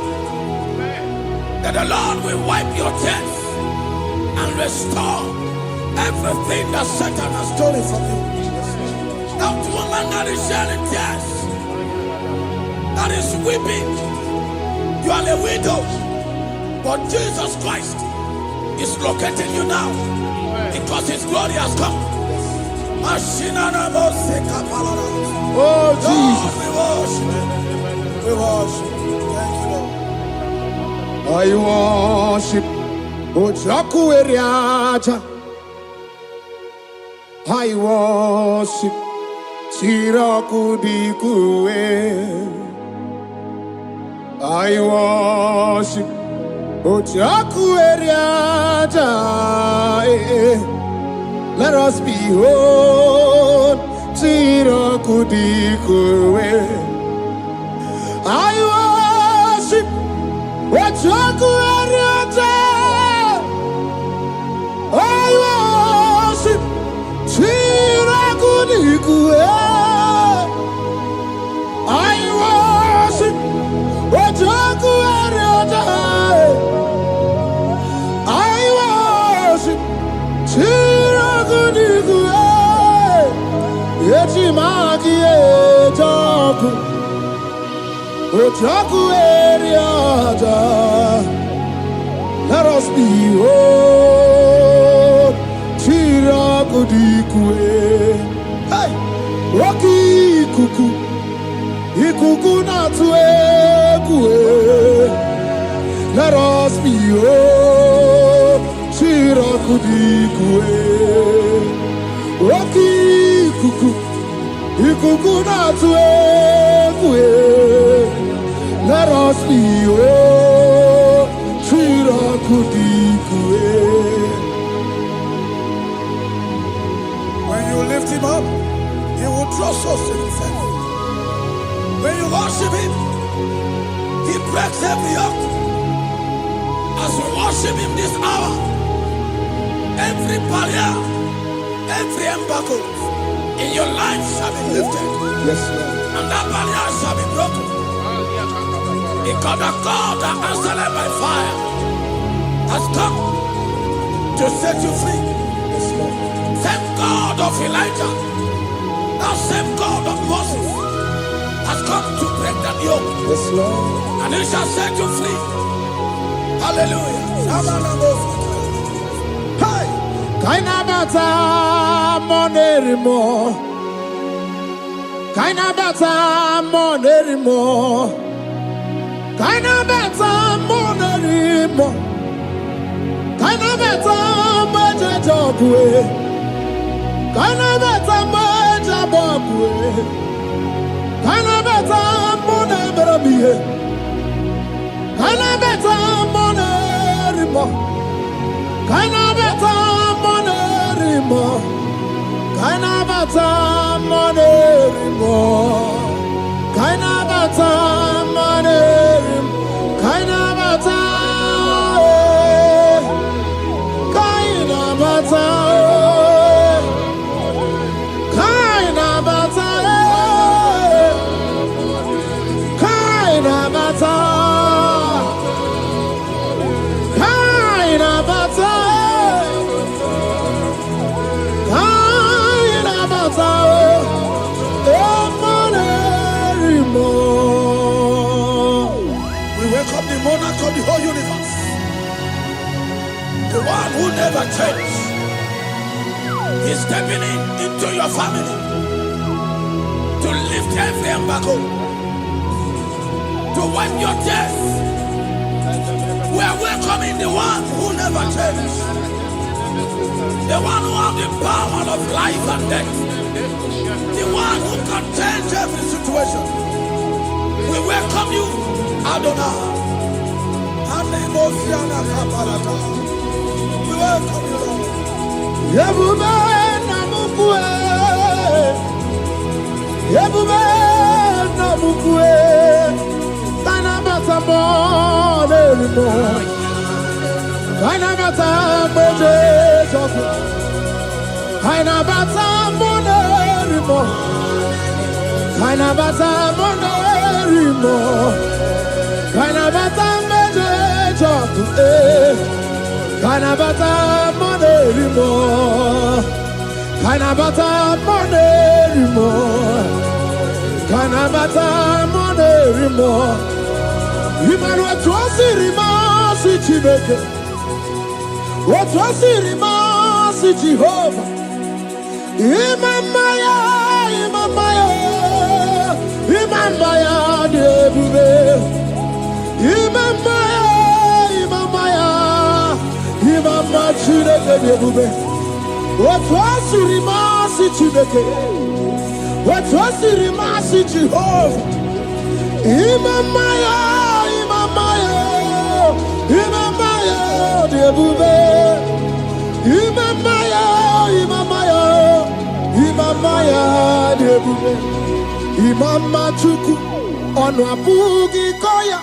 That the Lord will wipe your tears and restore everything that Satan has stolen from you. That woman that is shedding tears, that is weeping. You are a widow, but Jesus Christ is locating you now because His glory has come. Oh, Jesus. Lord, we worship. Thank you, Lord. I worship Ojaku Eriaja. I worship Siraku Dikue. I worship Ojaku Eriaja. Let us behold Siraku Dikue. I worship Ojaku Eriaja. I worship Siraku Dikue. I worship Ojaku Eriaja. I worship Siraku Dikue. Yechimaki Ejaku Ojaku Eriaja. Let us behold Siraku Dikue. Hey, Rocky Kuku. Ikuku na tuekue. Let us be oh Siraku Dikue. Roki kuku. Ikuku na tuekue. Let us be oh Siraku Dikue. When you lift Him up, He will draw souls to Himself. When you worship Him, He breaks every yoke. As we worship Him this hour, every barrier, every embargo in your life shall be lifted. Yes, Lord. And that barrier shall be broken. Because the God that answered by fire has come to set you free. Yes, Lord. Same God of Elijah, that same God of Moses, has come to break that yoke, Yes, Lord. and He shall set you free. Hallelujah. Hey, Kaina bata monerimo. Kaina bata monerimo. Kaina bata monerimo. Bogwe. Kana beta maja Bogwe. Kana beta mone berabie. Kana beta mone rimo. Kana beta mone rimo. Kana beta mone rimo. Kana beta mone rimo. Kana beta. Kana beta. Kana beta. Kana beta. Kana beta. Kana beta. We welcome the monarch of the whole universe, the one who never changes. He's stepping into your family to lift every embargo, to wipe your tears. We are welcoming the one who never changes, the one who has the power of life and death, the one who can change every situation. We welcome you, Adonai. We welcome you, Lord. Yebube namukwe. Yebube namukwe. Kana bata mone rimo. Kana bata mone sofu. Kana bata mone rimo. Kana bata mone rimo. Kana bata mone sofu. Kana bata mone rimo. Kana bata mone rimo. Kana bata mone rimo. Imanu atuasi rimo si Chineke. Atuasi rimo si Jehovah. Imamaya, imamaya, imamaya debube. Imamaya, imamaya, imamaya Chineke debube. Atuasi rimo si Chineke. Atuasi rimo si Jehovah. Imamaya, imamaya, imamaya debube. Imamaya, imamaya, imamaya debube. Imama chuku onu abugi koya.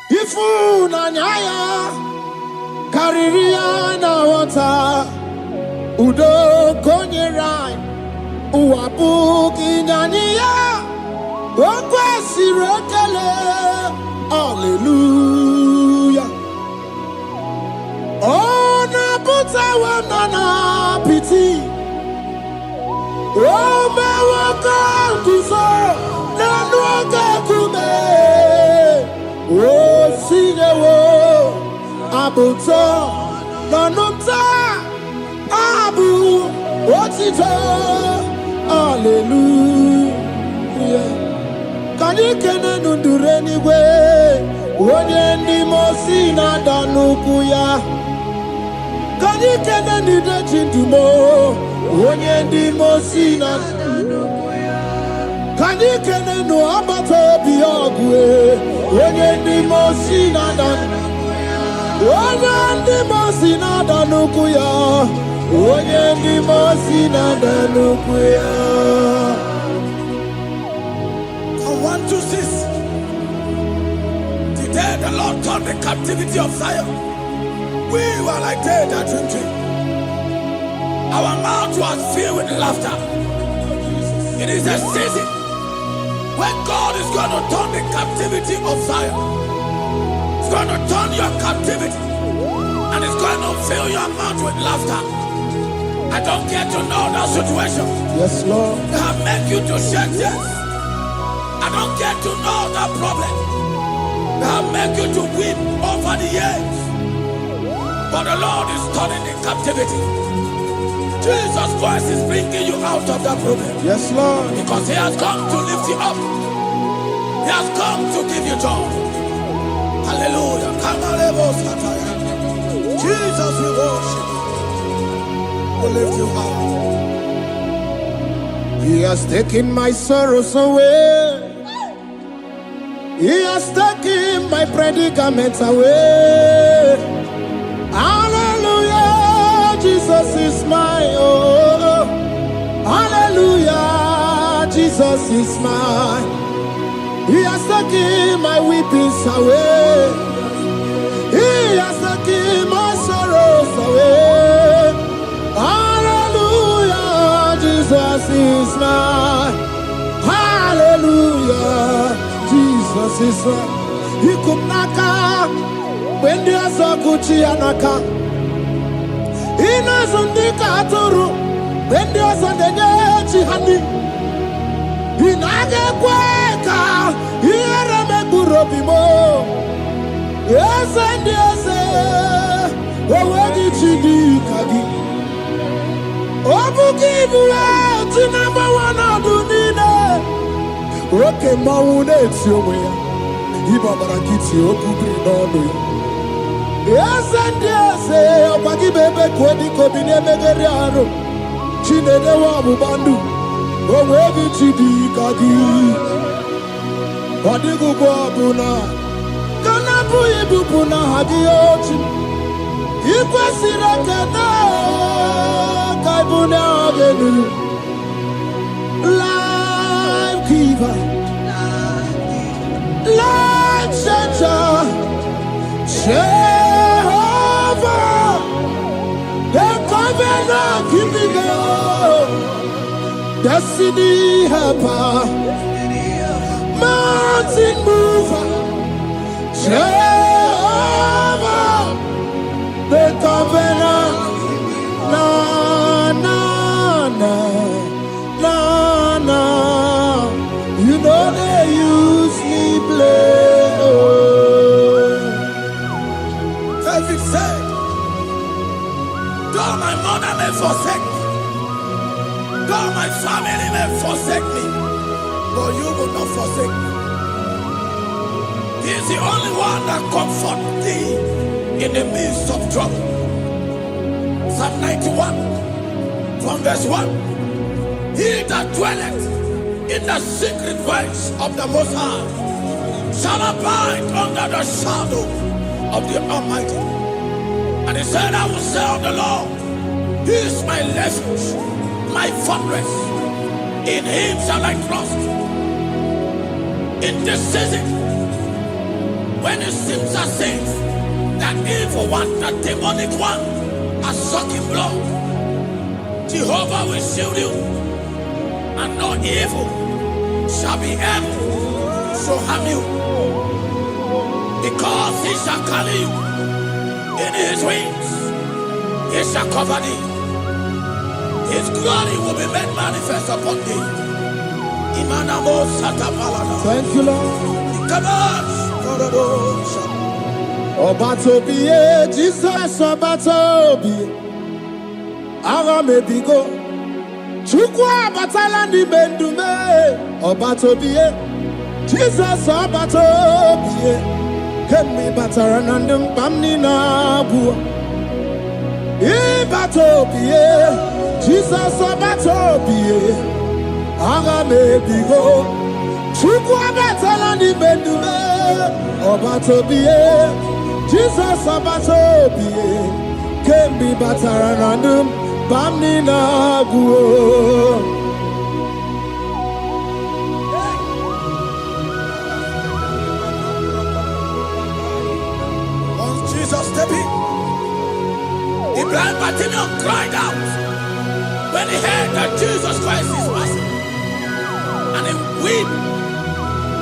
Ifu na nyaya kariria na wata. Udo konye rai uabugi nyaniya. Okwesi rekele. Hallelujah. Ona buta wanana piti. Ome waka kuso nanuaka kume. O sinewo abuta nanumta abu otito. Hallelujah. Kanikene nundureni we. Onye ndi mosi na danukuya. Kanikene nide chindumo. Onye ndi mosi na danukuya. Kanikene no abato biyogwe. Onye ndi mosi na danukuya. Onye ndi mosi na danukuya. Onye ndi mosi na danukuya. 1, 2, 6. Today the Lord turned the captivity of Zion. We were like they that drinking. Our mouth was filled with laughter. It is a season when God is going to turn the captivity of Zion. It's going to turn your captivity, and it's going to fill your mouth with laughter. I don't get to know that situation. Yes, Lord. That make you to shed tears. I don't get to know that problem that make you to weep over the years. But the Lord is turning in captivity. Jesus Christ is bringing you out of that problem. Yes, Lord. Because He has come to lift you up. He has come to give you joy. Hallelujah. Jesus, we worship you. will lift you high. He has taken my sorrows away. He has taken my predicaments away. Hallelujah, Jesus is mine. Oh, hallelujah, Jesus is mine. He has taken my weepings away. He has taken my sorrows away. Hallelujah, Jesus is mine. Hallelujah, Jesus is mine. He could knock out when there's a Gucci anaka. He knows on the Katuru when there's a Nechi honey. He naga kweka. He had a Megurobimo. Yes, and yes, where did you do, Kagi? Obukibu, number one, I do need it. Okay, Maune, it's your way. Ibabarakiti, Okubri, no. Yes, and yes, Obagi Bebe, Kwedi, Kobine, Megariano, Chine, Wabu Bandu, where did you do, Kagi? Wadigu Babuna. Kanabu ibupuna hadioti Ikwasira kana Kaibuna agenu Life giver Life changer Jehovah The covenant keeping God Destiny helper Mountain mover Jehovah, the covenant, na na na na na. You know they use me play. David said, though my mother may forsake me, though my family may forsake me, but you will not forsake me. He is the only one that comforts thee in the midst of trouble. Psalm 91, from verse 1. He that dwelleth in the secret place of the Most High shall abide under the shadow of the Almighty. And he said, I will say of the Lord, He is my refuge, my fortress. In Him shall I trust. In this season, when it seems as if that evil one, that demonic one, are sucking blood, Jehovah will shield you, and no evil shall be able to harm you, because He shall carry you in His wings. He shall cover thee. His glory will be made manifest upon thee. Thank you, Lord. Obatobiye, Jesus Obatobiye. Aramebigo. Chukwa batala ni bendume. Obatobiye. Jesus Obatobiye. Kemi bataranandum pamni na bua. Ibatobiye. Jesus Obatobiye. Aramebigo. Chukwa batala ni bendume. Obatobiye, Jesus Obatobiye, Kembi Bataranandum, Bamni Naguo. Once Jesus stepped in, the blind Bartimaeus cried out when he heard that Jesus Christ is Master, and he wept.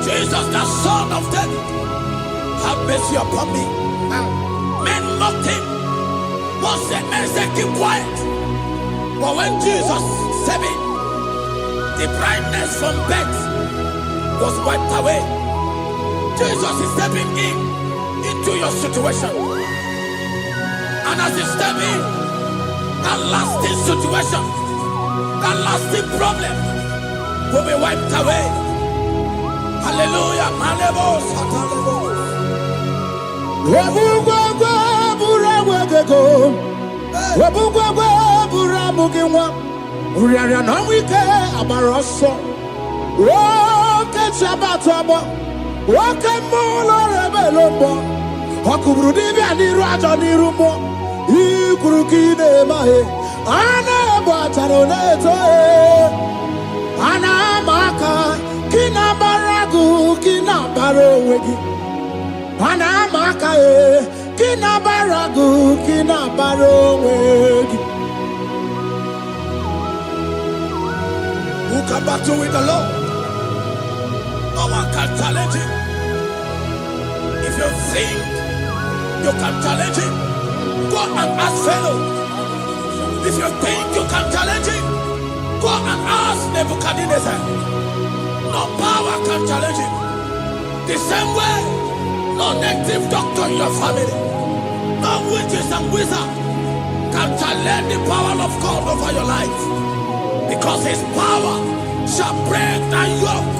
Jesus, the Son of David, have mercy upon me. Men mocked him. Most men said, keep quiet. But when Jesus stepped in, the brightness from birth was wiped away. Jesus is stepping into your situation. And as he steps in, that lasting situation, that lasting problem will be wiped away. Hallelujah. amụghị nwa nrịarịa na ọnwụ ike agbara ọsọ oke chi abatụ agbọ oke mmụọ ụlọ rebelo mbọ ọ kụgburu dibịa n'iru ajọ n'iru mmụọ ikwuru ka ị na-emeghe a na-egbu achara na-eto a na-ama aka gị na-agbara gị gị na-agbara onwe gị a na-ama aka gị na-agbara gị gị na-agbara onwe gị. Who can battle with the Lord? No one can challenge him. If you think you can challenge him, go and ask Pharaoh. If you think you can challenge him, go and ask Nebuchadnezzar. No power can challenge him. The same way, no native doctor in your family, no witches and wizards can challenge the power of God over your life. Because his power shall break that yoke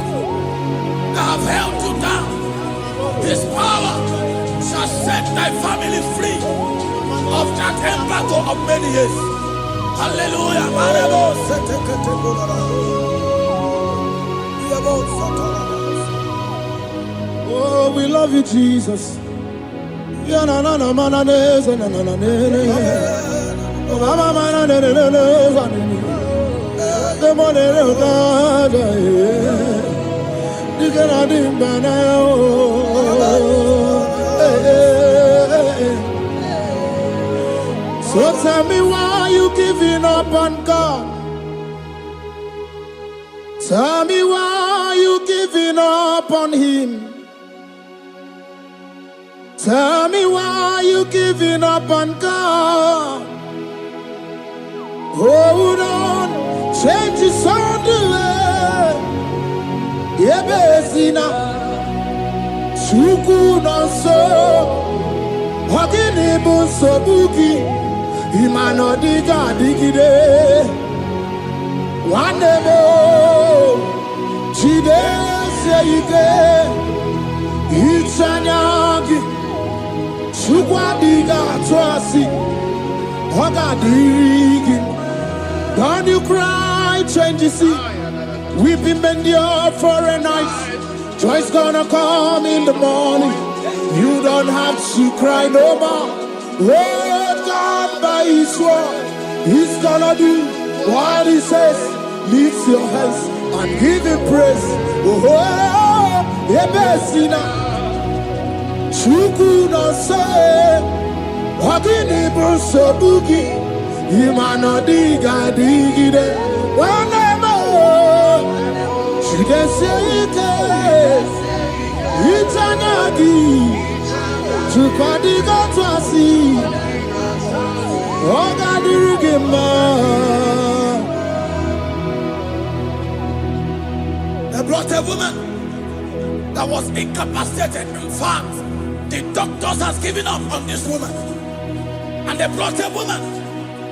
that have held you down. His power shall set thy family free of that embargo of many years. Hallelujah. Oh, we love you, Jesus. So tell me why you giving up on God. Tell me why you giving up on him. Tell me why you giving up on God. Hold on, change is on the way. Yebesina, Chuku no so, Hogini bunso buki, Imano diga digide, Wanebo, Chide seike, Ichanyagi, Chukwa diga twasi, Hoga digi. Don't you cry, change the sea. Weeping endure for a night. Joy's gonna come in the morning. You don't have to cry no more. Oh, God by his word, he's gonna do what he says. Lift your hands and give him praise. Oh, Ebesina, Chuku no say, Hagini Bruso Buki. Imano diga digide wanemo chideseke itanyagi chupadiga twasi oga dirigema. They brought a woman that was incapacitated. In fact, the doctors has given up on this woman, and they brought a woman.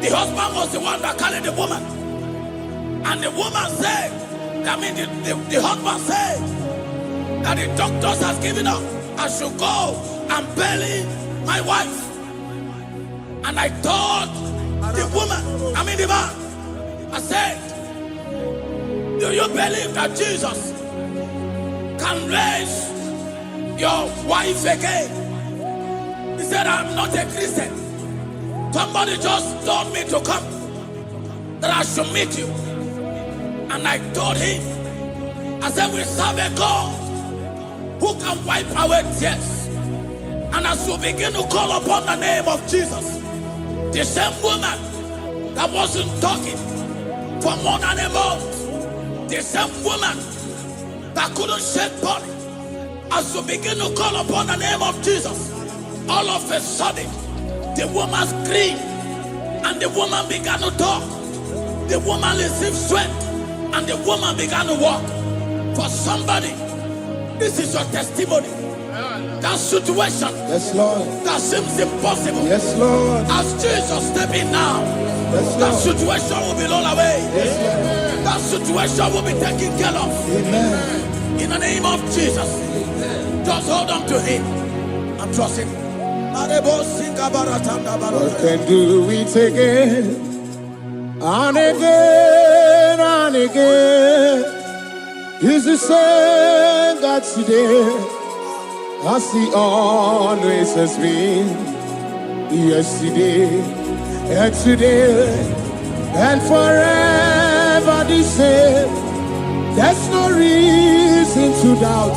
The husband was the one that carried the woman. And the woman said, the husband said that the doctors has given up. I should go and bury my wife. And I told the woman, the man, I said, do you believe that Jesus can raise your wife again? He said, I'm not a Christian. Somebody just told me to come, that I should meet you. And I told him, I said, we serve a God who can wipe away tears. And as we begin to call upon the name of Jesus, the same woman that wasn't talking for more than a month, the same woman that couldn't shed blood, as we begin to call upon the name of Jesus, all of a sudden, the woman screamed, and the woman began to talk. The woman received strength, and the woman began to walk. For somebody, this is your testimony. That situation, yes, Lord, that seems impossible, yes, Lord, as Jesus step in now, yes, that situation will be rolled away. Yes, that situation will be taken care of. Amen. In the name of Jesus, just hold on to him and trust him. God can do it again and again. He's the same God today, as He always has been, yesterday and today and forever the same. There's no reason to doubt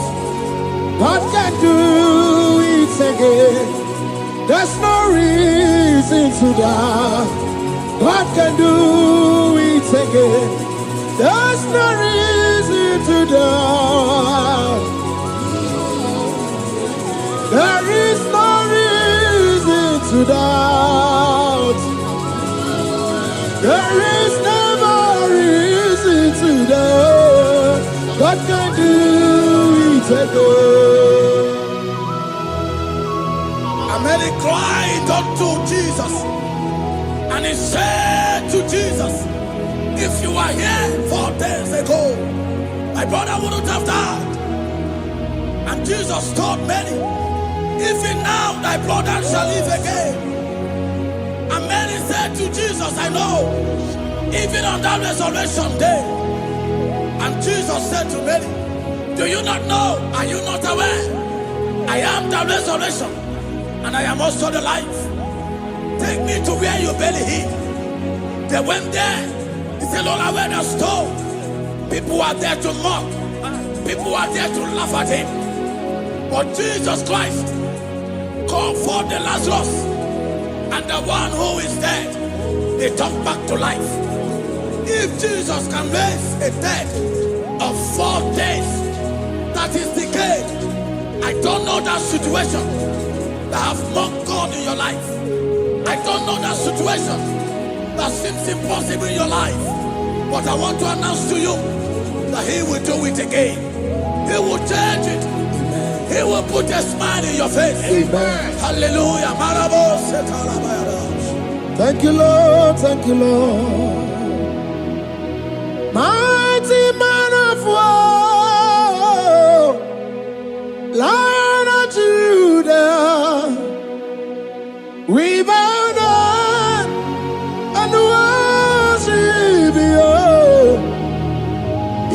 God can do it again. There's no reason to doubt God can do it again. There's no reason to doubt. There is no reason to doubt. There is never reason to doubt. God can do it again. And then he cried unto Jesus, and he said to Jesus, if you were here 4 days ago, my brother wouldn't have died. And Jesus told many, even now thy brother shall live again. And many said to Jesus, I know, even on that resurrection day. And Jesus said to many, do you not know? Are you not aware? I am the resurrection, and I am also the life. Take me to where you barely hid. They went there. He said, Lord, I went a stone. People are there to mock. People are there to laugh at him. But Jesus Christ called forth the Lazarus, and the one who is dead, they come back to life. If Jesus can raise a dead of 4 days that is decayed, I don't know that situation that have mocked God in your life. I don't know that situation that seems impossible in your life. But I want to announce to you that He will do it again. He will change it. He will put a smile in your face. Amen. Hallelujah. Thank you, Lord. Thank you, Lord. Mighty man of war, Lion of Judah, we bow down and worship you,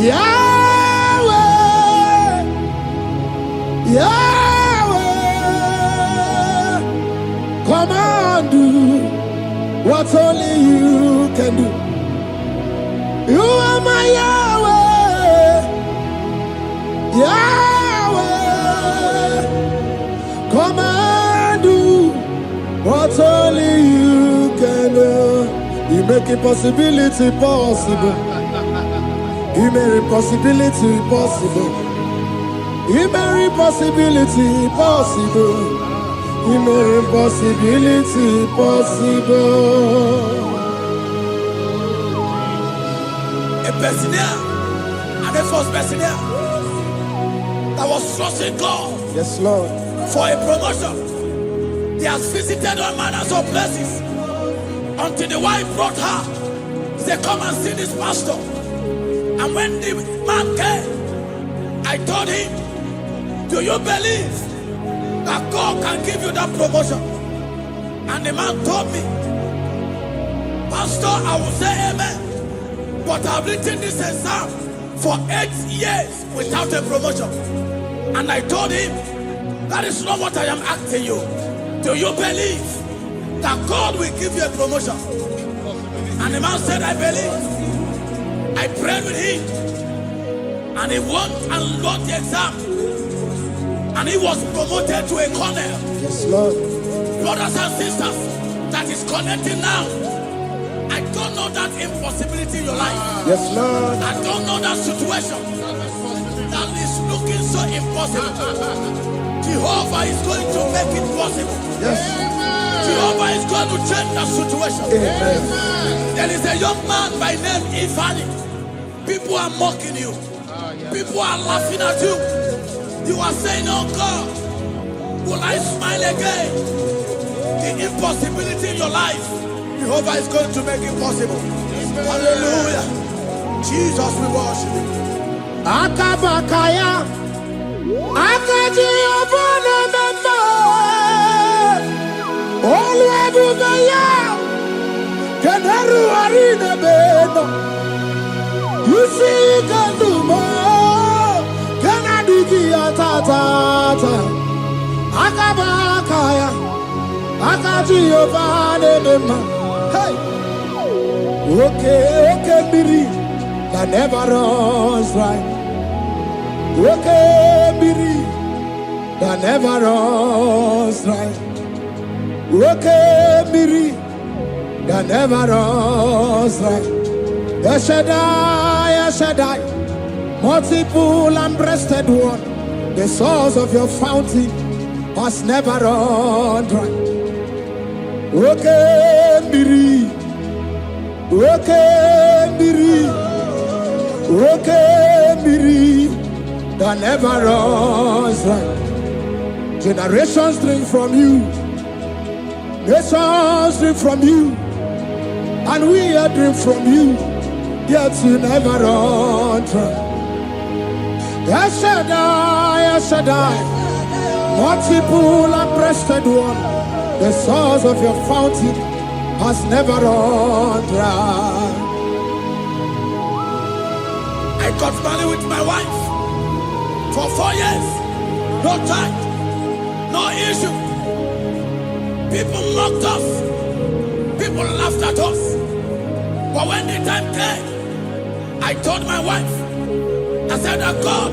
Yahweh, Yahweh. Come and do what only you can do. You are my Yahweh, Yahweh. Come and do what only you can do. You make impossibility possible. You make impossibility possible. You make impossibility possible. You make impossibility possible. A Bethlehem, and the first Bethlehem that was trusting God Yes, Lord. for a promotion. He has visited all manners of places until the wife brought her. He said, come and see this pastor. And when the man came, I told him, do you believe that God can give you that promotion? And the man told me, Pastor, I will say amen. But I've written this exam for 8 years without a promotion. And I told him, that is not what I am asking you. Do you believe that God will give you a promotion? And the man said, I believe. I prayed with him. And he won and wrote the exam. And he was promoted to a colonel. Yes, Lord. Brothers and sisters, that is connecting now. I don't know that impossibility in your life. Yes, Lord. I don't know that situation that is looking so impossible. Jehovah is going to make it possible. Yes. Jehovah is going to change that situation. Amen. There is a young man by name Ifani. People are mocking you. People are laughing at you. You are saying, oh God, will I smile again? The impossibility in your life, Jehovah is going to make it possible. Hallelujah. Jesus, we worship you. Akabakaya, Akaji Obana Mama, Oluwabugaya, Kenaru Arina Jehovah Nemema. Hey. Okay, Miri, that never runs dry. Okay, Miri, that never runs dry. Okay, Miri, that never runs dry. Shaddai, multiple and breasted one, the source of your fountain has never run dry. Okay, Miri, that never runs dry. Generations drink from you, nations drink from you, and we are drink from you. Yet you never run dry. Shaddai, multiple and breasted one, the source of your fountain has never run dry. I got married with my wife for 4 years. No time, no issue. People mocked us. People laughed at us. But when the time came, I told my wife, I said that God,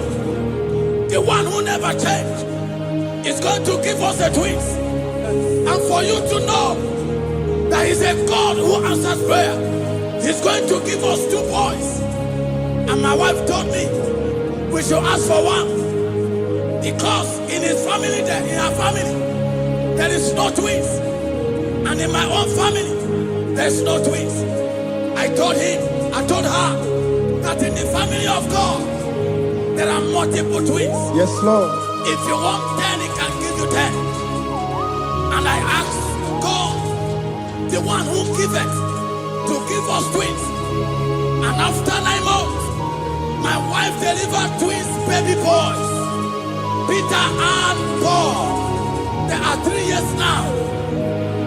the one who never changed, is going to give us the twins. And for you to know that He's a God who answers prayer, He's going to give us 2 boys. And my wife told me we should ask for one, because in her family, there is no twins, and in my own family, there's no twins. I told her that in the family of God, there are multiple twins. Yes, Lord. If you want 10, He can give you 10. And I asked God, the one who giveth, to give us twins. And after 9 months, my wife delivered twins, baby boys, Peter and Paul. They are 3 years now.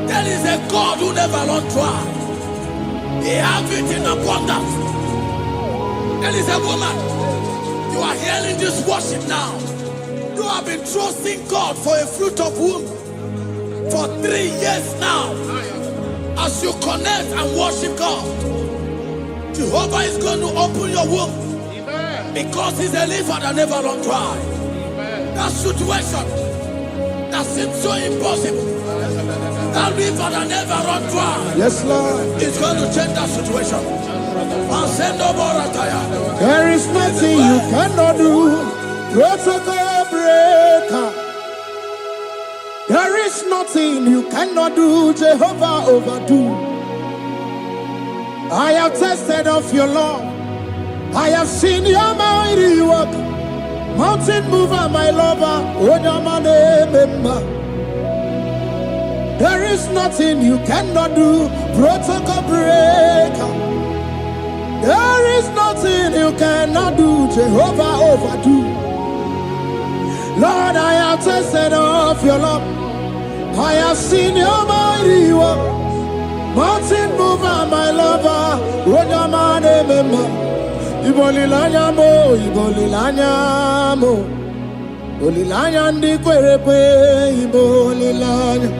There is a God who never runs dry. He has it in abundance. There is a woman. You are hearing this worship now. You have been trusting God for a fruit of womb for 3 years now. As you connect and worship God, Jehovah is going to open your womb, because He's a liver that never runs dry. That situation that seems so impossible, that river that never runs dry, Yes, Lord. is going to change that situation. And send over a tire. There is nothing you cannot do. Protocol breaker. There is nothing you cannot do. Jehovah overdo. I have tested of your law. I have seen your mighty work. Mountain mover, my lover. Odamane member. There is nothing you cannot do. Protocol breaker. There is nothing you cannot do. Jehovah overdo. Lord, I have tasted of your love. I have seen your mighty work. Mountain mover, my lover. Odamane member. Ibolilanya mo, ibolilanya mo. Ibolilanya ndi kwerepe, ibolilanya.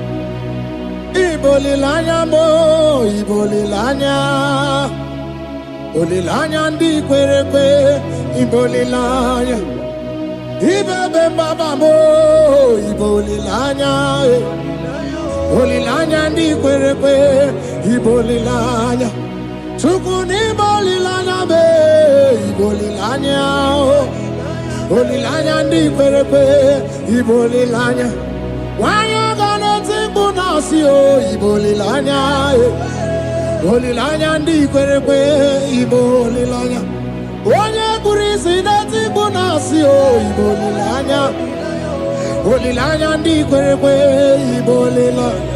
Ibolilanya mo, ibolilanya. Ibolilanya ndi kwerepe, ibolilanya. Ibebe baba mo, ibolilanya. Ibolilanya ndi kwerepe, ibolilanya. Chukuni bolilanya be, ibolilanya. Ibolilanya ndi kwerepe, ibolilanya. Wanya gana timbu nasi o, ibolilanya. Ibolilanya ndi kwerepe, ibolilanya. Wanya kurisi na timbu nasi o, ibolilanya. Ibolilanya ndi kwerepe, ibolilanya.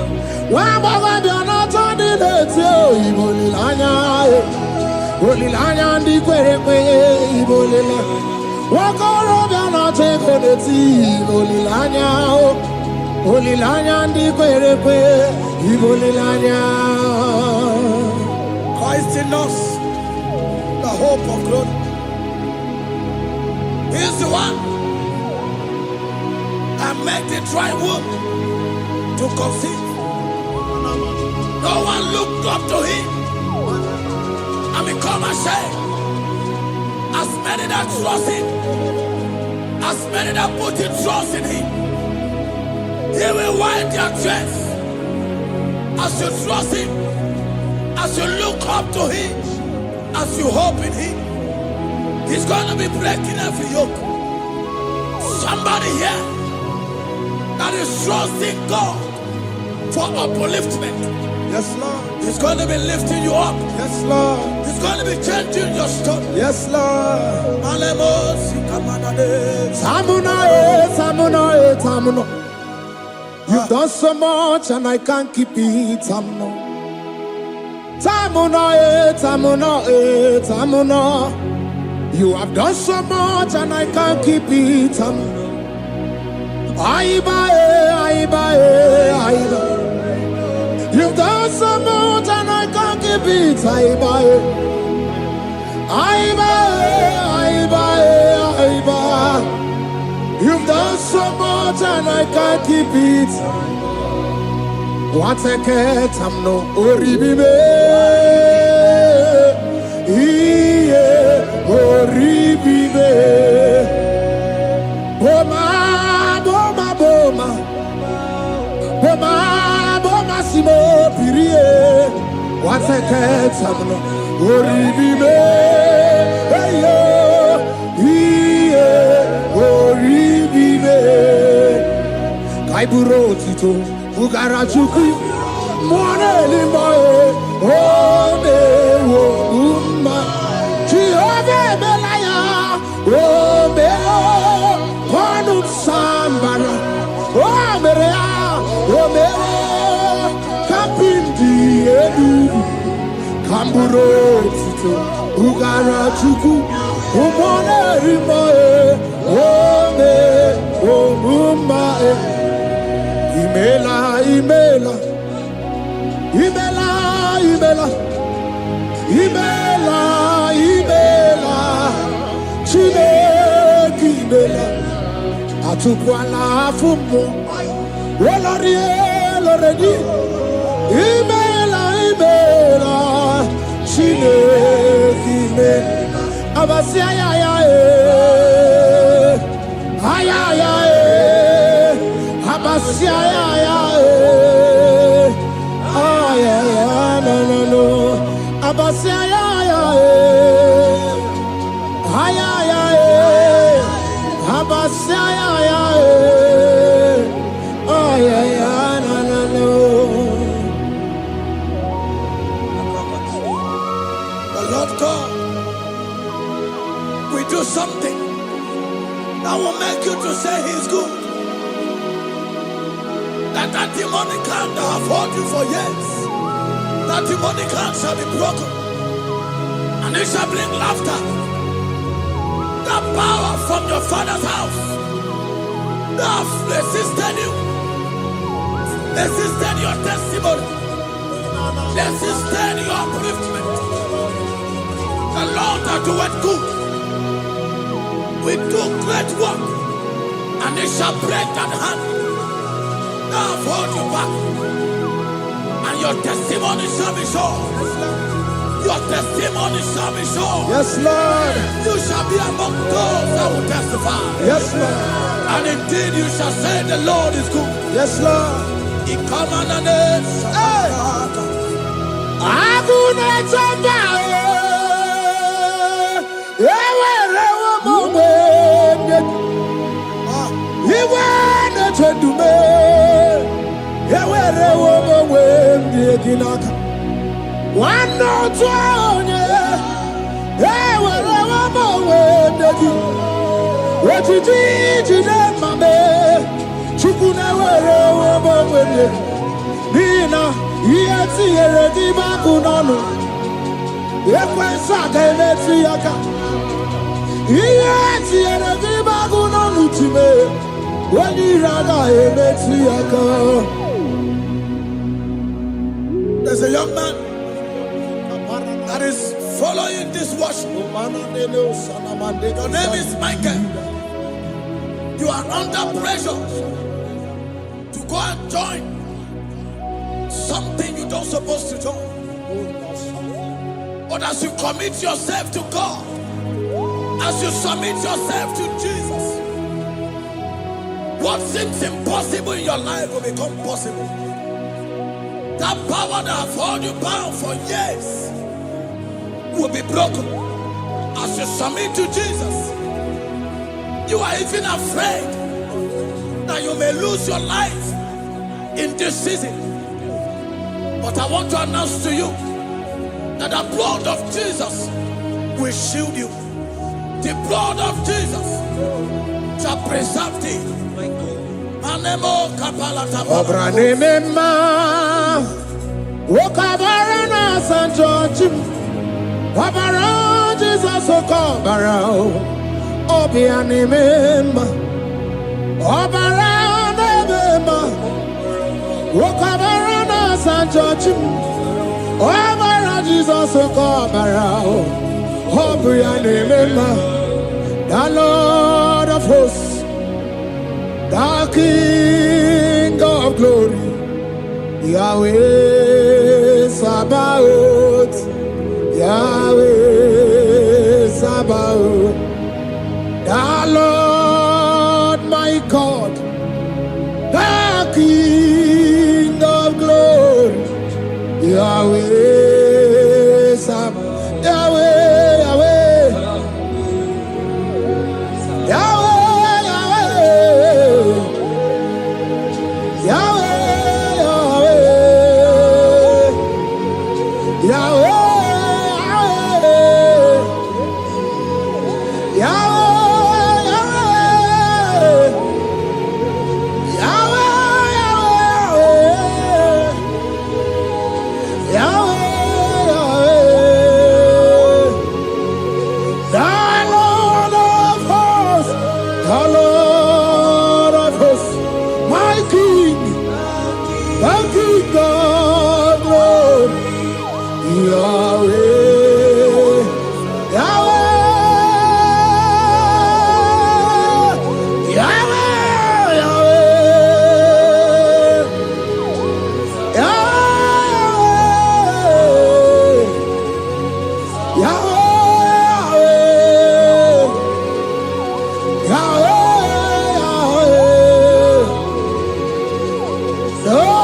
Wabaga biana tandi leti o, ibolilanya. Ibolilanya ndi kwerepe, ibolilanya. Wakoro biana teko leti, ibolilanya. Ibolilanya ndi kwerepe, ibolilanya. Christ in us, the hope of glory. He is the one that made the dry womb to conceive. No one looked up to him. And we come and say, as many that trust him, as many that put their trust in him, he will wipe their tears. As you trust him, as you look up to him, as you hope in him, he's going to be breaking every yoke. Somebody here that is trusting God for upliftment. Yes, Lord. He's going to be lifting you up. Yes, Lord. He's going to be changing your story. Yes, Lord. Tamuno. You've done so much and I can't keep it. Tamuno. You have done so much and I can't keep it. Aiba. You've done so much and I can't keep it. Aiba. You've done so much and I can't keep it. What a cat, I'm no oribibe. Oribibe. Boma, simo pirie. What a cat, I'm no oribibe. Kaiburo tito, Ugarachuku, Mone Limbae, Ome Woma, Chiove Belaya, Ome Ponum Sambara, Omerea, Ome Kapindi Edu, Kamburo tito, Ugarachuku, Mone Limbae, Ome Woma. Imela, Chineke imela, Atukwala fumo, Loredi, Imela, Chineke imela, Abasia Abasia no. Abasia Abasia no. The Lord God will do something that will make you to say he's good. That demonic hand that have held you for years, that demonic hand shall be broken, and it shall bring laughter. That power from your father's house that have resisted you, resisted your testimony, resisted your upliftment. The Lord that doeth good will do great work, and it shall break that hand. Now hold you back, and your testimony shall be shown. Your testimony shall be shown. Yes, Lord. You shall be among those that will testify. Yes, Lord. And indeed you shall say the Lord is good. Yes, Lord. He come on the name. One no twenty, what you did, you did, my man. Chukuna, Nina, yes, here, the Bakunano. If I saw Yaka, yes, here, the Bakunano to me. When you rather, Yaka. There's a young man that is following this worship. Your name is Michael. You are under pressure to go and join something you don't supposed to join. But as you commit yourself to God, as you submit yourself to Jesus, what seems impossible in your life will become possible. That power that have held you bound for years will be broken. As you submit to Jesus, you are even afraid that you may lose your life in this season. But I want to announce to you that the blood of Jesus will shield you. The blood of Jesus shall preserve thee. Anemo kapala tapala. Obranimema Wokabarana San George Wabara Jesus Okobara Obianimema Obaranimema Wokabarana San George Wabara Jesus Okobara Obianimema the Lord of hosts, the King of glory, Yahweh Sabaoth, Yahweh Sabaoth, the Lord my God, the King of glory, Yahweh Sabaoth, Yahweh, Yahweh. Oh!